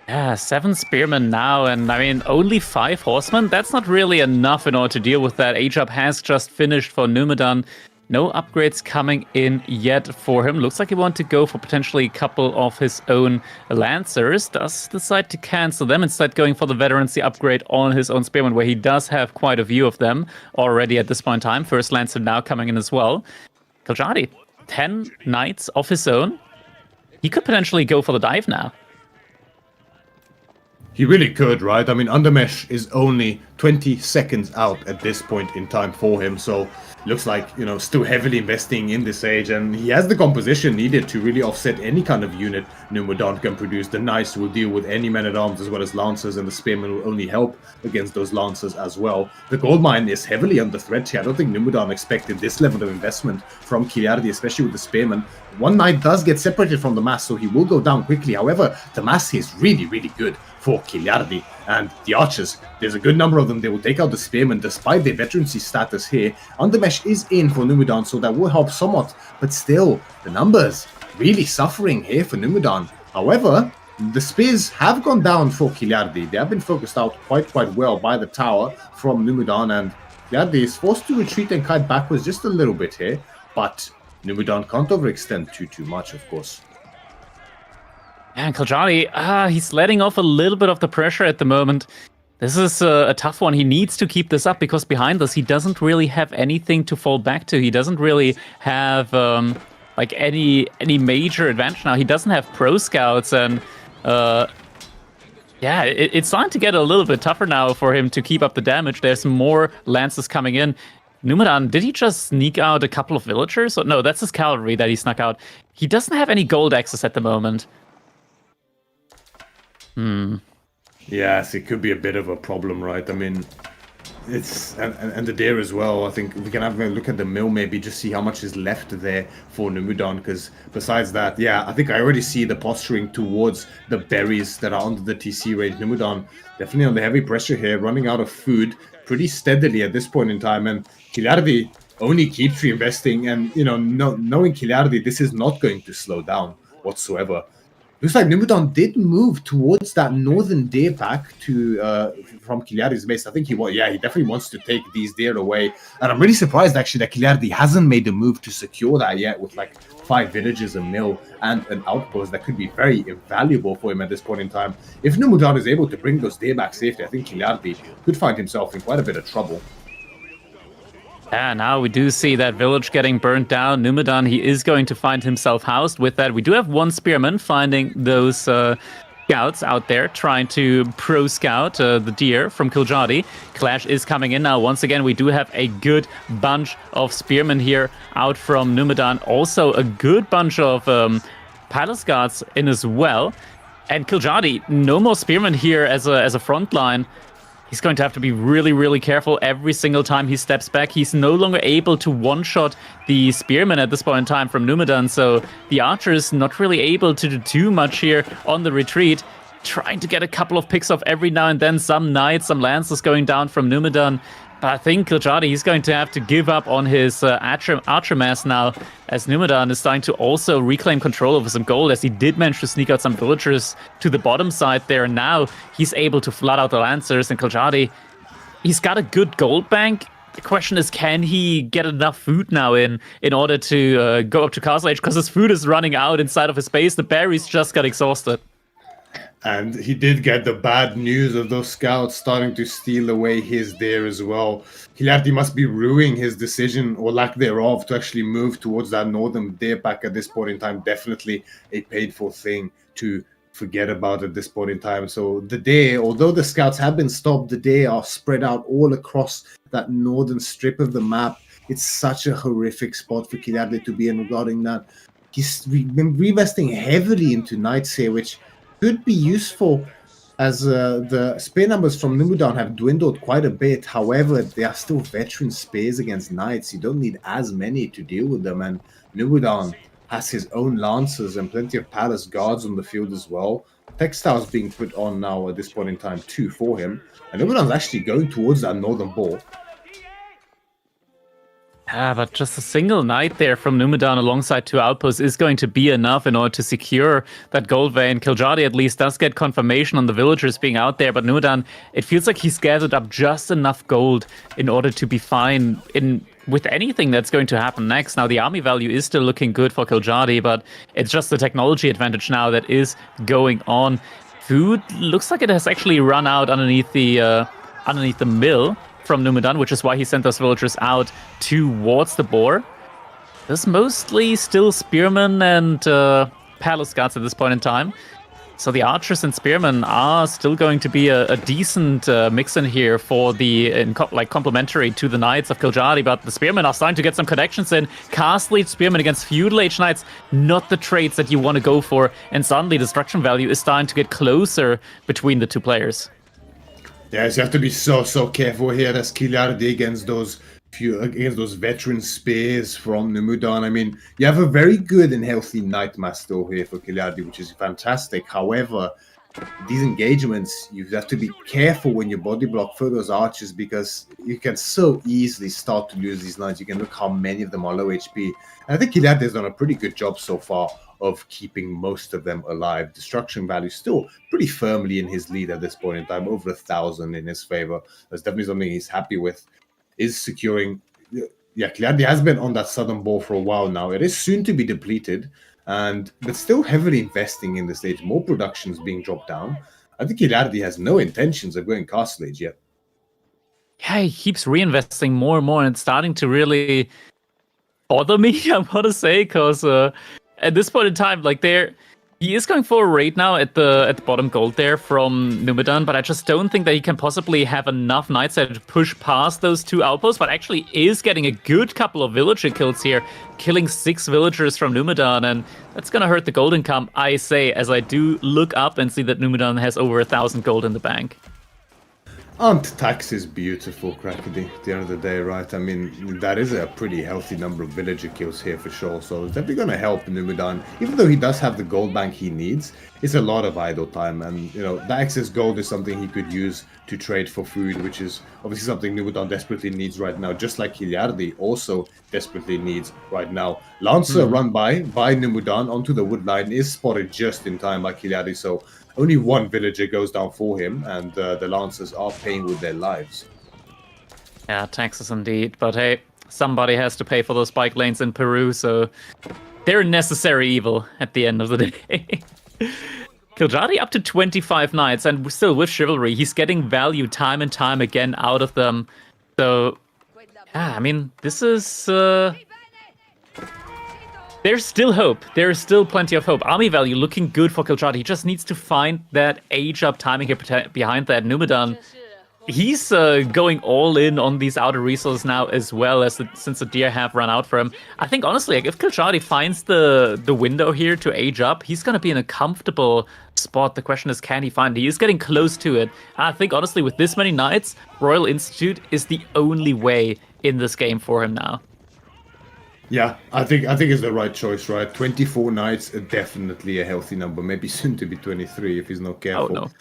Yeah, 7 spearmen now, and I mean, only 5 horsemen? That's not really enough in order to deal with that. Age-up has just finished for Numudan. No upgrades coming in yet for him. Looks like he wants to go for potentially a couple of his own Lancers. Does decide to cancel them, instead going for the veterancy upgrade on his own Spearman, where he does have quite a few of them already at this point in time. First Lancer now coming in as well. Kiljardi, 10 knights of his own. He could potentially go for the dive now. He really could, right? I mean, Undermesh is only 20 seconds out at this point in time for him. So looks like, still heavily investing in this age, and he has the composition needed to really offset any kind of unit Numudan can produce. The Knights will deal with any men-at-arms as well as Lancers, and the Spearmen will only help against those Lancers as well. The gold mine is heavily under threat here. I don't think Numudan expected this level of investment from Kiljardi, especially with the Spearmen. One Knight does get separated from the mass, so he will go down quickly. However, the mass is really, really good for Kiljardi. And the archers, there's a good number of them. They will take out the Spearmen despite their veterancy status here. Undermesh is in for Numudan, so that will help somewhat. But still, the numbers really suffering here for Numudan. However, the spears have gone down for Kiljardi. They have been focused out quite well by the tower from Numudan, and Kiljardi is forced to retreat and kite backwards just a little bit here. But Numudan can't overextend too much, of course. And Kiljardi, he's letting off a little bit of the pressure at the moment. This is a tough one. He needs to keep this up because behind us, he doesn't really have anything to fall back to. He doesn't really have like any major advantage now. He doesn't have pro scouts, and yeah, it's starting to get a little bit tougher now for him to keep up the damage. There's more lances coming in. Numudan, did he just sneak out a couple of villagers? Or, no, that's his cavalry that he snuck out. He doesn't have any gold access at the moment. Yes, it could be a bit of a problem, right? I mean, it's and the deer as well. I think we can have a look at the mill, maybe just see how much is left there for Numudan, because besides that, yeah, I think I already see the posturing towards the berries that are under the TC range. Numudan definitely under heavy pressure here, running out of food pretty steadily at this point in time, and Kiljardi only keeps reinvesting, and knowing Kiljardi, this is not going to slow down whatsoever. Looks like Numudan did move towards that northern deer pack from Kiljardi's base. I think he definitely wants to take these deer away. And I'm really surprised actually that Kiljardi hasn't made a move to secure that yet, with like 5 villages, a mill, and an outpost that could be very invaluable for him at this point in time. If Numudan is able to bring those deer back safely, I think Kiljardi could find himself in quite a bit of trouble. Yeah, now we do see that village getting burnt down. Numudan, he is going to find himself housed with that. We do have one spearman finding those scouts out there, trying to pro scout the deer from Kiljardi. Clash is coming in now. Once again, we do have a good bunch of spearmen here out from Numudan. Also a good bunch of palace guards in as well. And Kiljardi, no more spearmen here as a front line. He's going to have to be really, really careful every single time he steps back. He's no longer able to one-shot the spearmen at this point in time from Numudan, so the archer's not really able to do too much here on the retreat. Trying to get a couple of picks off every now and then, some knights, some lancers going down from Numudan. But I think Kiljardi, he's going to have to give up on his archer mass now, as Numudan is starting to also reclaim control over some gold, as he did manage to sneak out some villagers to the bottom side there. And now he's able to flood out the lancers, and Kiljardi, he's got a good gold bank. The question is, can he get enough food now in order to go up to Castle Age? Because his food is running out inside of his base. The berries just got exhausted. And he did get the bad news of those scouts starting to steal away his deer as well. Kiljardi must be ruining his decision, or lack thereof, to actually move towards that northern deer pack at this point in time. Definitely a painful thing to forget about at this point in time. So the deer, although the scouts have been stopped, the deer are spread out all across that northern strip of the map. It's such a horrific spot for Kiljardi to be in regarding that. He's been reinvesting heavily into knights here, which could be useful, as the spear numbers from Numudan have dwindled quite a bit. However, they are still veteran spears against knights. You don't need as many to deal with them, and Numudan has his own lancers and plenty of palace guards on the field as well. Textiles being put on now at this point in time too for him, and Numudan's actually going towards that northern ball. Yeah, but just a single knight there from Numudan alongside 2 outposts is going to be enough in order to secure that gold vein. Kiljardi at least does get confirmation on the villagers being out there, but Numudan, it feels like he's gathered up just enough gold in order to be fine with anything that's going to happen next. Now, the army value is still looking good for Kiljardi, but it's just the technology advantage now that is going on. Food looks like it has actually run out underneath the mill from Numudan, which is why he sent those villagers out towards the boar. There's mostly still spearmen and palace guards at this point in time. So the archers and spearmen are still going to be a decent mix in here for complementary to the knights of Kiljardi, but the spearmen are starting to get some connections in. Castle Age spearmen against feudal age knights, not the traits that you want to go for, and suddenly destruction value is starting to get closer between the two players. Yes, you have to be so careful here as Kiljardi against those veteran spears from Numudan. I mean, you have a very good and healthy Knight Master here for Kiljardi, which is fantastic. However, these engagements, you have to be careful when you body block for those archers, because you can so easily start to lose these knights. You can look how many of them are low HP. And I think Kiljardi has done a pretty good job so far of keeping most of them alive. Destruction value still pretty firmly in his lead at this point in time, over 1,000 in his favor. That's definitely something he's happy with. Is securing. Yeah, Kiljardi has been on that southern ball for a while now. It is soon to be depleted, but still heavily investing in the stage. More productions being dropped down. I think Kiljardi has no intentions of going Castle Age yet. Yeah, he keeps reinvesting more and more, and it's starting to really bother me, I want to say, because at this point in time, like he is going for a raid now at the bottom gold there from Numudan, but I just don't think that he can possibly have enough knights there to push past those two outposts, but actually is getting a good couple of villager kills here, killing 6 villagers from Numudan, and that's gonna hurt the gold income, I say, as I do look up and see that Numudan has over 1,000 gold in the bank. Aren't taxes beautiful, Crackedy, at the end of the day, right? I mean, that is a pretty healthy number of villager kills here for sure, so it's definitely going to help Numudan. Even though he does have the gold bank he needs, it's a lot of idle time, and, you know, the excess gold is something he could use to trade for food, which is obviously something Numudan desperately needs right now, just like Kiljardi also desperately needs right now. Lancer run by Numudan onto the wood line is spotted just in time by Kiljardi, so only one villager goes down for him, and the Lancers are paying with their lives. Yeah, taxes indeed. But hey, somebody has to pay for those bike lanes in Peru, so they're necessary evil at the end of the day. Kiljardi up to 25 knights, and still with chivalry, he's getting value time and time again out of them. So, yeah, I mean, this is... There's still hope. There's still plenty of hope. Army value looking good for Kiljardi. He just needs to find that age-up timing here behind that. Numudan, he's going all in on these outer resources now as well, since the deer have run out for him. I think, honestly, like, if Kiljardi finds the window here to age up, he's going to be in a comfortable spot. The question is, can he find it? He is getting close to it. I think, honestly, with this many knights, Royal Institute is the only way in this game for him now. Yeah, I think it's the right choice, right? 24 knights, definitely a healthy number. Maybe soon to be 23 if he's not careful. Oh, no.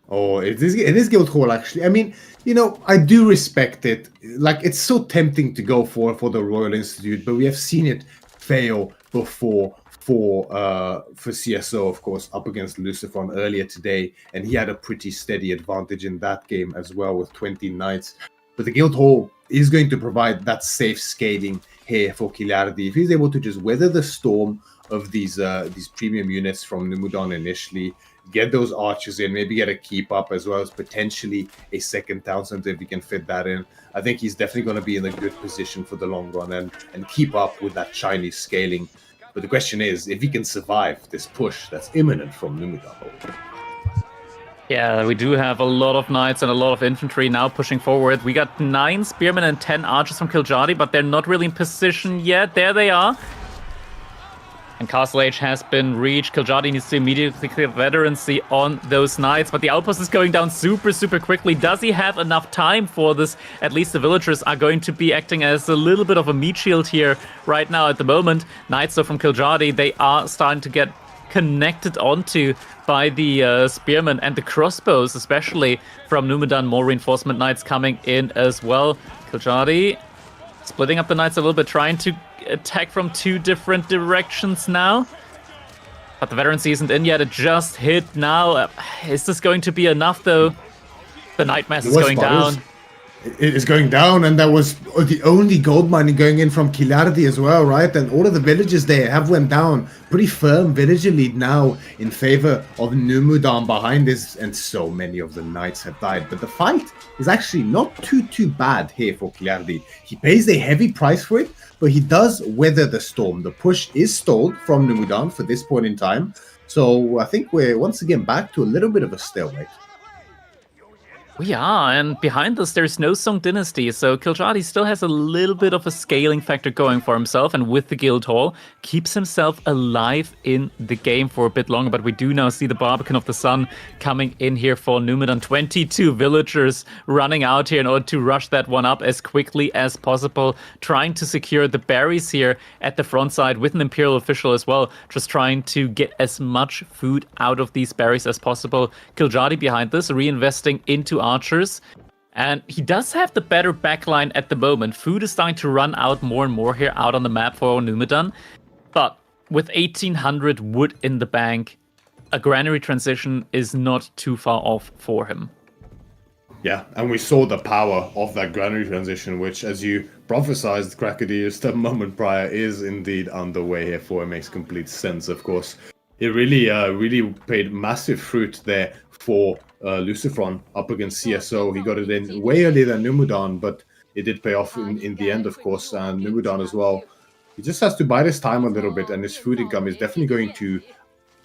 Oh, it is Guildhall, actually. I mean, you know, I do respect it. Like, it's so tempting to go for the Royal Institute, but we have seen it fail before for CSO, of course, up against Lucifon earlier today, and he had a pretty steady advantage in that game as well with 20 knights. But the Guildhall is going to provide that safe scaling here for Kiljardi. If he's able to just weather the storm of these premium units from Numudan initially, get those archers in, maybe get a keep up as well as potentially a second town center if he can fit that in, I think he's definitely going to be in a good position for the long run and keep up with that Chinese scaling. But the question is, if he can survive this push that's imminent from Numudan. Yeah, we do have a lot of knights and a lot of infantry now pushing forward. We got 9 spearmen and 10 archers from Kiljardi, but they're not really in position yet. There they are. And Castle Age has been reached. Kiljardi needs to immediately clear veterancy on those knights, but the outpost is going down super quickly. Does he have enough time for this? At least the villagers are going to be acting as a little bit of a meat shield here right now at the moment. Knights, though, from Kiljardi, they are starting to get connected onto by the spearmen and the crossbows, especially from Numudan. More reinforcement knights coming in as well. Kiljardi splitting up the knights a little bit, trying to attack from 2 different directions now. But the veterancy isn't in yet. It just hit now. Is this going to be enough, though? The Knight Mass is going down. It is going down, and that was the only gold mining going in from Kiljardi as well, right? And all of the villages there have went down. Pretty firm villager lead now in favor of Numudan behind this, and so many of the knights have died. But the fight is actually not too bad here for Kiljardi. He pays a heavy price for it, but he does weather the storm. The push is stalled from Numudan for this point in time. So I think we're once again back to a little bit of a stalemate. We are, and behind us there's no Song Dynasty, so Kiljardi still has a little bit of a scaling factor going for himself, and with the Guild Hall, keeps himself alive in the game for a bit longer. But we do now see the Barbican of the Sun coming in here for Numudan. 22 villagers running out here in order to rush that one up as quickly as possible, trying to secure the berries here at the front side with an Imperial official as well, just trying to get as much food out of these berries as possible. Kiljardi behind this, reinvesting into archers, and he does have the better backline at the moment. Food is starting to run out more and more here out on the map for Numudan, but with 1800 wood in the bank, a granary transition is not too far off for him. Yeah, and we saw the power of that granary transition, which, as you prophesized, Crackedy, just a moment prior, is indeed underway here for. It makes complete sense, of course. It really paid massive fruit there for Lucifron up against CSO. He got it in way earlier than Numudan, but it did pay off in the end, of course, and Numudan as well. He just has to bide his time a little bit, and his food income is definitely going to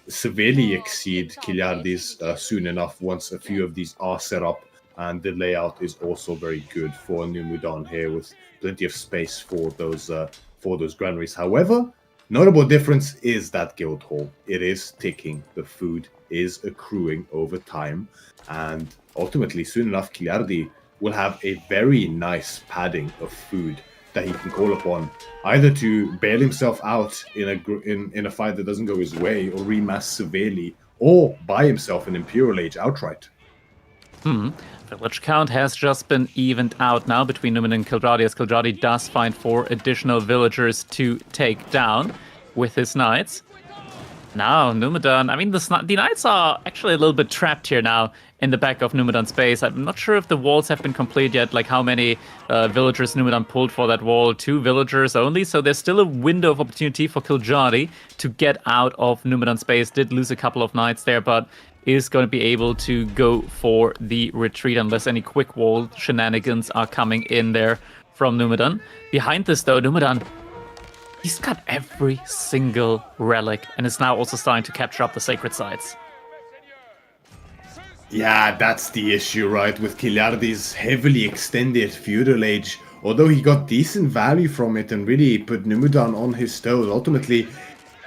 severely exceed Kiljardi's soon enough once a few of these are set up, and the layout is also very good for Numudan here with plenty of space for those granaries. However, notable difference is that Guild Hall. It is ticking. The food is accruing over time. And ultimately, soon enough, Kiljardi will have a very nice padding of food that he can call upon, either to bail himself out in a fight that doesn't go his way, or remass severely, or buy himself an Imperial Age outright. Village count has just been evened out now between Numudan and Kiljardi, as Kiljardi does find 4 additional villagers to take down with his knights. Now, Numudan, I mean, the knights are actually a little bit trapped here now in the back of Numudan's base. I'm not sure if the walls have been complete yet, like how many villagers Numudan pulled for that wall. 2 villagers only, so there's still a window of opportunity for Kiljardi to get out of Numudan's base. Did lose a couple of knights there, but is going to be able to go for the retreat unless any quick wall shenanigans are coming in there from Numudan. Behind this, though, Numudan, he's got every single relic and is now also starting to capture up the sacred sites. Yeah, that's the issue, right? With Kiljardi's heavily extended feudal age, although he got decent value from it and really put Numudan on his toes, ultimately,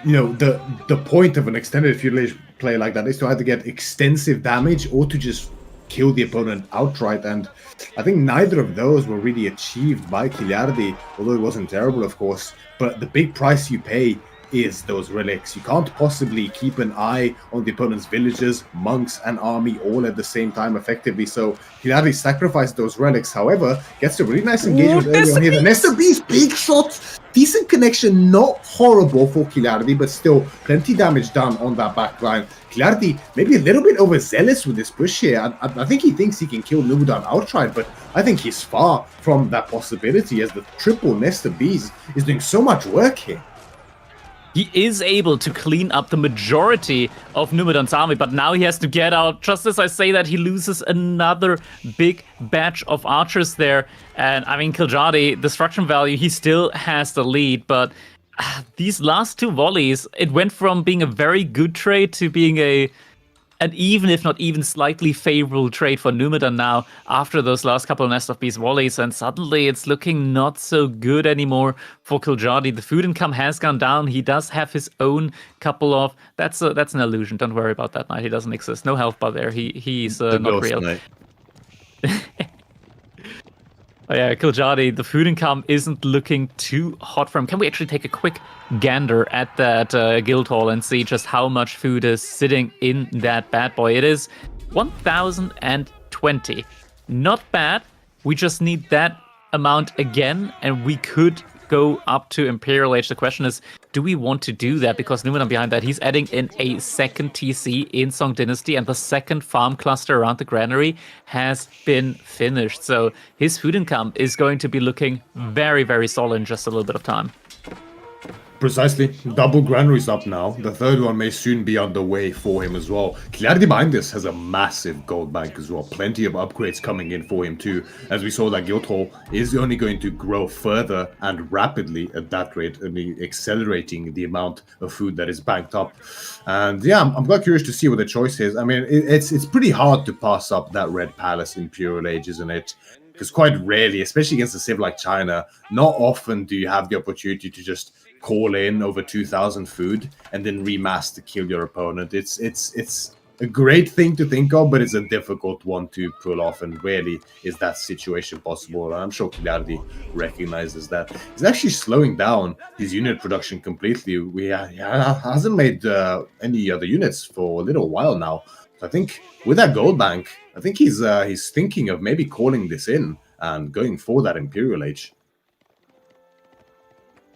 you know, the point of an extended feudal age play like that is to either get extensive damage or to just kill the opponent outright, and I think neither of those were really achieved by Kiljardi, although it wasn't terrible, of course. But the big price you pay is those relics. You can't possibly keep an eye on the opponent's villages, monks, and army all at the same time effectively, so Kiljardi sacrificed those relics. However, gets a really nice engagement early on here. The Nestor Beast, big shot, decent connection, not horrible for Kiljardi, but still plenty damage done on that back line. Kiljardi maybe a little bit overzealous with this push here. I think he thinks he can kill Numudan outright, but I think he's far from that possibility, as the triple Nestor Beast is doing so much work here. He is able to clean up the majority of Numudan's army, but now he has to get out. Just as I say that, he loses another big batch of archers there. And I mean, Kiljardi, destruction value, he still has the lead, but these last 2 volleys, it went from being a very good trade to being an even, if not even slightly favorable trade for Numudan now after those last couple of Nest of Beast volleys, and suddenly it's looking not so good anymore for Kiljardi. The food income has gone down. He does have his own couple of... That's an illusion. Don't worry about that knight. He doesn't exist. No health bar there. He's not real. Oh yeah, Kiljardi, the food income isn't looking too hot for him. Can we actually take a quick gander at that guild hall and see just how much food is sitting in that bad boy? It is 1,020. Not bad. We just need that amount again, and we could go up to Imperial Age. The question is, do we want to do that? Because Numudan behind that, he's adding in a second TC in Song Dynasty, and the second farm cluster around the granary has been finished. So his food income is going to be looking very, very solid in just a little bit of time. Precisely. Double granaries up now. The third one may soon be underway for him as well. Kiljardi behind this has a massive gold bank as well. Plenty of upgrades coming in for him too. As we saw, that guild hall is only going to grow further and rapidly at that rate, only accelerating the amount of food that is banked up. And yeah, I'm quite curious to see what the choice is. I mean, it's pretty hard to pass up that Red Palace Imperial Age, isn't it? Because quite rarely, especially against a civ like China, not often do you have the opportunity to just call in over 2,000 food and then remass to kill your opponent. It's a great thing to think of, but it's a difficult one to pull off, and rarely is that situation possible. And I'm sure Kiljardi recognizes that. He's actually slowing down his unit production completely. He hasn't made any other units for a little while now. So I think with that gold bank, I think he's thinking of maybe calling this in and going for that Imperial Age.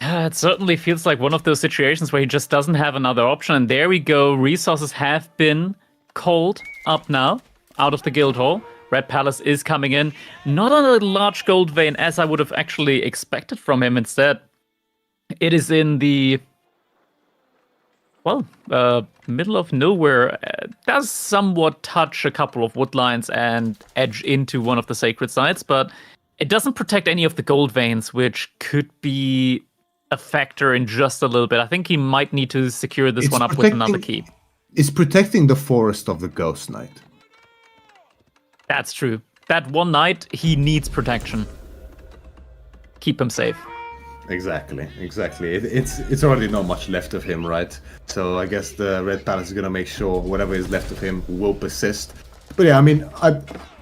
Yeah, it certainly feels like one of those situations where he just doesn't have another option. And there we go. Resources have been called up now out of the guild hall. Red Palace is coming in. Not on a large gold vein as I would have actually expected from him. Instead, it is in the, well, middle of nowhere. Does somewhat touch a couple of wood lines and edge into one of the sacred sites, but it doesn't protect any of the gold veins, which could be a factor in just a little bit. I think he might need to secure this one up with another keep. It's protecting the forest of the Ghost Knight. That's true. That one knight, he needs protection. Keep him safe. Exactly. It's already not much left of him, right? So I guess the Red Palace is gonna make sure whatever is left of him will persist. But yeah, I mean,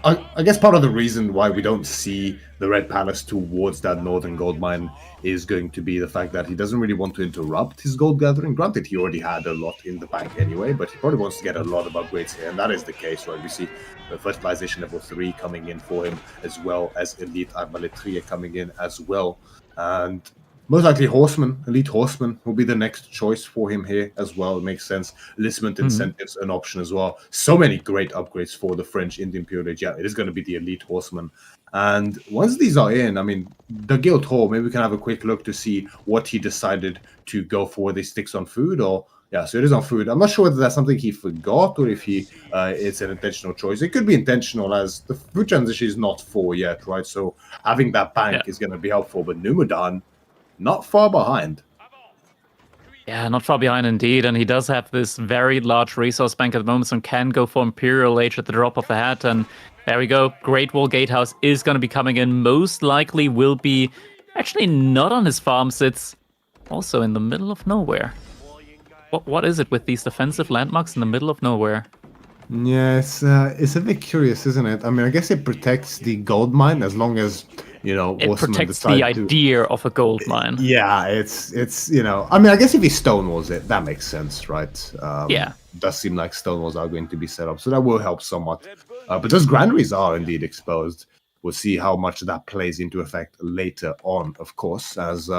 I guess part of the reason why we don't see the Red Palace towards that northern gold mine is going to be the fact that he doesn't really want to interrupt his gold gathering. Granted, he already had a lot in the bank anyway, but he probably wants to get a lot of upgrades here, and that is the case, right? We see the fertilization level 3 coming in for him, as well as elite arbaletier coming in as well. And most likely Horseman, Elite Horseman will be the next choice for him here as well. It makes sense. Enlistment incentives, an option as well. So many great upgrades for the French in the Imperial Age. Yeah, it is going to be the Elite Horseman. And once these are in, I mean, the Guild Hall, maybe we can have a quick look to see what he decided to go for. They sticks on food, or yeah, so it is on food. I'm not sure whether that's something he forgot or if he it's an intentional choice. It could be intentional, as the food transition is not 4 yet, right? So having that bank is going to be helpful. But Numudan, not far behind. Yeah, not far behind indeed. And he does have this very large resource bank at the moment, and can go for Imperial Age at the drop of a hat. And there we go. Great Wall Gatehouse is going to be coming in. Most likely will be actually not on his farms. It's also in the middle of nowhere. What is it with these defensive landmarks in the middle of nowhere? Yeah, it's a bit curious, isn't it? I mean, I guess it protects the gold mine as long as, you know, it protects the idea of a gold mine. Yeah, it's you know, I mean, I guess if he stonewalls it, that makes sense, right? Yeah. It does seem like stonewalls are going to be set up, so that will help somewhat. But those granaries are indeed exposed. We'll see how much that plays into effect later on, of course, as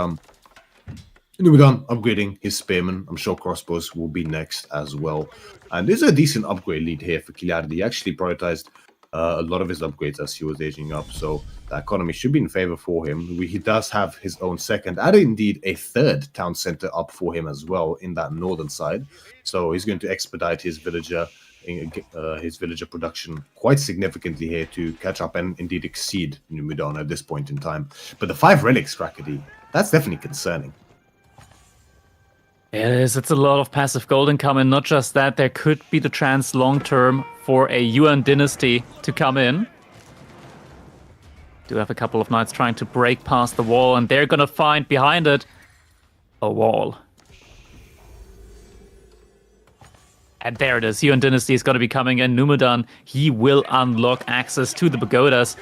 Numudan upgrading his spearmen. I'm sure crossbows will be next as well. And there's a decent upgrade lead here for Kiljardi. He actually prioritized a lot of his upgrades as he was aging up, so the economy should be in favor for him. He does have his own second and indeed a third town center up for him as well in that northern side. So he's going to expedite his villager production quite significantly here to catch up and indeed exceed Numudan at this point in time. But the 5 relics, Crackedy, that's definitely concerning. It is. It's a lot of passive gold income, and not just that, there could be the chance long-term for a Yuan dynasty to come in. Do have a couple of knights trying to break past the wall, and they're going to find behind it a wall. And there it is. Yuan dynasty is going to be coming in. Numudan, he will unlock access to the pagodas.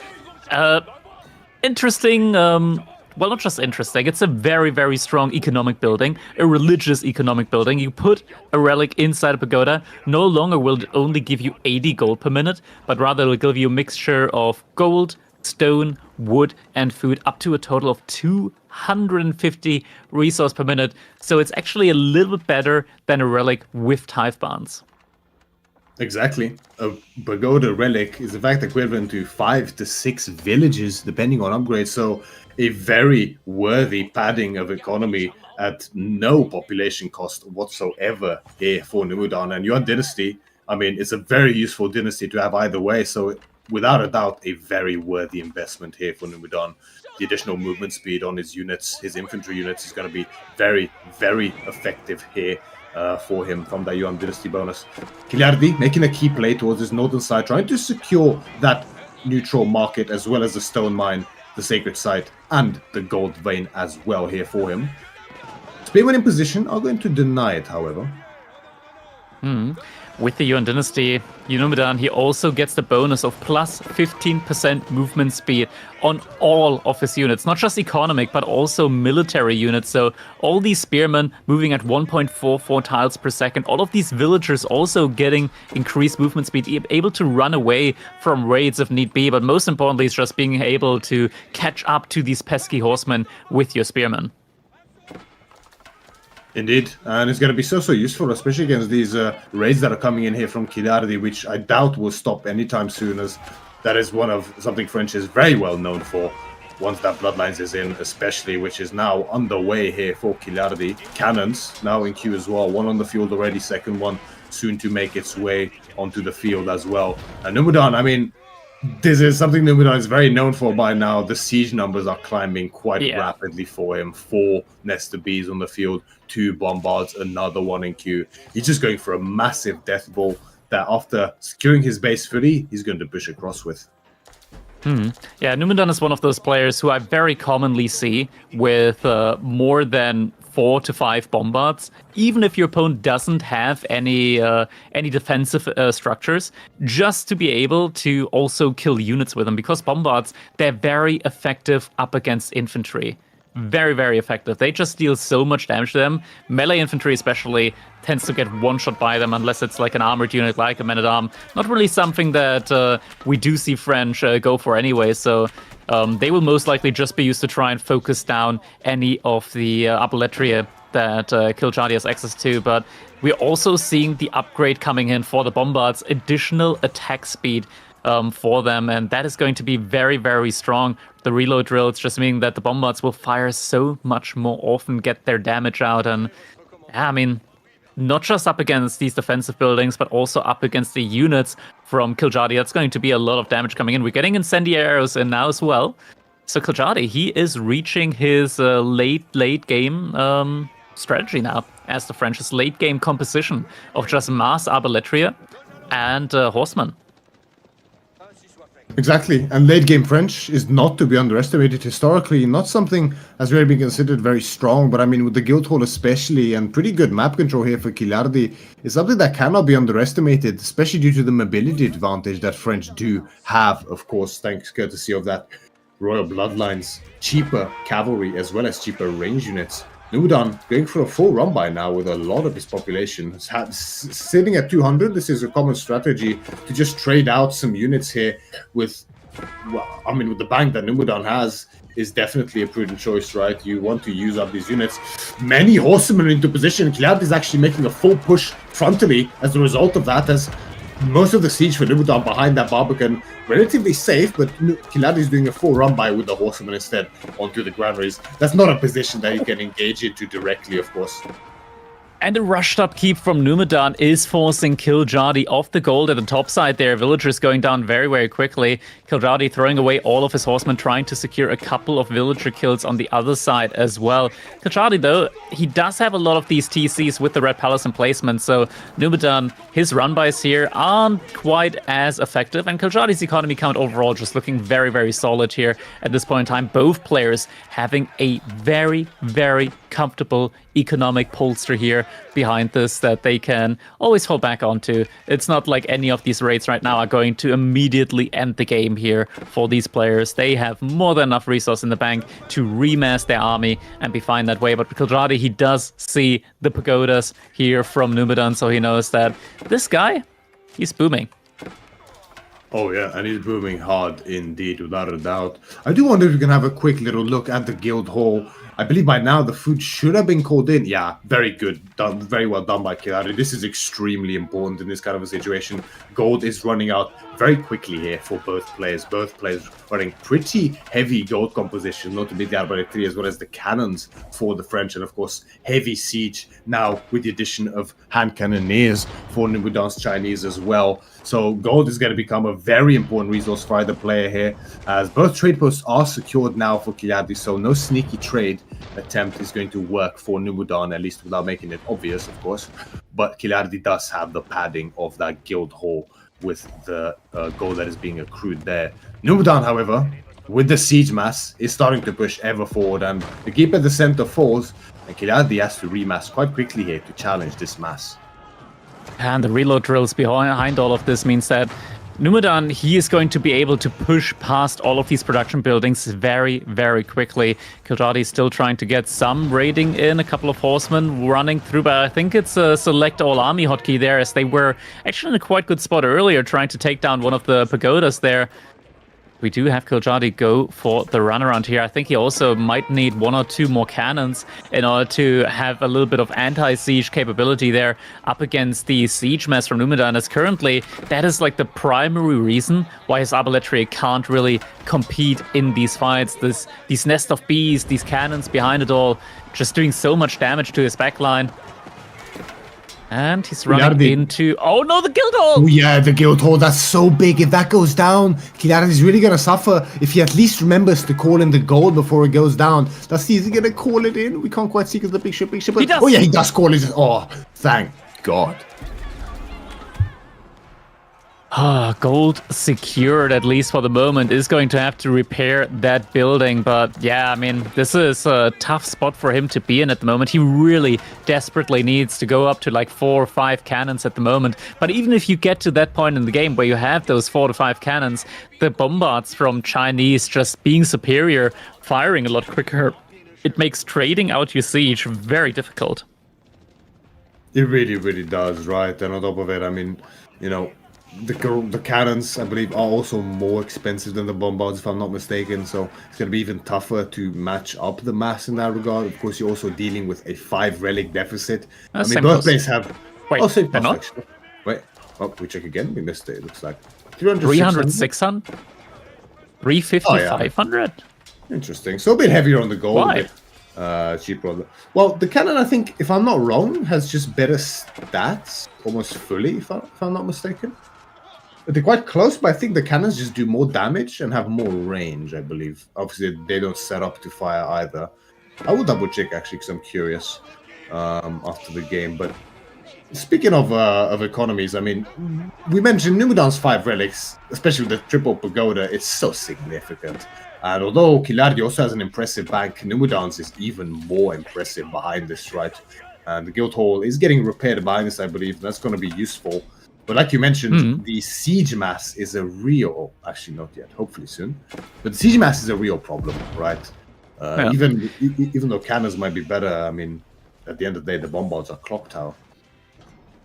Interesting... well, not just interesting, it's a very, very strong economic building, a religious economic building. You put a relic inside a pagoda, no longer will it only give you 80 gold per minute, but rather it will give you a mixture of gold, stone, wood, and food, up to a total of 250 resource per minute. So it's actually a little bit better than a relic with tithe bonds. Exactly. A pagoda relic is in fact equivalent to 5 to 6 villages, depending on upgrades. So a very worthy padding of economy at no population cost whatsoever here for Numudan. And Yuan Dynasty, I mean, it's a very useful dynasty to have either way. So without a doubt, a very worthy investment here for Numudan. The additional movement speed on his units, his infantry units, is going to be very, very effective here for him from the Yuan Dynasty bonus. Kiljardi making a key play towards his northern side, trying to secure that neutral market as well as the stone mine, the sacred site, and the gold vein as well here for him. Spearmen in position are going to deny it, however. With the Yuan Dynasty, Numudan, he also gets the bonus of plus 15% movement speed on all of his units, not just economic, but also military units. So all these spearmen moving at 1.44 tiles per second, all of these villagers also getting increased movement speed, able to run away from raids if need be, but most importantly, it's just being able to catch up to these pesky horsemen with your spearmen. Indeed, and it's going to be so useful, especially against these raids that are coming in here from Kiljardi, which I doubt will stop anytime soon, as that is one of something French is very well known for. Once that Bloodlines is in, especially, which is now underway here for Kiljardi. Cannons now in queue as well. One on the field already, second one soon to make its way onto the field as well. And Numudan, I mean, this is something Numudan is very known for by now. The siege numbers are climbing quite rapidly for him. 4 Nestor Bees on the field, 2 Bombards, another one in queue. He's just going for a massive death ball that after securing his base fully, he's going to push across with. Yeah, Numudan is one of those players who I very commonly see with more than 4 to 5 bombards, even if your opponent doesn't have any defensive structures, just to be able to also kill units with them, because bombards, they're very effective up against infantry. Very, very effective. They just deal so much damage to them. Melee infantry especially tends to get one-shot by them unless it's like an armored unit like a man-at-arm. Not really something that we do see French go for anyway, so they will most likely just be used to try and focus down any of the arballetria that Kiljardi has access to. But we're also seeing the upgrade coming in for the bombards, additional attack speed for them, and that is going to be very, very strong. The reload drill, it's just meaning that the bombards will fire so much more often, get their damage out, and yeah, I mean, not just up against these defensive buildings, but also up against the units from Kiljardi. That's going to be a lot of damage coming in. We're getting incendiary arrows in now as well. So Kiljardi, he is reaching his late game strategy now, as the French's late game composition of just mass arballetria and horsemen. Exactly, and late game French is not to be underestimated historically. Not something has really been considered very strong, but I mean, with the guild hall especially, and pretty good map control here for Kiljardi, is something that cannot be underestimated, especially due to the mobility advantage that French do have, of course, thanks courtesy of that Royal Bloodlines, cheaper cavalry as well as cheaper range units. Numudan going for a full run by now with a lot of his population. Sitting at 200, this is a common strategy to just trade out some units here with, well, I mean, with the bank that Numudan has, is definitely a prudent choice, right? You want to use up these units. Many horsemen into position. Kiljardi is actually making a full push frontally as a result of that, as most of the siege for Numudan behind that Barbican relatively safe, but Kiljardi is doing a full run by with the horsemen instead onto the granaries. That's not a position that you can engage into directly, of course. And the rushed upkeep from Numudan is forcing Kiljardi off the gold at the top side there. Villagers going down very, very quickly. Kiljardi throwing away all of his horsemen, trying to secure a couple of villager kills on the other side as well. Kiljardi, though, he does have a lot of these TCs with the Red Palace in placement, so Numudan, his run-bys here aren't quite as effective, and Kiljardi's economy count overall just looking very, very solid here at this point in time. Both players having a very, very comfortable economic polster here behind this that they can always fall back onto. It's not like any of these raids right now are going to immediately end the game here for these players. They have more than enough resource in the bank to remass their army and be fine that way. But Kiljardi, he does see the pagodas here from Numudan, so he knows that this guy, he's booming. Oh yeah, and he's booming hard indeed, without a doubt. I do wonder if we can have a quick little look at the guild hall I believe by now the food should have been called in. Yeah, very good. Done, very well done by Kiljardi. This is extremely important in this kind of a situation. Gold is running out very quickly here for both players. Both players running pretty heavy gold composition, not to be the Arbalete 3, as well as the cannons for the French, and of course heavy siege now with the addition of hand cannoneers for Numudan's Chinese as well. So gold is going to become a very important resource for either player here, as both trade posts are secured now for Kiljardi, so no sneaky trade attempt is going to work for Numudan, at least without making it obvious, of course. But Kiljardi does have the padding of that guild hall with the gold that is being accrued there. Numudan, however, with the siege mass, is starting to push ever forward, and the keep at the center falls, and Kiljardi has to remass quite quickly here to challenge this mass. And the reload drills behind all of this means that Numudan, he is going to be able to push past all of these production buildings very, very quickly. Kiljardi is still trying to get some raiding in, a couple of horsemen running through, but I think it's a select all army hotkey there, as they were actually in a quite good spot earlier, trying to take down one of the pagodas there. We do have Kiljardi go for the runaround here. I think he also might need 1 or 2 more cannons in order to have a little bit of anti-siege capability there up against the siege mass from Numudan, as currently that is like the primary reason why his arballetry can't really compete in these fights. These nest of bees, these cannons behind it all, just doing so much damage to his backline. And he's running into... Oh no, the guild hall! Oh yeah, the guild hall, that's so big. If that goes down, Kiljardi is really going to suffer. If he at least remembers to call in the gold before it goes down. Is he going to call it in? We can't quite see because the big ship. He does. Oh yeah, he does call it. Oh, thank God. Gold secured, at least for the moment, is going to have to repair that building. But yeah, I mean, this is a tough spot for him to be in at the moment. He really desperately needs to go up to like 4 or 5 cannons at the moment. But even if you get to that point in the game where you have those 4 to 5 cannons, the bombards from Chinese just being superior, firing a lot quicker, it makes trading out your siege very difficult. It really, really does, right? And on top of it, I mean, you know, the cannons, I believe, are also more expensive than the bombards, if I'm not mistaken. So it's going to be even tougher to match up the mass in that regard. Of course, you're also dealing with a 5 relic deficit. I mean, both players have... Wait, oh, same they're not? actually. Wait, oh, we check again. We missed it, it looks like. 300, 600? 350, oh, yeah. 500? Interesting. So a bit heavier on the gold. Why? A bit cheaper on the... Well, the cannon, I think, if I'm not wrong, has just better stats, almost fully, if I'm not mistaken. They're quite close, but I think the cannons just do more damage and have more range, I believe. Obviously, they don't set up to fire either. I will double check, actually, because I'm curious after the game. But speaking of economies, I mean, we mentioned Numudan's 5 relics, especially the triple pagoda. It's so significant. And although Kiljardi also has an impressive bank, Numudan's is even more impressive behind this, right? And the guild hall is getting repaired behind this, I believe. That's going to be useful. But like you mentioned, the siege mass is a real... Actually, not yet. Hopefully soon. But the siege mass is a real problem, right? Yeah. Even though cannons might be better, I mean, at the end of the day, the bombards are clock tower.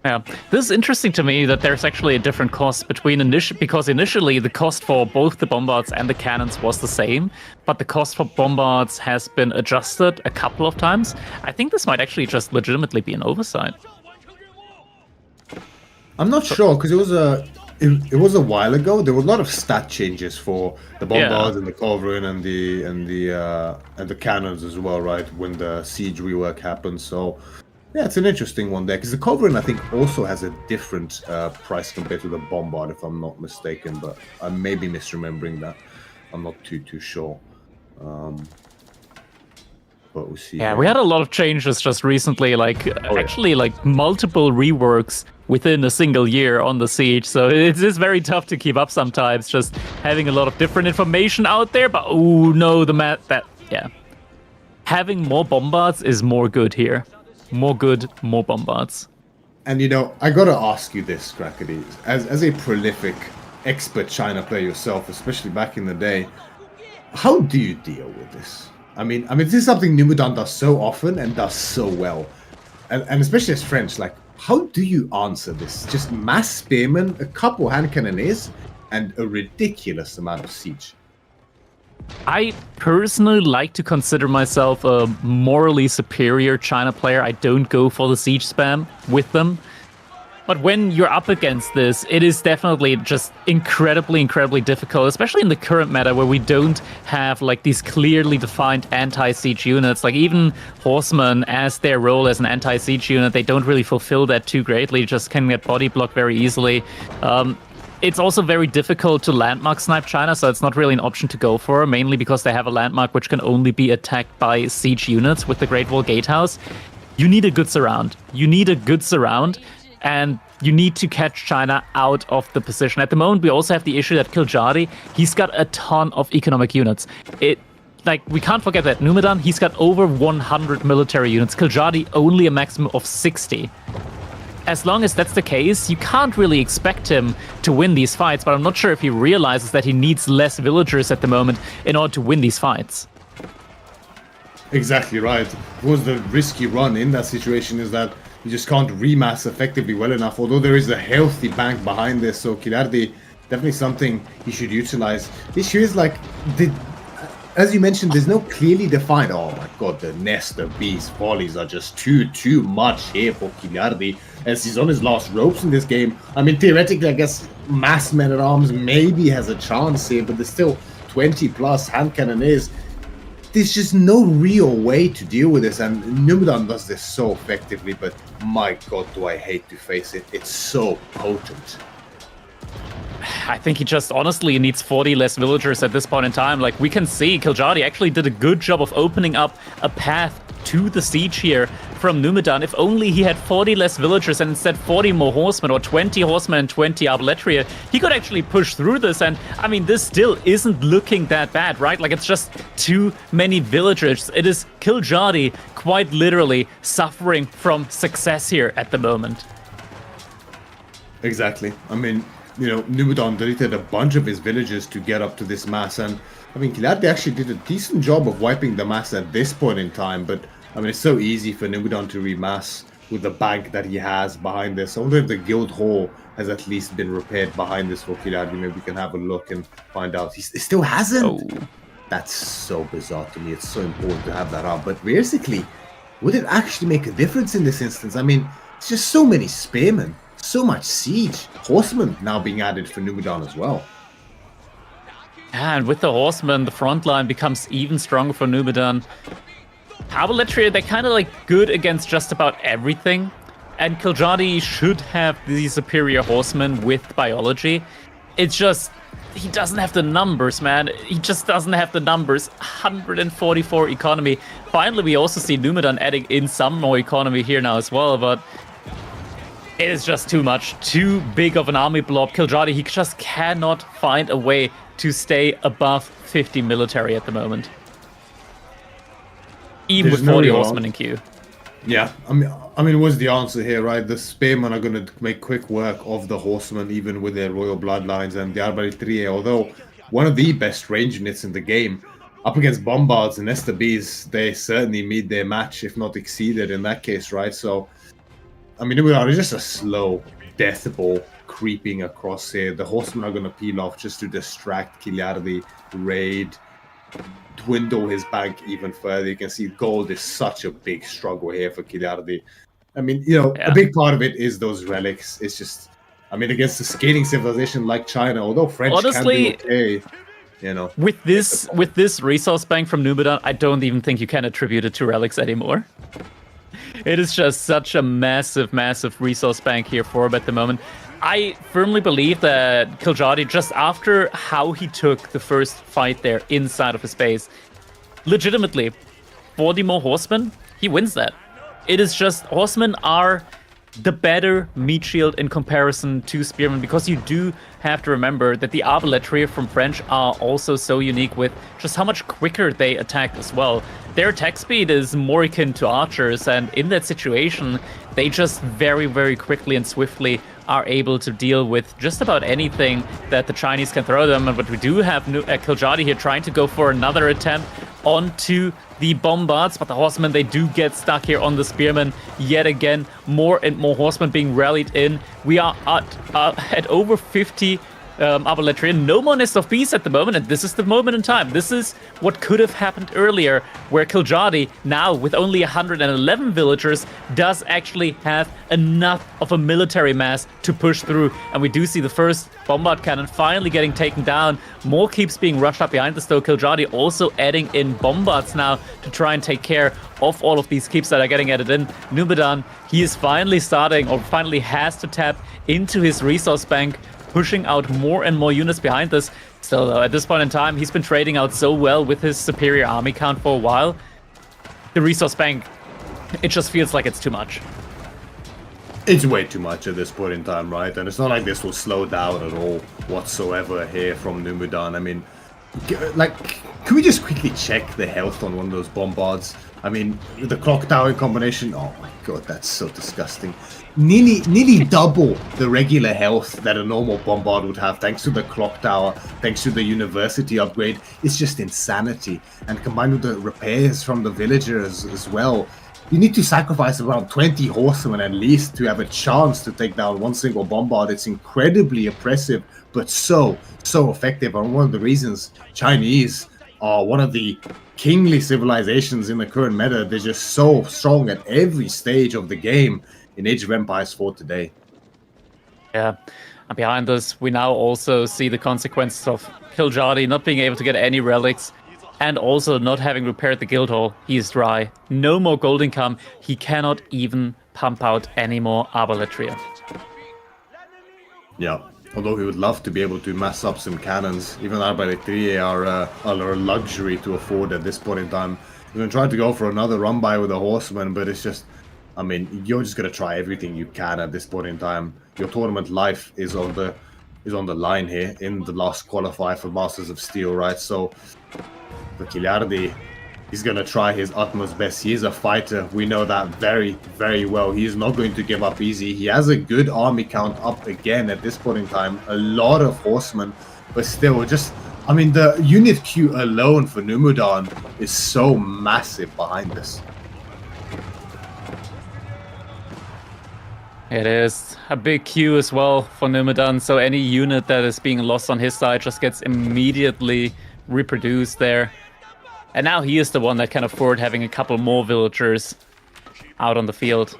Yeah, this is interesting to me that there's actually a different cost between because initially the cost for both the bombards and the cannons was the same, but the cost for bombards has been adjusted a couple of times. I think this might actually just legitimately be an oversight. I'm not sure, because it was a while ago. There were a lot of stat changes for the bombards and the culverin and the cannons as well, right? When the siege rework happened. So yeah, it's an interesting one there, because the culverin I think also has a different price compared to the bombard, if I'm not mistaken. But I may be misremembering that. I'm not too sure. But we'll see. Yeah, we had a lot of changes just recently, like like multiple reworks within a single year on the siege, so it is very tough to keep up sometimes, just having a lot of different information out there. But oh no, having more bombards is more good here. More good, more bombards. And you know, I gotta ask you this, Crackedy, as a prolific expert China player yourself, especially back in the day, how do you deal with this? I mean, this is something Numudan does so often and does so well, and especially as French, like, how do you answer this? Just mass spearmen, a couple hand cannoneers, and a ridiculous amount of siege. I personally like to consider myself a morally superior China player. I don't go for the siege spam with them. But when you're up against this, it is definitely just incredibly, incredibly difficult, especially in the current meta where we don't have like these clearly defined anti-siege units. Like even Horsemen, as their role as an anti-siege unit, they don't really fulfill that too greatly, just can get body blocked very easily. It's also very difficult to landmark snipe China, so it's not really an option to go for, mainly because they have a landmark which can only be attacked by siege units with the Great Wall Gatehouse. You need a good surround. And you need to catch China out of the position. At the moment, we also have the issue that Kiljardi, he's got a ton of economic units. We can't forget that Numudan, he's got over 100 military units. Kiljardi only a maximum of 60. As long as that's the case, you can't really expect him to win these fights, but I'm not sure if he realizes that he needs less villagers at the moment in order to win these fights. Exactly right. What was the risky run in that situation is that you just can't remass effectively well enough, although there is a healthy bank behind this, so Kiljardi, definitely something he should utilize. The issue is, like, as you mentioned, there's no clearly defined, oh my god, the nest of beast volleys are just too much here for Kiljardi, as he's on his last ropes in this game. I mean, theoretically, I guess mass men-at-arms maybe has a chance here, but there's still 20 plus hand cannoneers. There's just no real way to deal with this, and Numudan does this so effectively, but my god, do I hate to face it. It's so potent. I think he just honestly needs 40 less villagers at this point in time. Like, we can see Kiljardi actually did a good job of opening up a path to the siege here from Numudan. If only he had 40 less villagers and instead 40 more horsemen, or 20 horsemen and 20 arbaletier, he could actually push through this. And I mean, this still isn't looking that bad, right? Like, it's just too many villagers. It is Kiljardi quite literally suffering from success here at the moment. Exactly. I mean, you know, Numudan deleted a bunch of his villages to get up to this mass, and I mean, Kiljardi actually did a decent job of wiping the mass at this point in time, but I mean, it's so easy for Numudan to remass with the bank that he has behind this. I wonder if the guild hall has at least been repaired behind this for Kiljardi. Maybe we can have a look and find out. It still hasn't? Oh. That's so bizarre to me. It's so important to have that up, but realistically, would it actually make a difference in this instance? I mean, it's just so many spearmen. So much siege. Horsemen now being added for Numudan as well. And with the horsemen, the front line becomes even stronger for Numudan. Arbaletier, they're kind of like good against just about everything. And Kiljardi should have the superior horsemen with biology. It's just, he doesn't have the numbers, man. He just doesn't have the numbers. 144 economy. Finally, we also see Numudan adding in some more economy here now as well, but it is just too much. Too big of an army blob. Kiljardi, he just cannot find a way to stay above 50 military at the moment. Even with 40 horsemen in queue. Yeah, I mean, what's the answer here, right? The spearmen are going to make quick work of the horsemen, even with their royal bloodlines, and the arbaletier, although one of the best range units in the game, up against bombards and STBs, they certainly meet their match, if not exceeded in that case, right? So, I mean, it's just a slow death ball creeping across here. The horsemen are going to peel off just to distract Kiljardi, raid, dwindle his bank even further. You can see gold is such a big struggle here for Kiljardi. I mean, you know, a big part of it is those relics. It's just, I mean, against a scaling civilization like China, although French honestly, can do okay, you know. With this resource bank from Numudan, I don't even think you can attribute it to relics anymore. It is just such a massive, massive resource bank here for him at the moment. I firmly believe that Kiljardi, just after how he took the first fight there inside of his base, legitimately, 40 more horsemen, he wins that. It is just, horsemen are the better meat shield in comparison to spearmen, because you do have to remember that the arbaletier from French are also so unique with just how much quicker they attack as well. Their attack speed is more akin to archers, and in that situation, they just very, very quickly and swiftly are able to deal with just about anything that the Chinese can throw them. But we do have Kiljardi here trying to go for another attempt onto the bombards, but the horsemen, they do get stuck here on the spearmen yet again. More and more horsemen being rallied in. We are at over 50 Arbaletria. No more Nest of Bees at the moment, and this is the moment in time. This is what could have happened earlier, where Kiljardi, now with only 111 villagers, does actually have enough of a military mass to push through. And we do see the first bombard cannon finally getting taken down. More keeps being rushed up behind this, though. Kiljardi also adding in bombards now to try and take care of all of these keeps that are getting added in. Numudan, he is finally starting, or finally has to tap into his resource bank, pushing out more and more units behind this. Still, though, at this point in time, he's been trading out so well with his superior army count for a while. The resource bank, it just feels like it's too much. It's way too much at this point in time, right? And it's not like this will slow down at all whatsoever here from Numudan. I mean, like, can we just quickly check the health on one of those bombards? I mean, the clock tower combination, oh my god, that's so disgusting. Nearly double the regular health that a normal bombard would have, thanks to the clock tower, thanks to the university upgrade. It's just insanity. And combined with the repairs from the villagers as well, you need to sacrifice around 20 horsemen at least to have a chance to take down one single bombard. It's incredibly oppressive, but so effective. And one of the reasons Chinese are one of the kingly civilizations in the current meta, they're just so strong at every stage of the game in Age of Empires 4 today. Yeah, and behind us, we now also see the consequences of Kiljardi not being able to get any relics, and also not having repaired the guild hall. He is dry. No more gold income. He cannot even pump out any more Arbaletria. Yeah, although he would love to be able to mass up some cannons. Even Arbaletria are a luxury to afford at this point in time. He's going to try to go for another run by with a horseman, but it's just, I mean, you're just going to try everything you can at this point in time. Your tournament life is on the line here in the last qualifier for Masters of Steel, right? So for Kiljardi, he's going to try his utmost best. He is a fighter. We know that very, very well. He is not going to give up easy. He has a good army count up again at this point in time. A lot of horsemen, but still, just, I mean, the unit queue alone for Numudan is so massive behind this. It is a big queue as well for Numudan, so any unit that is being lost on his side just gets immediately reproduced there. And now he is the one that can afford having a couple more villagers out on the field.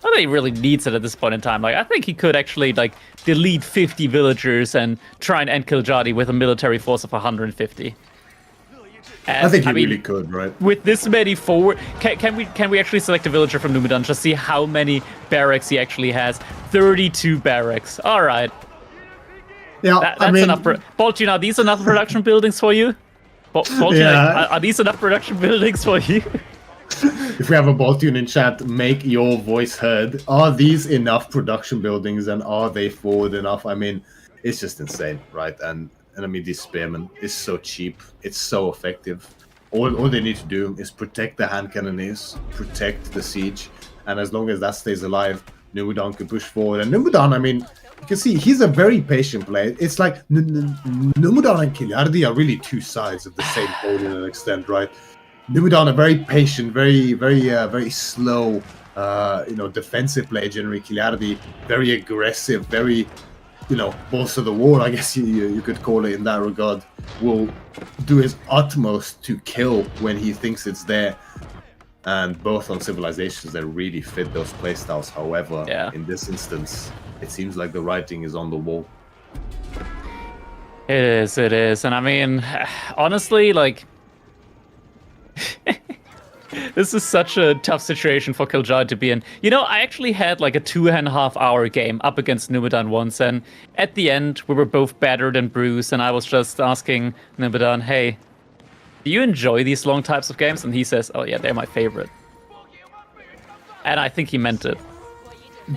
Not that he really needs it at this point in time. Like, I think he could actually, like, delete 50 villagers and try and end Kiljardi with a military force of 150. I think he really could, right? With this many forward, can we actually select a villager from Numudan just see how many barracks he actually has? 32 barracks. All right. Yeah, that's I mean, enough. Boltune, are these enough production buildings for you? Boltune, Yeah. are these enough production buildings for you? If we have a Boltune in chat, make your voice heard. Are these enough production buildings, and are they forward enough? I mean, it's just insane, right? And I mean, this spearman is so cheap. It's so effective. All they need to do is protect the hand cannoneers, protect the siege, and as long as that stays alive, Numudan can push forward. And Numudan, I mean, you can see he's a very patient player. It's like Numudan and Kiljardi are really two sides of the same coin in an extent, right? Numudan, a very patient, very slow, defensive player. Generally, Kiljardi, very aggressive, very, balls of the wall, I guess you could call it in that regard. Will do his utmost to kill when he thinks it's there. And both on civilizations that really fit those playstyles. However, in this instance, it seems like the writing is on the wall. It is. And I mean, honestly, like, this is such a tough situation for Kiljardi to be in. I actually had like a 2.5 hour game up against Numudan once, and at the end, we were both battered and bruised, and I was just asking Numudan, hey, do you enjoy these long types of games? And he says, oh yeah, they're my favorite. And I think he meant it.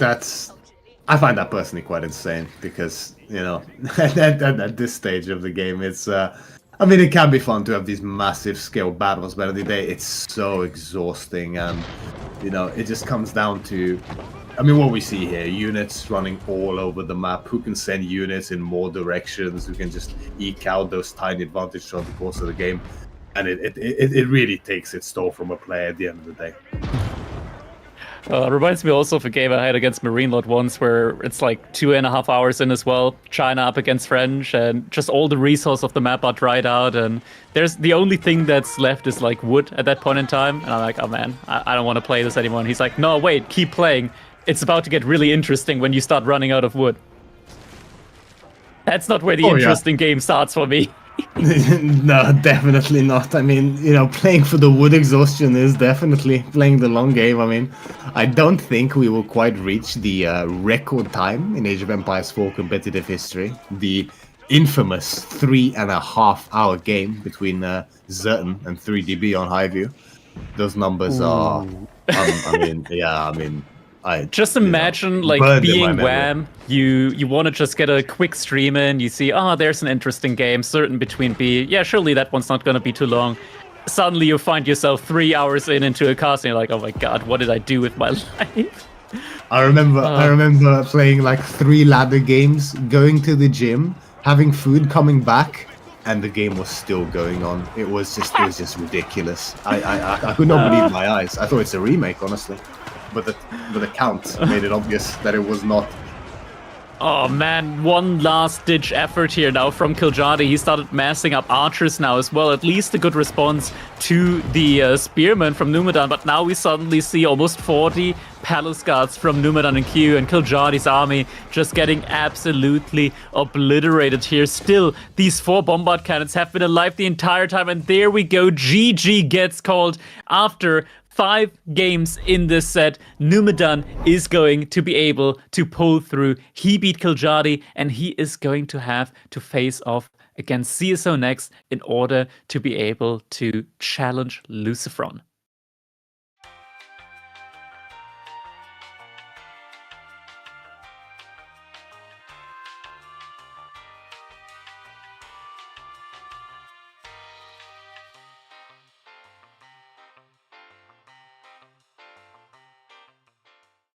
I find that personally quite insane, because, at this stage of the game, it's, it can be fun to have these massive scale battles, but at the end of the day, it's so exhausting, and, it just comes down to, what we see here, units running all over the map, who can send units in more directions, who can just eke out those tiny advantages throughout the course of the game, and it really takes its toll from a player at the end of the day. Reminds me also of a game I had against Marine Lot once where it's like 2.5 hours in as well. China up against French, and just all the resources of the map are dried out, and there's the only thing that's left is like wood at that point in time. And I'm like, oh man, I don't want to play this anymore. And he's like, no, wait, keep playing. It's about to get really interesting when you start running out of wood. That's not where the interesting game starts for me. No, definitely not. I mean, playing for the wood exhaustion is definitely playing the long game. I mean, I don't think we will quite reach the record time in Age of Empires 4 competitive history. The infamous 3.5-hour game between Zerton and 3DB on Highview. Those numbers are, Just imagine like being Wham, you want to just get a quick stream in, you see, there's an interesting game, certain between B. Yeah, surely that one's not going to be too long. Suddenly you find yourself 3 hours into a cast and you're like, oh my god, what did I do with my life? I remember playing like 3 ladder games, going to the gym, having food, coming back, and the game was still going on. It was just ridiculous. I could not believe my eyes. I thought it's a remake, honestly. But the count made it obvious that it was not. Oh man, one last ditch effort here now from Kiljardi. He started massing up archers now as well. At least a good response to the spearmen from Numudan. But now we suddenly see almost 40 palace guards from Numudan and Q, and Kiljardi's army just getting absolutely obliterated here. Still, these 4 bombard cannons have been alive the entire time. And there we go. GG gets called after 5 games in this set. Numudan is going to be able to pull through. He beat Kiljardi, and he is going to have to face off against CSO next in order to be able to challenge Lucifron.